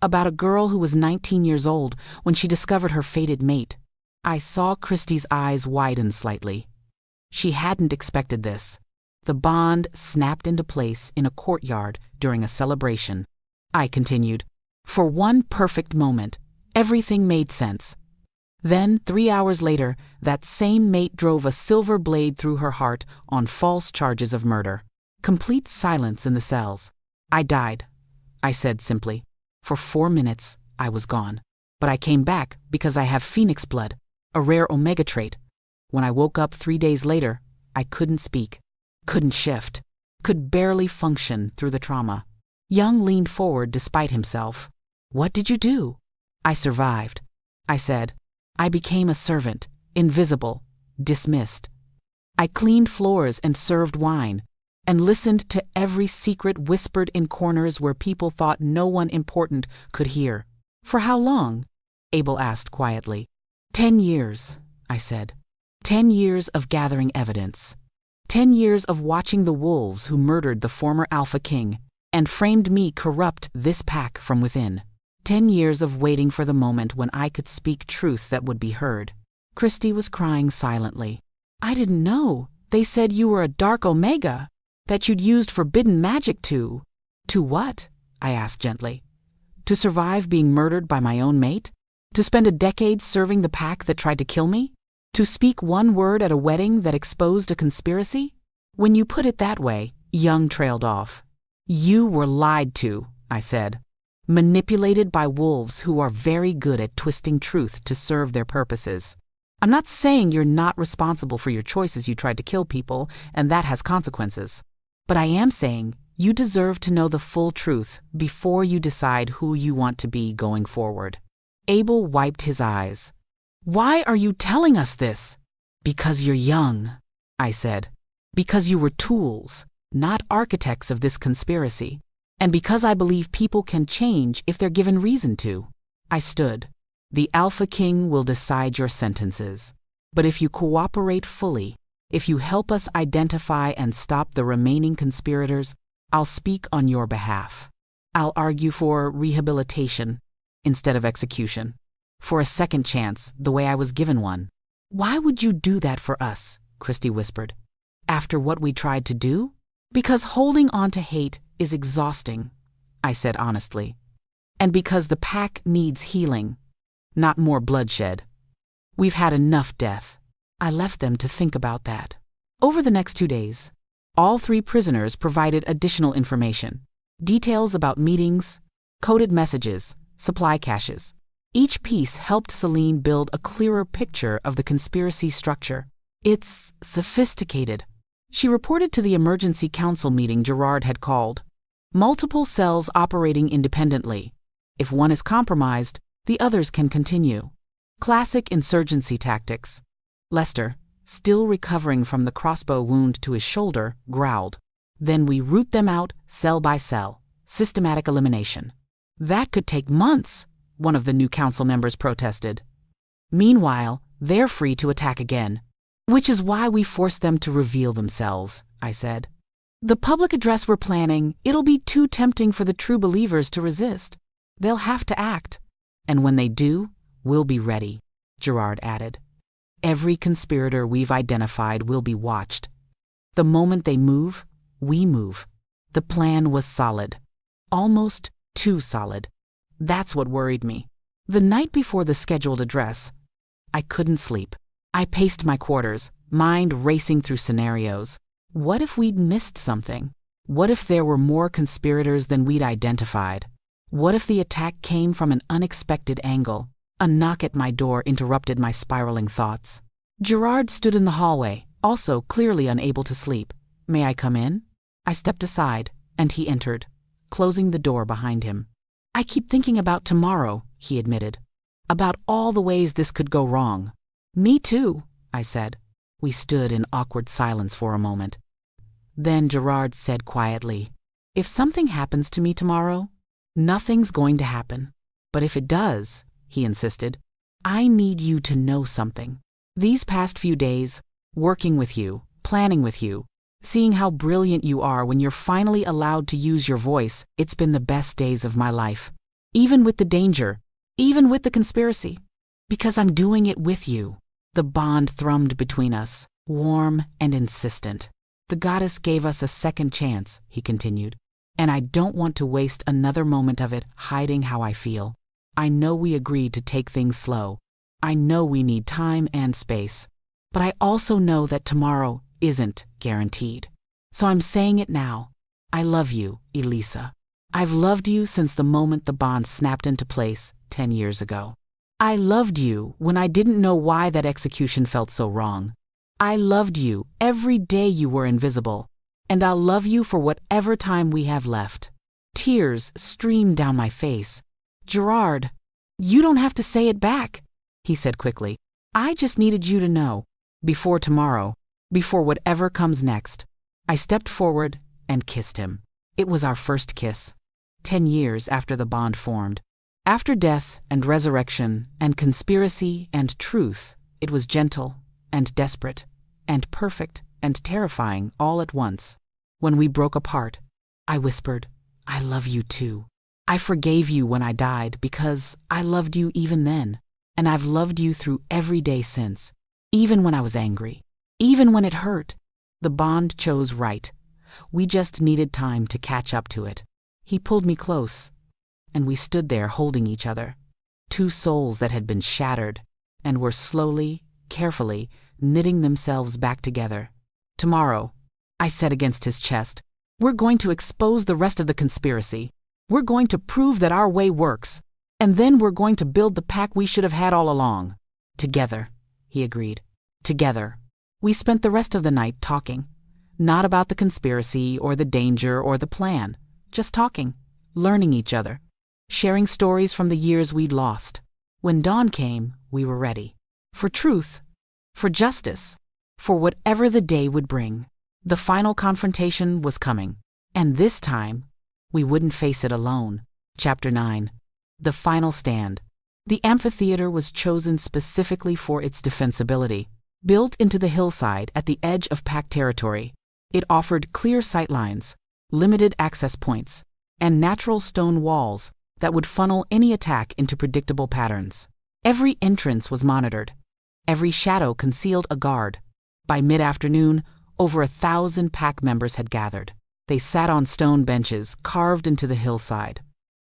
Speaker 1: about a girl who was 19 years old when she discovered her fated mate." I saw Christie's eyes widen slightly. She hadn't expected this. The bond snapped into place in a courtyard during a celebration. I continued. "For one perfect moment, everything made sense. Then, 3 hours later, that same mate drove a silver blade through her heart on false charges of murder. Complete silence in the cells. I died," I said simply. "For 4 minutes, I was gone. But I came back because I have phoenix blood, a rare omega trait. When I woke up 3 days later, I couldn't speak, couldn't shift, could barely function through the trauma." Young leaned forward despite himself. "What did you do?" "I survived," I said. "I became a servant, invisible, dismissed. I cleaned floors and served wine, and listened to every secret whispered in corners where people thought no one important could hear." "For how long?" Abel asked quietly. 10 years, I said. 10 years of gathering evidence. 10 years of watching the wolves who murdered the former Alpha King and framed me corrupt this pack from within. 10 years of waiting for the moment when I could speak truth that would be heard." Christie was crying silently. "I didn't know. They said you were a dark omega, that you'd used forbidden magic to..." "To what?" I asked gently. "To survive being murdered by my own mate? To spend a decade serving the pack that tried to kill me? To speak one word at a wedding that exposed a conspiracy?" "When you put it that way," Young trailed off. "You were lied to," I said. "Manipulated by wolves who are very good at twisting truth to serve their purposes. I'm not saying you're not responsible for your choices. You tried to kill people, and that has consequences. But I am saying you deserve to know the full truth before you decide who you want to be going forward." Abel wiped his eyes. "Why are you telling us this?" "Because you're young," I said. "Because you were tools, not architects of this conspiracy. And because I believe people can change if they're given reason to." I stood. "The Alpha King will decide your sentences. But if you cooperate fully, if you help us identify and stop the remaining conspirators, I'll speak on your behalf. I'll argue for rehabilitation instead of execution. For a second chance, the way I was given one." "Why would you do that for us?" Christie whispered. "After what we tried to do?" "Because holding on to hate is exhausting," I said honestly. "And because the pack needs healing, not more bloodshed. We've had enough death." I left them to think about that. Over the next 2 days, all 3 prisoners provided additional information. Details about meetings, coded messages, supply caches. Each piece helped Celine build a clearer picture of the conspiracy structure. "It's sophisticated," she reported to the emergency council meeting Gerard had called. "Multiple cells operating independently. If one is compromised, the others can continue. Classic insurgency tactics." Lester, still recovering from the crossbow wound to his shoulder, growled. "Then we root them out cell by cell. Systematic elimination." "That could take months," one of the new council members protested. "Meanwhile, they're free to attack again. Which is why we force them to reveal themselves," I said. "The public address we're planning, it'll be too tempting for the true believers to resist. They'll have to act. And when they do, we'll be ready," Gerard added. "Every conspirator we've identified will be watched. The moment they move, we move." The plan was solid. Almost too solid. That's what worried me. The night before the scheduled address, I couldn't sleep. I paced my quarters, mind racing through scenarios. What if we'd missed something? What if there were more conspirators than we'd identified? What if the attack came from an unexpected angle? A knock at my door interrupted my spiraling thoughts. Gerard stood in the hallway, also clearly unable to sleep. "May I come in?" I stepped aside, and he entered, closing the door behind him. "I keep thinking about tomorrow," he admitted. "About all the ways this could go wrong." "Me too," I said. We stood in awkward silence for a moment. Then Gerard said quietly, "If something happens to me tomorrow, nothing's going to happen. But if it does," he insisted, "I need you to know something. These past few days, working with you, planning with you, seeing how brilliant you are when you're finally allowed to use your voice. It's been the best days of my life. Even with the danger, even with the conspiracy. Because I'm doing it with you. The bond thrummed between us, warm and insistent. The goddess gave us a second chance, he continued. And I don't want to waste another moment of it hiding how I feel. I know we agreed to take things slow. I know we need time and space. But I also know that tomorrow isn't guaranteed. So I'm saying it now. I love you, Elisa. I've loved you since the moment the bond snapped into place 10 years ago. I loved you when I didn't know why that execution felt so wrong. I loved you every day you were invisible. And I'll love you for whatever time we have left. Tears streamed down my face. Gerard, you don't have to say it back, he said quickly. I just needed you to know. Before tomorrow, before whatever comes next. I stepped forward and kissed him. It was our first kiss. 10 years after the bond formed. After death and resurrection and conspiracy and truth, it was gentle and desperate and perfect and terrifying all at once. When we broke apart, I whispered, I love you too. I forgave you when I died because I loved you even then, and I've loved you through every day since, even when I was angry, even when it hurt. The bond chose right. We just needed time to catch up to it. He pulled me close, and we stood there holding each other, two souls that had been shattered and were slowly, carefully knitting themselves back together. Tomorrow, I said against his chest, we're going to expose the rest of the conspiracy. We're going to prove that our way works, and then we're going to build the pack we should have had all along. Together, he agreed. Together. We spent the rest of the night talking, not about the conspiracy or the danger or the plan, just talking, learning each other, sharing stories from the years we'd lost. When dawn came, we were ready. For truth, for justice, for whatever the day would bring. The final confrontation was coming, and this time, we wouldn't face it alone. Chapter 9. The Final Stand. The amphitheater was chosen specifically for its defensibility. Built into the hillside at the edge of pack territory, it offered clear sightlines, limited access points, and natural stone walls that would funnel any attack into predictable patterns. Every entrance was monitored. Every shadow concealed a guard. By mid-afternoon, over 1,000 pack members had gathered. They sat on stone benches carved into the hillside,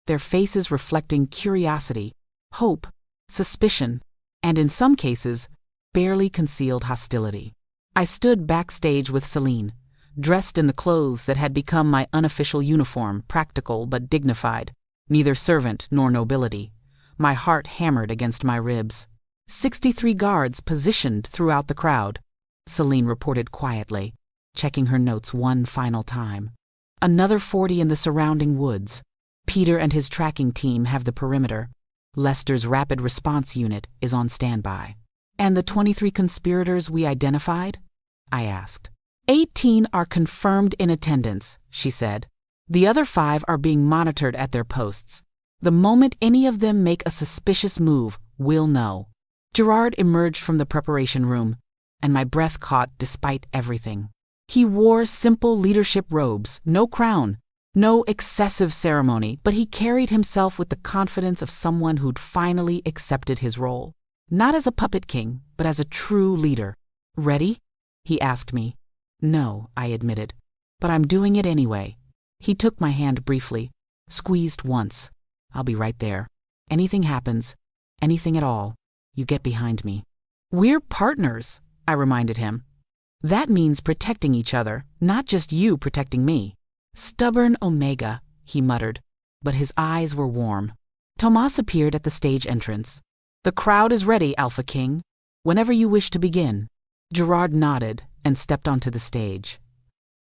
Speaker 1: their faces reflecting curiosity, hope, suspicion, and in some cases, barely concealed hostility. I stood backstage with Celine, dressed in the clothes that had become my unofficial uniform, practical but dignified, neither servant nor nobility. My heart hammered against my ribs. 63 guards positioned throughout the crowd, Celine reported quietly, checking her notes one final time. Another 40 in the surrounding woods. Peter and his tracking team have the perimeter. Lester's rapid response unit is on standby. And the 23 conspirators we identified? I asked. 18 are confirmed in attendance, she said. The other 5 are being monitored at their posts. The moment any of them make a suspicious move, we'll know. Gerard emerged from the preparation room, and my breath caught despite everything. He wore simple leadership robes, no crown, no excessive ceremony, but he carried himself with the confidence of someone who'd finally accepted his role. Not as a puppet king, but as a true leader. Ready? He asked me. No, I admitted. But I'm doing it anyway. He took my hand briefly, squeezed once. I'll be right there. Anything happens, anything at all, you get behind me. We're partners, I reminded him. That means protecting each other, not just you protecting me. Stubborn Omega, he muttered, but his eyes were warm. Tomas appeared at the stage entrance. The crowd is ready, Alpha King. Whenever you wish to begin. Gerard nodded and stepped onto the stage.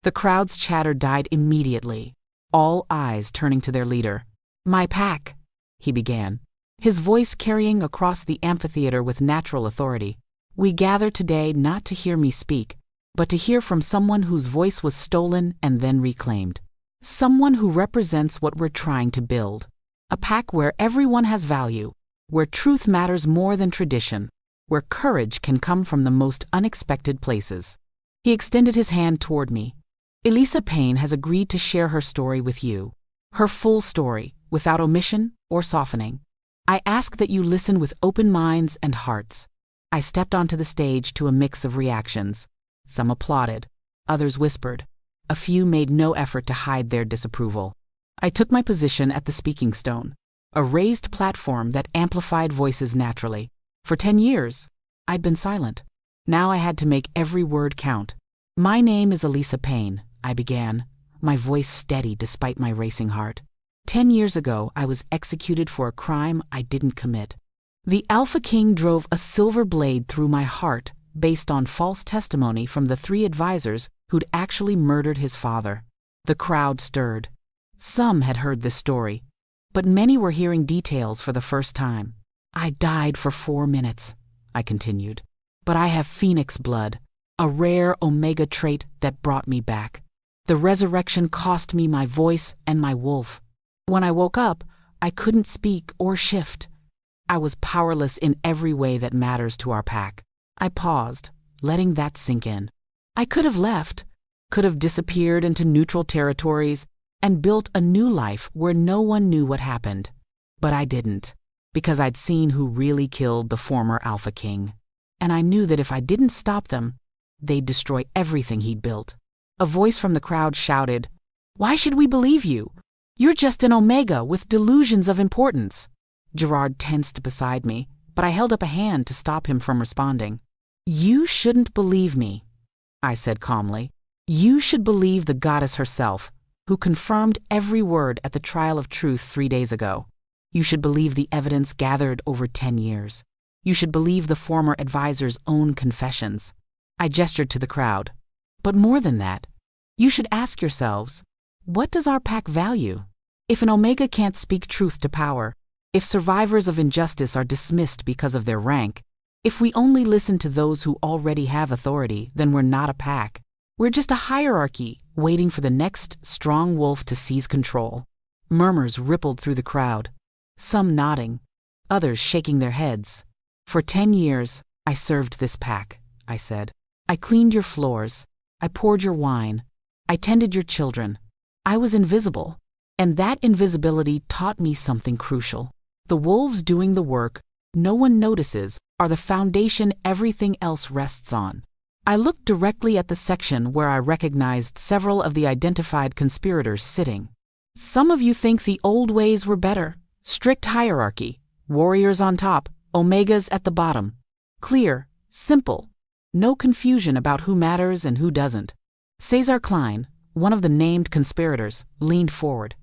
Speaker 1: The crowd's chatter died immediately, all eyes turning to their leader. My pack, he began, his voice carrying across the amphitheater with natural authority. We gather today not to hear me speak, but to hear from someone whose voice was stolen and then reclaimed. Someone who represents what we're trying to build. A pack where everyone has value, where truth matters more than tradition, where courage can come from the most unexpected places. He extended his hand toward me. Elisa Payne has agreed to share her story with you. Her full story, without omission or softening. I ask that you listen with open minds and hearts. I stepped onto the stage to a mix of reactions. Some applauded, others whispered. A few made no effort to hide their disapproval. I took my position at the speaking stone, a raised platform that amplified voices naturally. For 10 years, I'd been silent. Now I had to make every word count. My name is Elisa Payne, I began, my voice steady despite my racing heart. 10 years ago, I was executed for a crime I didn't commit. The Alpha King drove a silver blade through my heart based on false testimony from the 3 advisors who'd actually murdered his father. The crowd stirred. Some had heard this story, but many were hearing details for the first time. I died for 4 minutes, I continued, but I have phoenix blood, a rare Omega trait that brought me back. The resurrection cost me my voice and my wolf. When I woke up, I couldn't speak or shift. I was powerless in every way that matters to our pack. I paused, letting that sink in. I could have left, could have disappeared into neutral territories and built a new life where no one knew what happened. But I didn't, because I'd seen who really killed the former Alpha King. And I knew that if I didn't stop them, they'd destroy everything he'd built. A voice from the crowd shouted, "Why should we believe you? You're just an Omega with delusions of importance." Gerard tensed beside me, but I held up a hand to stop him from responding. "You shouldn't believe me," I said calmly. "You should believe the goddess herself, who confirmed every word at the trial of truth 3 days ago. You should believe the evidence gathered over 10 years. You should believe the former advisor's own confessions." I gestured to the crowd. "But more than that, you should ask yourselves, what does our pack value? If an Omega can't speak truth to power, if survivors of injustice are dismissed because of their rank, if we only listen to those who already have authority, then we're not a pack. We're just a hierarchy waiting for the next strong wolf to seize control." Murmurs rippled through the crowd, some nodding, others shaking their heads. "For 10 years, I served this pack," I said. "I cleaned your floors. I poured your wine. I tended your children. I was invisible, and that invisibility taught me something crucial. The wolves doing the work no one notices are the foundation everything else rests on." I looked directly at the section where I recognized several of the identified conspirators sitting. "Some of you think the old ways were better. Strict hierarchy, warriors on top, Omegas at the bottom. Clear, simple, no confusion about who matters and who doesn't." Cesar Klein, one of the named conspirators, leaned forward.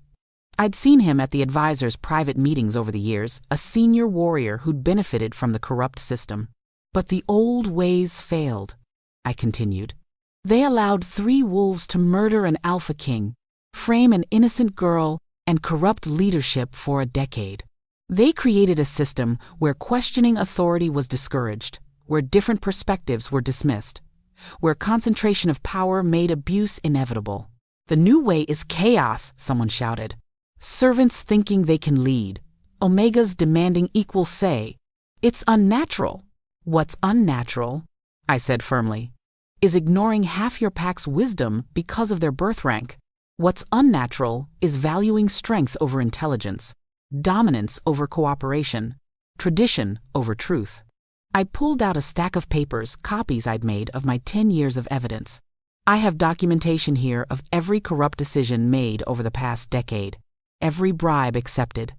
Speaker 1: I'd seen him at the advisor's private meetings over the years, a senior warrior who'd benefited from the corrupt system. "But the old ways failed," I continued. "They allowed 3 wolves to murder an Alpha King, frame an innocent girl, and corrupt leadership for a decade. They created a system where questioning authority was discouraged, where different perspectives were dismissed, where concentration of power made abuse inevitable. The new way is chaos," someone shouted. "Servants thinking they can lead, Omegas demanding equal say. It's unnatural." "What's unnatural," I said firmly, "is ignoring half your pack's wisdom because of their birth rank. What's unnatural is valuing strength over intelligence, dominance over cooperation, tradition over truth." I pulled out a stack of papers, copies I'd made of my 10 years of evidence. "I have documentation here of every corrupt decision made over the past decade, every bribe accepted,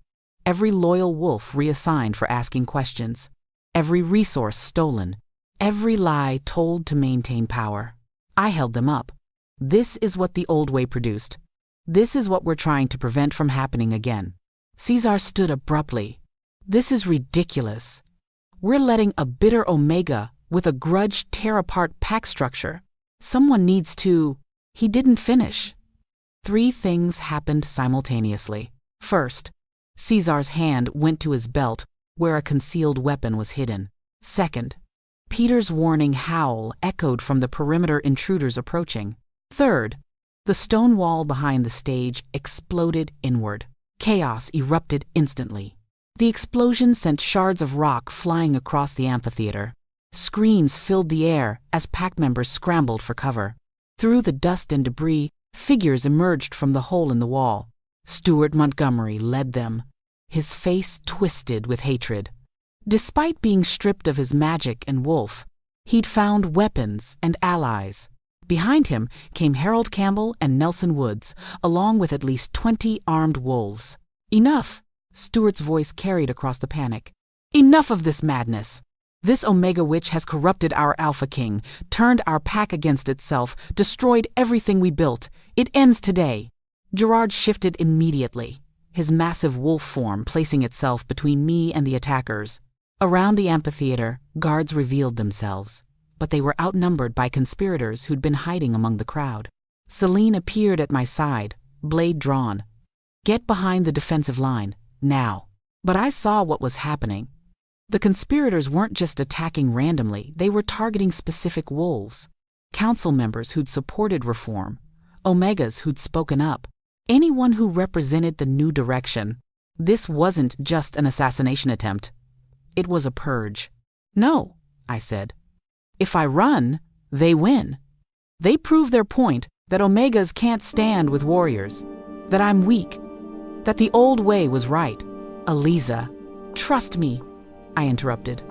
Speaker 1: every loyal wolf reassigned for asking questions, every resource stolen, every lie told to maintain power." I held them up. "This is what the old way produced. This is what we're trying to prevent from happening again." Cesar stood abruptly. "This is ridiculous. We're letting a bitter Omega with a grudge tear apart pack structure. Someone needs to—" He didn't finish. 3 things happened simultaneously. First, Cesar's hand went to his belt where a concealed weapon was hidden. Second, Peter's warning howl echoed from the perimeter intruders approaching. Third, the stone wall behind the stage exploded inward. Chaos erupted instantly. The explosion sent shards of rock flying across the amphitheater. Screams filled the air as pack members scrambled for cover. Through the dust and debris, figures emerged from the hole in the wall. Stuart Montgomery led them, his face twisted with hatred. Despite being stripped of his magic and wolf, he'd found weapons and allies. Behind him came Harold Campbell and Nelson Woods, along with at least 20 armed wolves. Enough! Stuart's voice carried across the panic. Enough of this madness! This Omega Witch has corrupted our Alpha King, turned our pack against itself, destroyed everything we built. It ends today. Gerard shifted immediately, his massive wolf form placing itself between me and the attackers. Around the amphitheater, guards revealed themselves, but they were outnumbered by conspirators who'd been hiding among the crowd. Celine appeared at my side, blade drawn. Get behind the defensive line, now. But I saw what was happening. The conspirators weren't just attacking randomly, they were targeting specific wolves. Council members who'd supported reform, Omegas who'd spoken up, anyone who represented the new direction. This wasn't just an assassination attempt. It was a purge. No, I said. If I run, they win. They prove their point that Omegas can't stand with warriors, that I'm weak, that the old way was right. Eliza, trust me, I interrupted.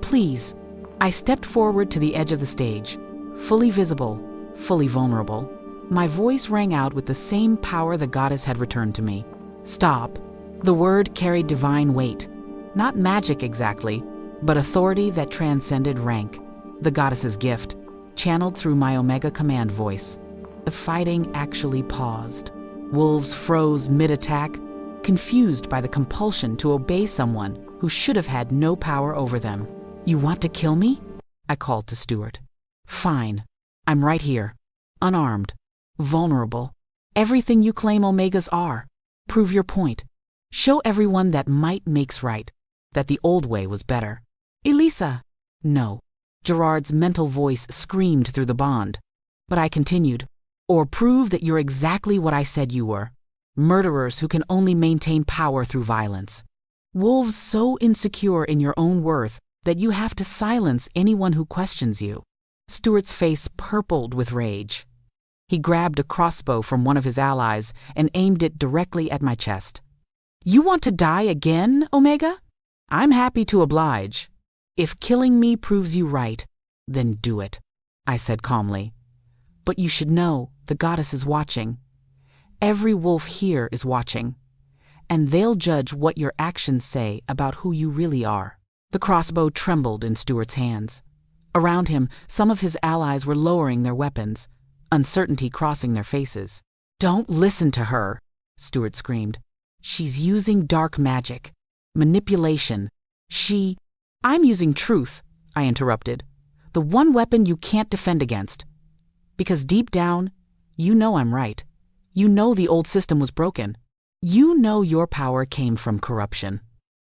Speaker 1: Please. I stepped forward to the edge of the stage, fully visible, fully vulnerable. My voice rang out with the same power the goddess had returned to me. Stop. The word carried divine weight. Not magic exactly, but authority that transcended rank. The goddess's gift, channeled through my Omega command voice. The fighting actually paused. Wolves froze mid-attack, confused by the compulsion to obey someone who should have had no power over them. You want to kill me? I called to Stuart. Fine. I'm right here. Unarmed. Vulnerable. Everything you claim Omegas are. Prove your point. Show everyone that might makes right, that the old way was better. Elisa! No. Gerard's mental voice screamed through the bond. But I continued. Or prove that you're exactly what I said you were. Murderers who can only maintain power through violence. Wolves so insecure in your own worth that you have to silence anyone who questions you. Stuart's face purpled with rage. He grabbed a crossbow from one of his allies and aimed it directly at my chest. You want to die again, Omega? I'm happy to oblige. If killing me proves you right, then do it, I said calmly. But you should know the goddess is watching. Every wolf here is watching. And they'll judge what your actions say about who you really are. The crossbow trembled in Stuart's hands. Around him, some of his allies were lowering their weapons, uncertainty crossing their faces. Don't listen to her, Stuart screamed. She's using dark magic, manipulation. I'm using truth, I interrupted. The one weapon you can't defend against. Because deep down, you know I'm right. You know the old system was broken. You know your power came from corruption,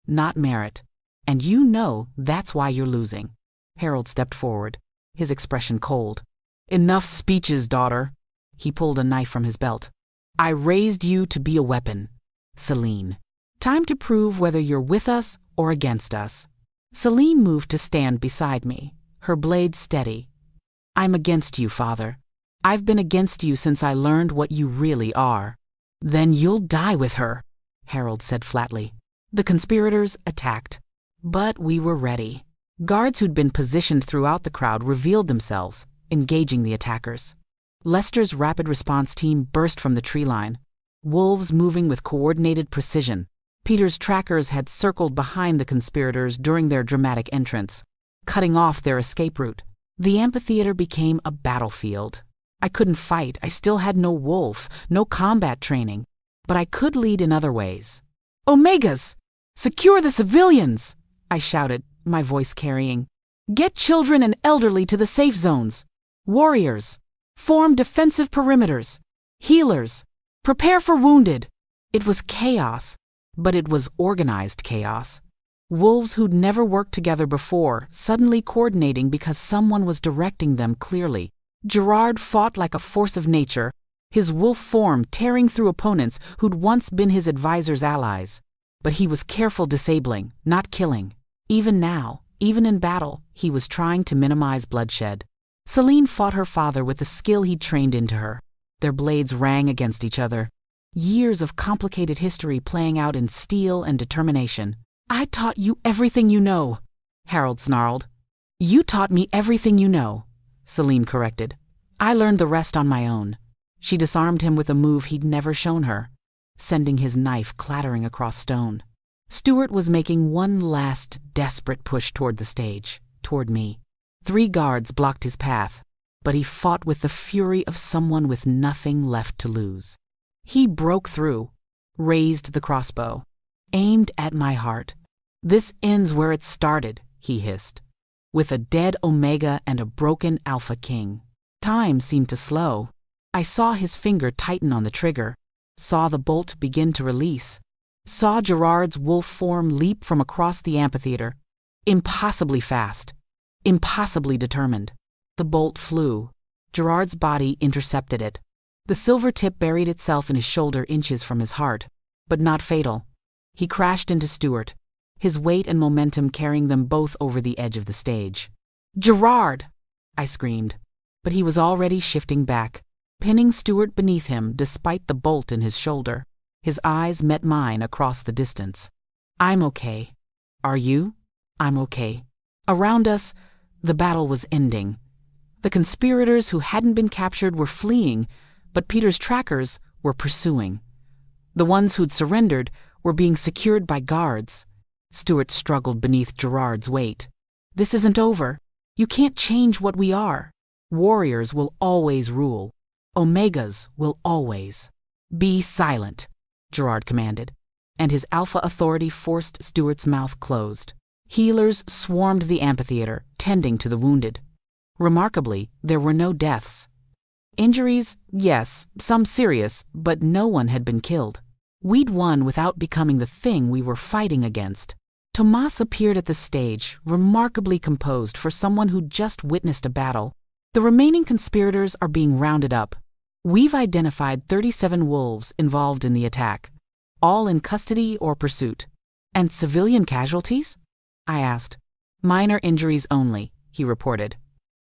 Speaker 1: not merit. And you know that's why you're losing. Harold stepped forward, his expression cold. Enough speeches, daughter. He pulled a knife from his belt. I raised you to be a weapon. Celine. Time to prove whether you're with us or against us. Celine moved to stand beside me, her blade steady. I'm against you, Father. I've been against you since I learned what you really are. Then you'll die with her, Harold said flatly. The conspirators attacked. But we were ready. Guards who'd been positioned throughout the crowd revealed themselves, engaging the attackers. Lester's rapid response team burst from the tree line, wolves moving with coordinated precision. Peter's trackers had circled behind the conspirators during their dramatic entrance, cutting off their escape route. The amphitheater became a battlefield. I couldn't fight, I still had no wolf, no combat training, but I could lead in other ways. Omegas! Secure the civilians! I shouted, my voice carrying. Get children and elderly to the safe zones. Warriors! Form defensive perimeters. Healers! Prepare for wounded! It was chaos, but it was organized chaos. Wolves who'd never worked together before, suddenly coordinating because someone was directing them clearly. Gerard fought like a force of nature, his wolf form tearing through opponents who'd once been his advisor's allies. But he was careful disabling, not killing. Even now, even in battle, he was trying to minimize bloodshed. Celine fought her father with the skill he'd trained into her. Their blades rang against each other. Years of complicated history playing out in steel and determination. "I taught you everything you know," Harold snarled. "You taught me everything you know," Celine corrected. "I learned the rest on my own." She disarmed him with a move he'd never shown her, sending his knife clattering across stone. Stuart was making one last desperate push toward the stage, toward me. 3 guards blocked his path, but he fought with the fury of someone with nothing left to lose. He broke through, raised the crossbow, aimed at my heart. "This ends where it started," he hissed, "with a dead Omega and a broken Alpha King." Time seemed to slow. I saw his finger tighten on the trigger, saw the bolt begin to release, saw Gerard's wolf form leap from across the amphitheater, impossibly fast, impossibly determined. The bolt flew. Gerard's body intercepted it. The silver tip buried itself in his shoulder inches from his heart, but not fatal. He crashed into Stuart, his weight and momentum carrying them both over the edge of the stage. "Gerard!" I screamed, but he was already shifting back, pinning Stuart beneath him despite the bolt in his shoulder. His eyes met mine across the distance. "I'm okay. Are you?" "I'm okay." Around us, the battle was ending. The conspirators who hadn't been captured were fleeing, but Peter's trackers were pursuing. The ones who'd surrendered were being secured by guards. Stuart struggled beneath Gerard's weight. "This isn't over. You can't change what we are. Warriors will always rule. Omegas will always." "Be silent," Gerard commanded, and his alpha authority forced Stuart's mouth closed. Healers swarmed the amphitheater, tending to the wounded. Remarkably, there were no deaths. Injuries, yes, some serious, but no one had been killed. We'd won without becoming the thing we were fighting against. Tomas appeared at the stage, remarkably composed for someone who'd just witnessed a battle. "The remaining conspirators are being rounded up. We've identified 37 wolves involved in the attack, all in custody or pursuit." "And civilian casualties?" I asked. "Minor injuries only," he reported.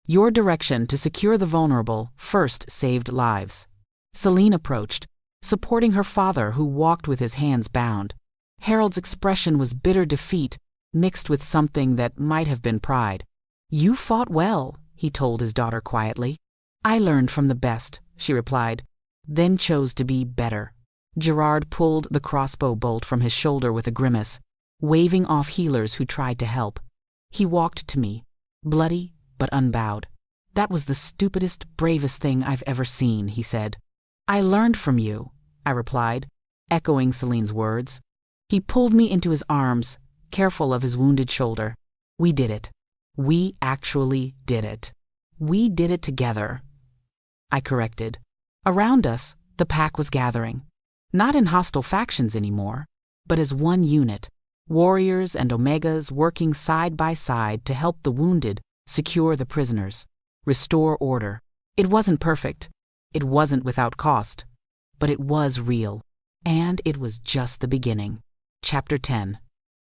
Speaker 1: "Your direction to secure the vulnerable first saved lives." Celine approached, supporting her father, who walked with his hands bound. Harold's expression was bitter defeat, mixed with something that might have been pride. "You fought well," he told his daughter quietly. "I learned from the best," she replied, then chose to be better. Gerard pulled the crossbow bolt from his shoulder with a grimace, waving off healers who tried to help. He walked to me, bloody but unbowed. "That was the stupidest, bravest thing I've ever seen," he said. "I learned from you," I replied, echoing Celine's words. He pulled me into his arms, careful of his wounded shoulder. "We did it. We actually did it. We did it together," I corrected. Around us, the pack was gathering. Not in hostile factions anymore, but as one unit. Warriors and Omegas working side by side to help the wounded secure the prisoners, restore order. It wasn't perfect. It wasn't without cost. But it was real. And it was just the beginning. Chapter 10.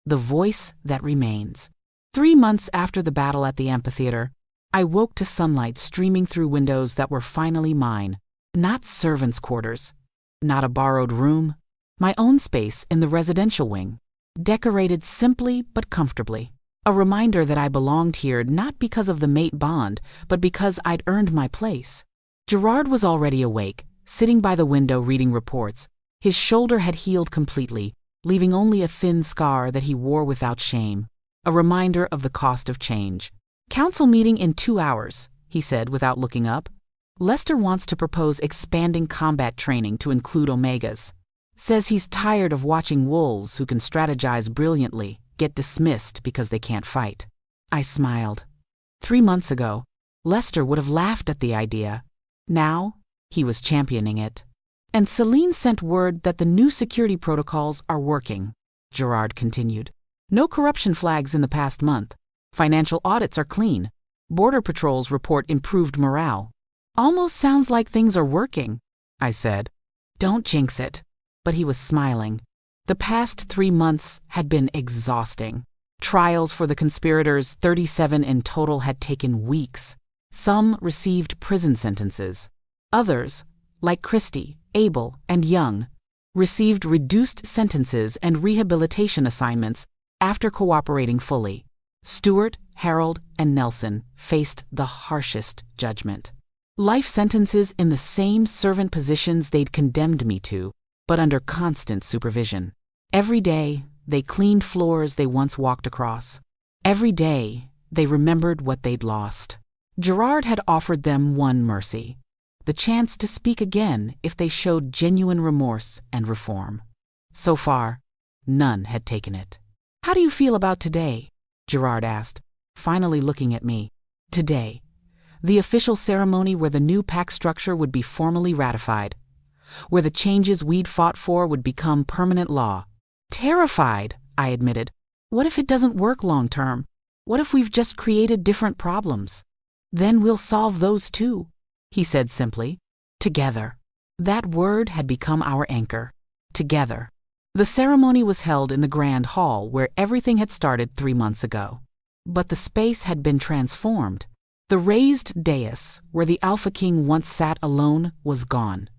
Speaker 1: The Voice That Remains. 3 months after the battle at the amphitheater, I woke to sunlight streaming through windows that were finally mine. Not servants' quarters. Not a borrowed room. My own space in the residential wing. Decorated simply but comfortably. A reminder that I belonged here not because of the mate bond, but because I'd earned my place. Gerard was already awake, sitting by the window reading reports. His shoulder had healed completely, leaving only a thin scar that he wore without shame. A reminder of the cost of change. "Council meeting in 2 hours," he said without looking up. "Lester wants to propose expanding combat training to include Omegas. Says he's tired of watching wolves who can strategize brilliantly get dismissed because they can't fight." I smiled. 3 months ago, Lester would have laughed at the idea. Now, he was championing it. "And Celine sent word that the new security protocols are working," Gerard continued. "No corruption flags in the past month. Financial audits are clean. Border patrols report improved morale." "Almost sounds like things are working," I said. "Don't jinx it." But he was smiling. The past 3 months had been exhausting. Trials for the conspirators, 37 in total, had taken weeks. Some received prison sentences. Others, like Christie, Abel, and Young, received reduced sentences and rehabilitation assignments after cooperating fully. Stewart, Harold, and Nelson faced the harshest judgment. Life sentences in the same servant positions they'd condemned me to, but under constant supervision. Every day, they cleaned floors they once walked across. Every day, they remembered what they'd lost. Gerard had offered them one mercy: the chance to speak again if they showed genuine remorse and reform. So far, none had taken it. "How do you feel about today?" Gerard asked, finally looking at me. Today, the official ceremony where the new pack structure would be formally ratified, where the changes we'd fought for would become permanent law. Terrified, I admitted. What if it doesn't work long term? What if we've just created different problems? Then we'll solve those too, he said simply. Together. That word had become our anchor. Together. The ceremony was held in the Grand Hall where everything had started 3 months ago. But the space had been transformed. The raised dais, where the Alpha King once sat alone, was gone,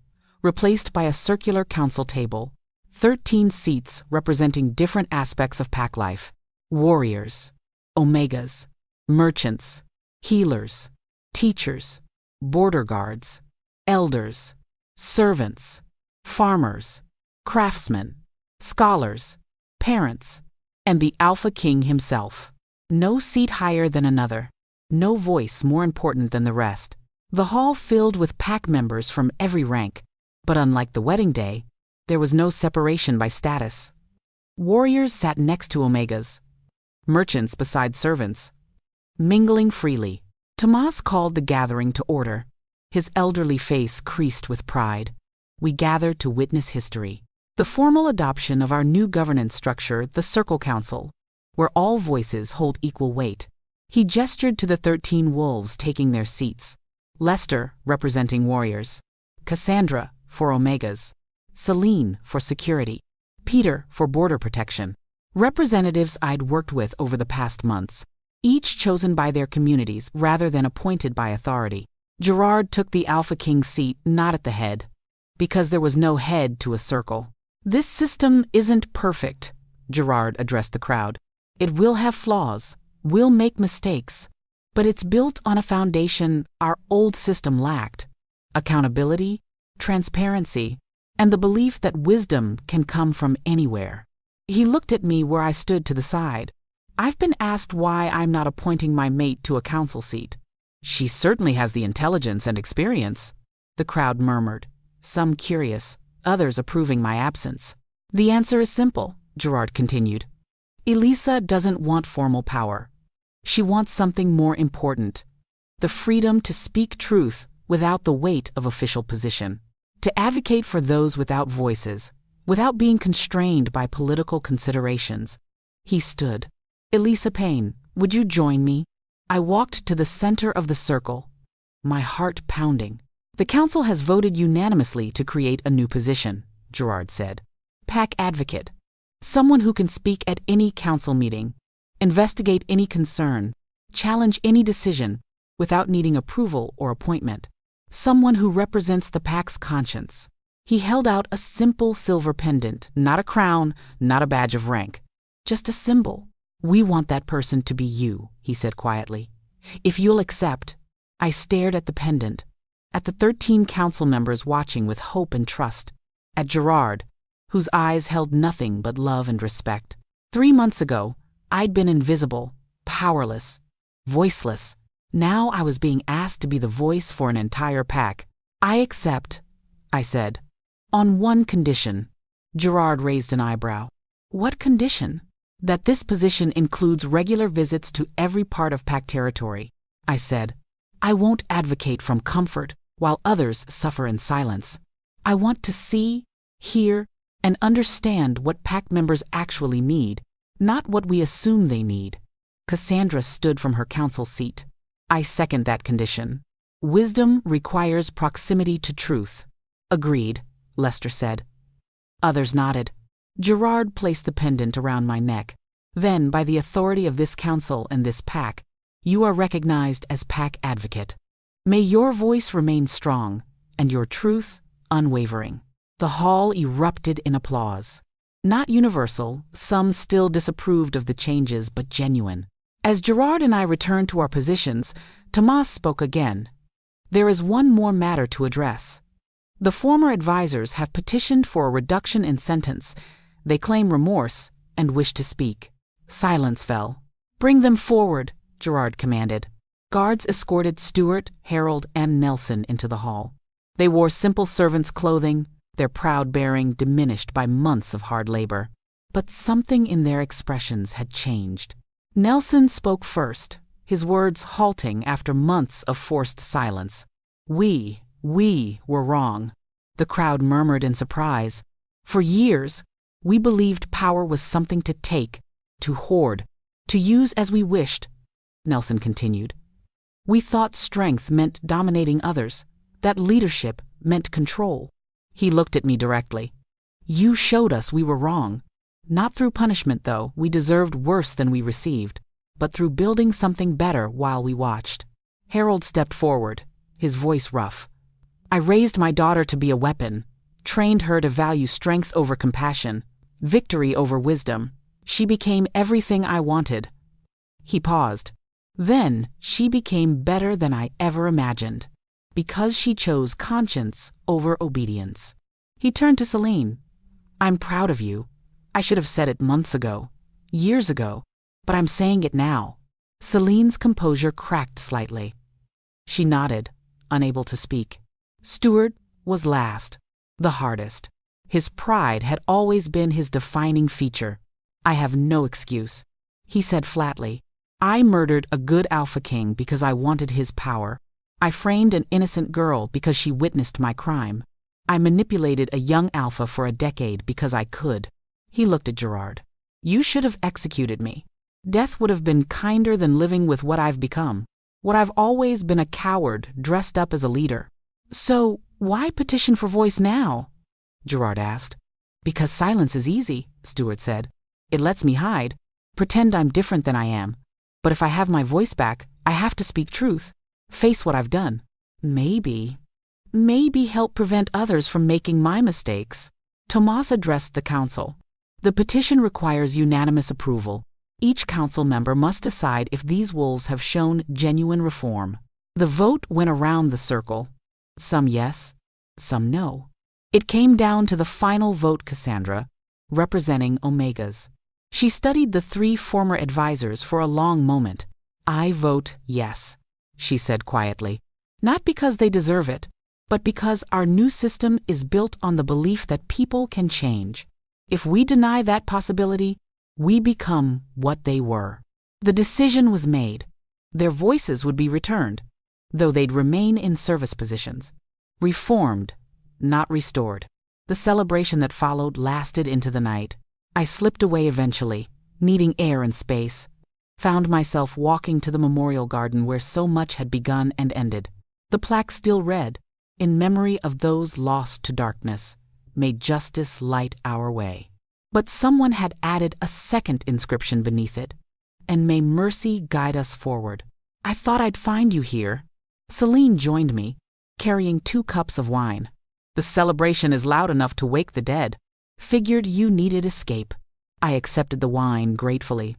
Speaker 1: replaced by a circular council table, 13 seats representing different aspects of pack life: warriors, omegas, merchants, healers, teachers, border guards, elders, servants, farmers, craftsmen, scholars, parents, and the Alpha King himself. No seat higher than another, no voice more important than the rest. The hall filled with pack members from every rank, but unlike the wedding day, there was no separation by status. Warriors sat next to omegas, merchants beside servants, mingling freely. Tomas called the gathering to order. His elderly face creased with pride. We gathered to witness history. The formal adoption of our new governance structure, the Circle Council, where all voices hold equal weight. He gestured to the 13 wolves taking their seats. Lester, representing warriors. Cassandra, for omegas. Celine, for security. Peter, for border protection. Representatives I'd worked with over the past months, each chosen by their communities rather than appointed by authority. Gerard took the Alpha King seat not at the head, because there was no head to a circle. "This system isn't perfect," Gerard addressed the crowd. "It will have flaws, will make mistakes, but it's built on a foundation our old system lacked: accountability, transparency, and the belief that wisdom can come from anywhere." He looked at me where I stood to the side. "I've been asked why I'm not appointing my mate to a council seat." "She certainly has the intelligence and experience," the crowd murmured, some curious, others approving my absence. "The answer is simple," Gerard continued. "Elisa doesn't want formal power. She wants something more important: the freedom to speak truth without the weight of official position. To advocate for those without voices, without being constrained by political considerations." He stood. "Elisa Payne, would you join me?" I walked to the center of the circle, my heart pounding. "The council has voted unanimously to create a new position," Gerard said. "Pack advocate. Someone who can speak at any council meeting, investigate any concern, challenge any decision without needing approval or appointment. Someone who represents the pack's conscience." He held out a simple silver pendant, not a crown, not a badge of rank, just a symbol. "We want that person to be you," he said quietly. "If you'll accept." I stared at the pendant, at the 13 council members watching with hope and trust, at Gerard, whose eyes held nothing but love and respect. 3 months ago, I'd been invisible, powerless, voiceless. Now I was being asked to be the voice for an entire pack. "I accept," I said. "On one condition." Gerard raised an eyebrow. "What condition?" "That this position includes regular visits to every part of pack territory," I said. "I won't advocate from comfort while others suffer in silence. I want to see, hear, and understand what pack members actually need, not what we assume they need." Cassandra stood from her council seat. "I second that condition. Wisdom requires proximity to truth." "Agreed," Lester said. Others nodded. Gerard placed the pendant around my neck. Then, by the authority of this council and this pack, you are recognized as pack advocate. May your voice remain strong, and your truth unwavering. The hall erupted in applause. Not universal, some still disapproved of the changes, but genuine. As Gerard and I returned to our positions, Tomas spoke again. There is one more matter to address. The former advisors have petitioned for a reduction in sentence. They claim remorse and wish to speak. Silence fell. Bring them forward, Gerard commanded. Guards escorted Stuart, Harold, and Nelson into the hall. They wore simple servants' clothing, their proud bearing diminished by months of hard labor. But something in their expressions had changed. Nelson spoke first, his words halting after months of forced silence. We were wrong. The crowd murmured in surprise. For years, we believed power was something to take, to hoard, to use as we wished, Nelson continued. We thought strength meant dominating others, that leadership meant control. He looked at me directly. You showed us we were wrong. Not through punishment, though, we deserved worse than we received, but through building something better while we watched. Harold stepped forward, his voice rough. I raised my daughter to be a weapon, trained her to value strength over compassion, victory over wisdom. She became everything I wanted. He paused. Then she became better than I ever imagined, because she chose conscience over obedience. He turned to Celine. I'm proud of you. I should have said it months ago, years ago, but I'm saying it now. Celine's composure cracked slightly. She nodded, unable to speak. Stuart was last, the hardest. His pride had always been his defining feature. I have no excuse, he said flatly. I murdered a good Alpha King because I wanted his power. I framed an innocent girl because she witnessed my crime. I manipulated a young Alpha for a decade because I could. He looked at Gerard. You should have executed me. Death would have been kinder than living with what I've become. What I've always been, a coward dressed up as a leader. So, why petition for voice now? Gerard asked. Because silence is easy, Stuart said. It lets me hide, pretend I'm different than I am. But if I have my voice back, I have to speak truth, face what I've done. Maybe help prevent others from making my mistakes. Tomas addressed the council. The petition requires unanimous approval. Each council member must decide if these wolves have shown genuine reform. The vote went around the circle. Some yes, some no. It came down to the final vote, Cassandra, representing Omegas. She studied the three former advisors for a long moment. I vote yes, she said quietly. Not because they deserve it, but because our new system is built on the belief that people can change. If we deny that possibility, we become what they were. The decision was made. Their voices would be returned, though they'd remain in service positions. Reformed, not restored. The celebration that followed lasted into the night. I slipped away eventually, needing air and space. Found myself walking to the memorial garden where so much had begun and ended. The plaque still read, in memory of those lost to darkness. May justice light our way. But someone had added a second inscription beneath it. And may mercy guide us forward. I thought I'd find you here. Celine joined me, carrying 2 cups of wine. The celebration is loud enough to wake the dead. Figured you needed escape. I accepted the wine gratefully.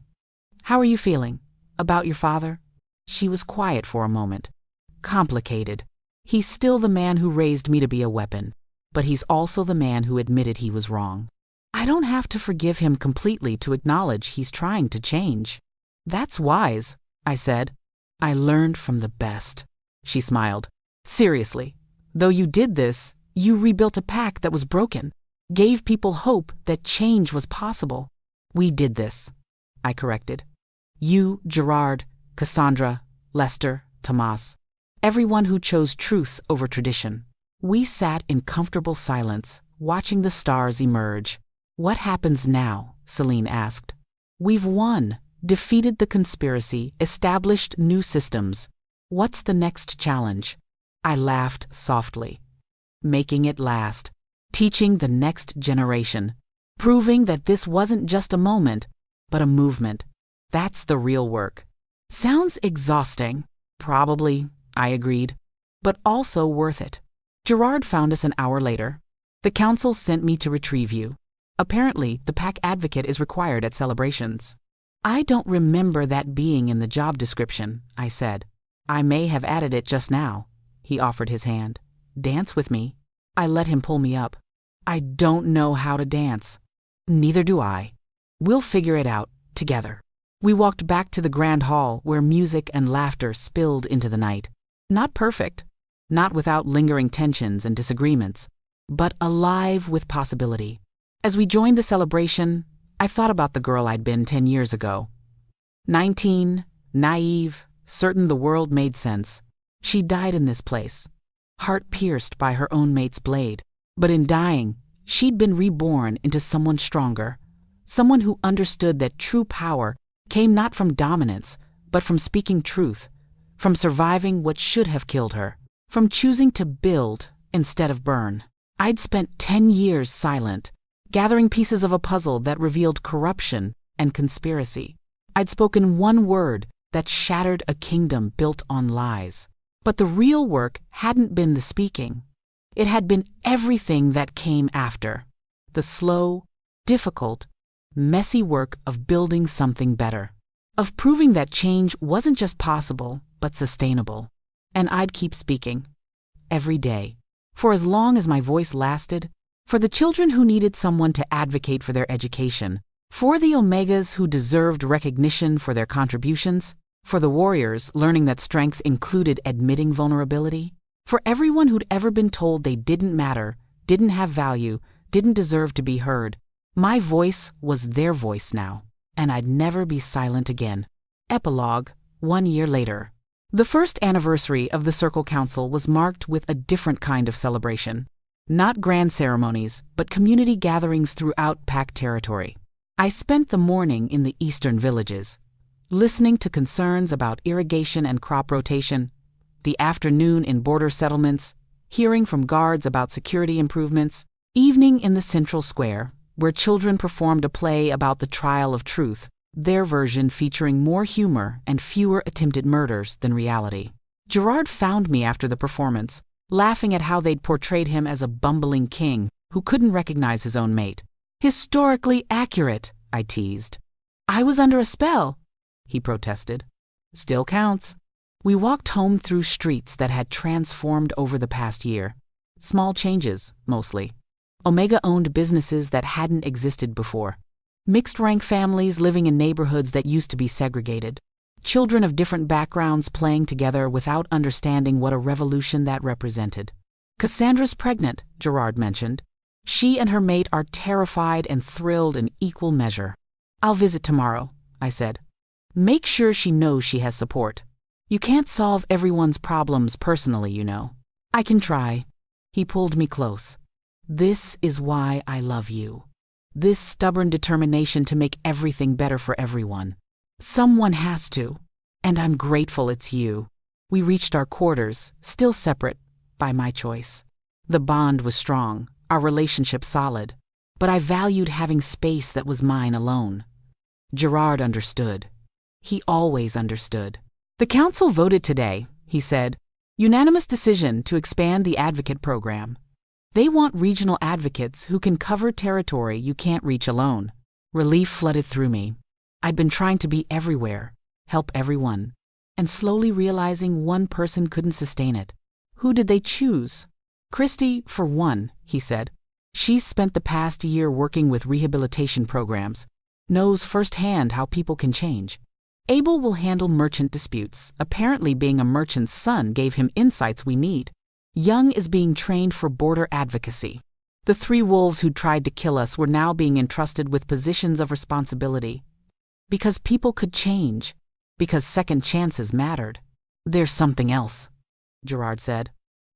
Speaker 1: How are you feeling? About your father? She was quiet for a moment. Complicated. He's still the man who raised me to be a weapon, but he's also the man who admitted he was wrong. I don't have to forgive him completely to acknowledge he's trying to change. That's wise, I said. I learned from the best. She smiled. Seriously, though you did this, you rebuilt a pack that was broken. Gave people hope that change was possible. We did this, I corrected. You, Gerard, Cassandra, Lester, Tomas. Everyone who chose truth over tradition. We sat in comfortable silence, watching the stars emerge. What happens now? Celine asked. We've won, defeated the conspiracy, established new systems. What's the next challenge? I laughed softly. Making it last. Teaching the next generation. proving that this wasn't just a moment, but a movement. That's the real work. Sounds exhausting. Probably, I agreed, but also worth it. Gerard found us an hour later. The council sent me to retrieve you. Apparently, the pack advocate is required at celebrations. I don't remember that being in the job description, I said. I may have added it just now. He offered his hand. Dance with me. I let him pull me up. I don't know how to dance. Neither do I. We'll figure it out, together. We walked back to the grand hall where music and laughter spilled into the night. Not perfect, not without lingering tensions and disagreements, but alive with possibility. As we joined the celebration, I thought about the girl I'd been 10 years ago. 19, naive, certain the world made sense. She died in this place, heart pierced by her own mate's blade. But in dying, she'd been reborn into someone stronger, someone who understood that true power came not from dominance, but from speaking truth, from surviving what should have killed her, from choosing to build instead of burn. I'd spent 10 years silent, gathering pieces of a puzzle that revealed corruption and conspiracy. I'd spoken one word that shattered a kingdom built on lies. But the real work hadn't been the speaking. It had been everything that came after. The slow, difficult, messy work of building something better. Of proving that change wasn't just possible, but sustainable. And I'd keep speaking. Every day. For as long as my voice lasted. For the children who needed someone to advocate for their education. For the Omegas who deserved recognition for their contributions. For the warriors learning that strength included admitting vulnerability. For everyone who'd ever been told they didn't matter, didn't have value, didn't deserve to be heard. My voice was their voice now, and I'd never be silent again. Epilogue, 1 year later. The first anniversary of the Circle Council was marked with a different kind of celebration. Not grand ceremonies, but community gatherings throughout pack territory. I spent the morning in the eastern villages, listening to concerns about irrigation and crop rotation, the afternoon in border settlements, hearing from guards about security improvements, evening in the central square, where children performed a play about the trial of truth, their version featuring more humor and fewer attempted murders than reality. Gerard found me after the performance, laughing at how they'd portrayed him as a bumbling king who couldn't recognize his own mate. Historically accurate, I teased. I was under a spell, he protested. Still counts. We walked home through streets that had transformed over the past year. Small changes, mostly. Omega-owned businesses that hadn't existed before. Mixed-rank families living in neighborhoods that used to be segregated. Children of different backgrounds playing together without understanding what a revolution that represented. Cassandra's pregnant, Gerard mentioned. She and her mate are terrified and thrilled in equal measure. I'll visit tomorrow, I said. Make sure she knows she has support. You can't solve everyone's problems personally, you know. I can try. He pulled me close. This is why I love you. This stubborn determination to make everything better for everyone. Someone has to. And I'm grateful it's you. We reached our quarters, still separate, by my choice. The bond was strong, our relationship solid. But I valued having space that was mine alone. Gerard understood. He always understood. The council voted today, he said. Unanimous decision to expand the advocate program. They want regional advocates who can cover territory you can't reach alone. Relief flooded through me. I'd been trying to be everywhere, help everyone, and slowly realizing one person couldn't sustain it. Who did they choose? Christy, for one, he said. She's spent the past year working with rehabilitation programs, knows firsthand how people can change. Abel will handle merchant disputes. Apparently being a merchant's son gave him insights we need. Young is being trained for border advocacy. The 3 wolves who tried to kill us were now being entrusted with positions of responsibility. Because people could change. Because second chances mattered. There's something else, Gerard said,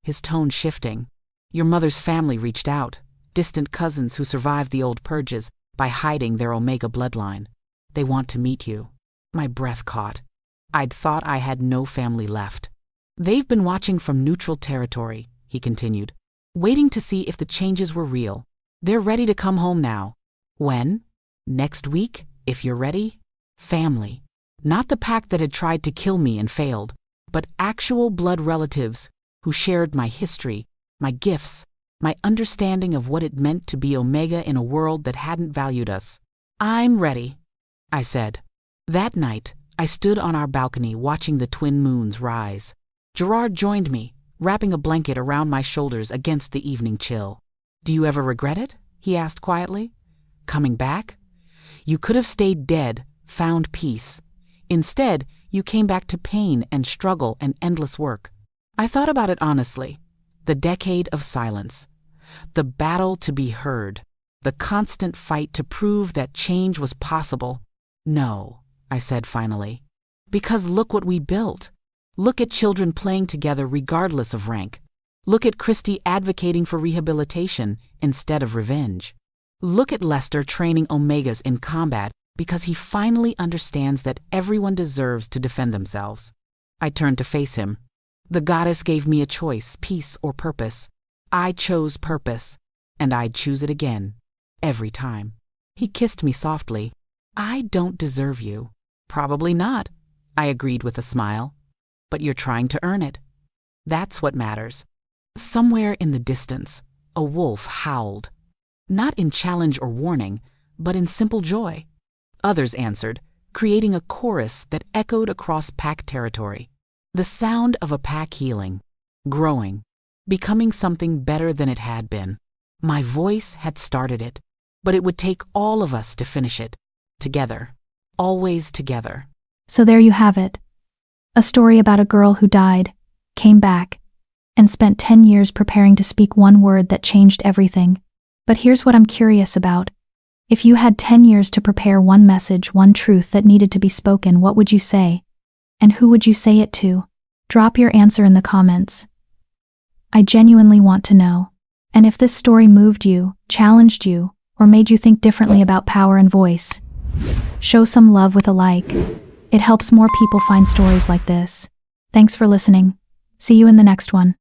Speaker 1: his tone shifting. Your mother's family reached out, distant cousins who survived the old purges by hiding their Omega bloodline. They want to meet you. My breath caught. I'd thought I had no family left. They've been watching from neutral territory, he continued, waiting to see if the changes were real. They're ready to come home now. When? Next week, if you're ready? Family. Not the pack that had tried to kill me and failed, but actual blood relatives who shared my history, my gifts, my understanding of what it meant to be Omega in a world that hadn't valued us. I'm ready, I said. That night, I stood on our balcony watching the twin moons rise. Gerard joined me, wrapping a blanket around my shoulders against the evening chill. Do you ever regret it? He asked quietly. Coming back? You could have stayed dead, found peace. Instead, you came back to pain and struggle and endless work. I thought about it honestly. The decade of silence. The battle to be heard. The constant fight to prove that change was possible. No, I said finally. Because look what we built. Look at children playing together regardless of rank. Look at Christy advocating for rehabilitation instead of revenge. Look at Lester training Omegas in combat because he finally understands that everyone deserves to defend themselves. I turned to face him. The goddess gave me a choice, peace or purpose. I chose purpose, and I'd choose it again, every time. He kissed me softly. I don't deserve you. Probably not, I agreed with a smile. But you're trying to earn it. That's what matters. Somewhere in the distance, a wolf howled. Not in challenge or warning, but in simple joy. Others answered, creating a chorus that echoed across pack territory. The sound of a pack healing, growing, becoming something better than it had been. My voice had started it, but it would take all of us to finish it. Together. Always together.
Speaker 2: So there you have it. A story about a girl who died, came back, and spent 10 years preparing to speak one word that changed everything. But here's what I'm curious about. If you had 10 years to prepare one message, one truth that needed to be spoken, what would you say? And who would you say it to? Drop your answer in the comments. I genuinely want to know. And if this story moved you, challenged you, or made you think differently about power and voice, show some love with a like. It helps more people find stories like this. Thanks for listening. See you in the next one.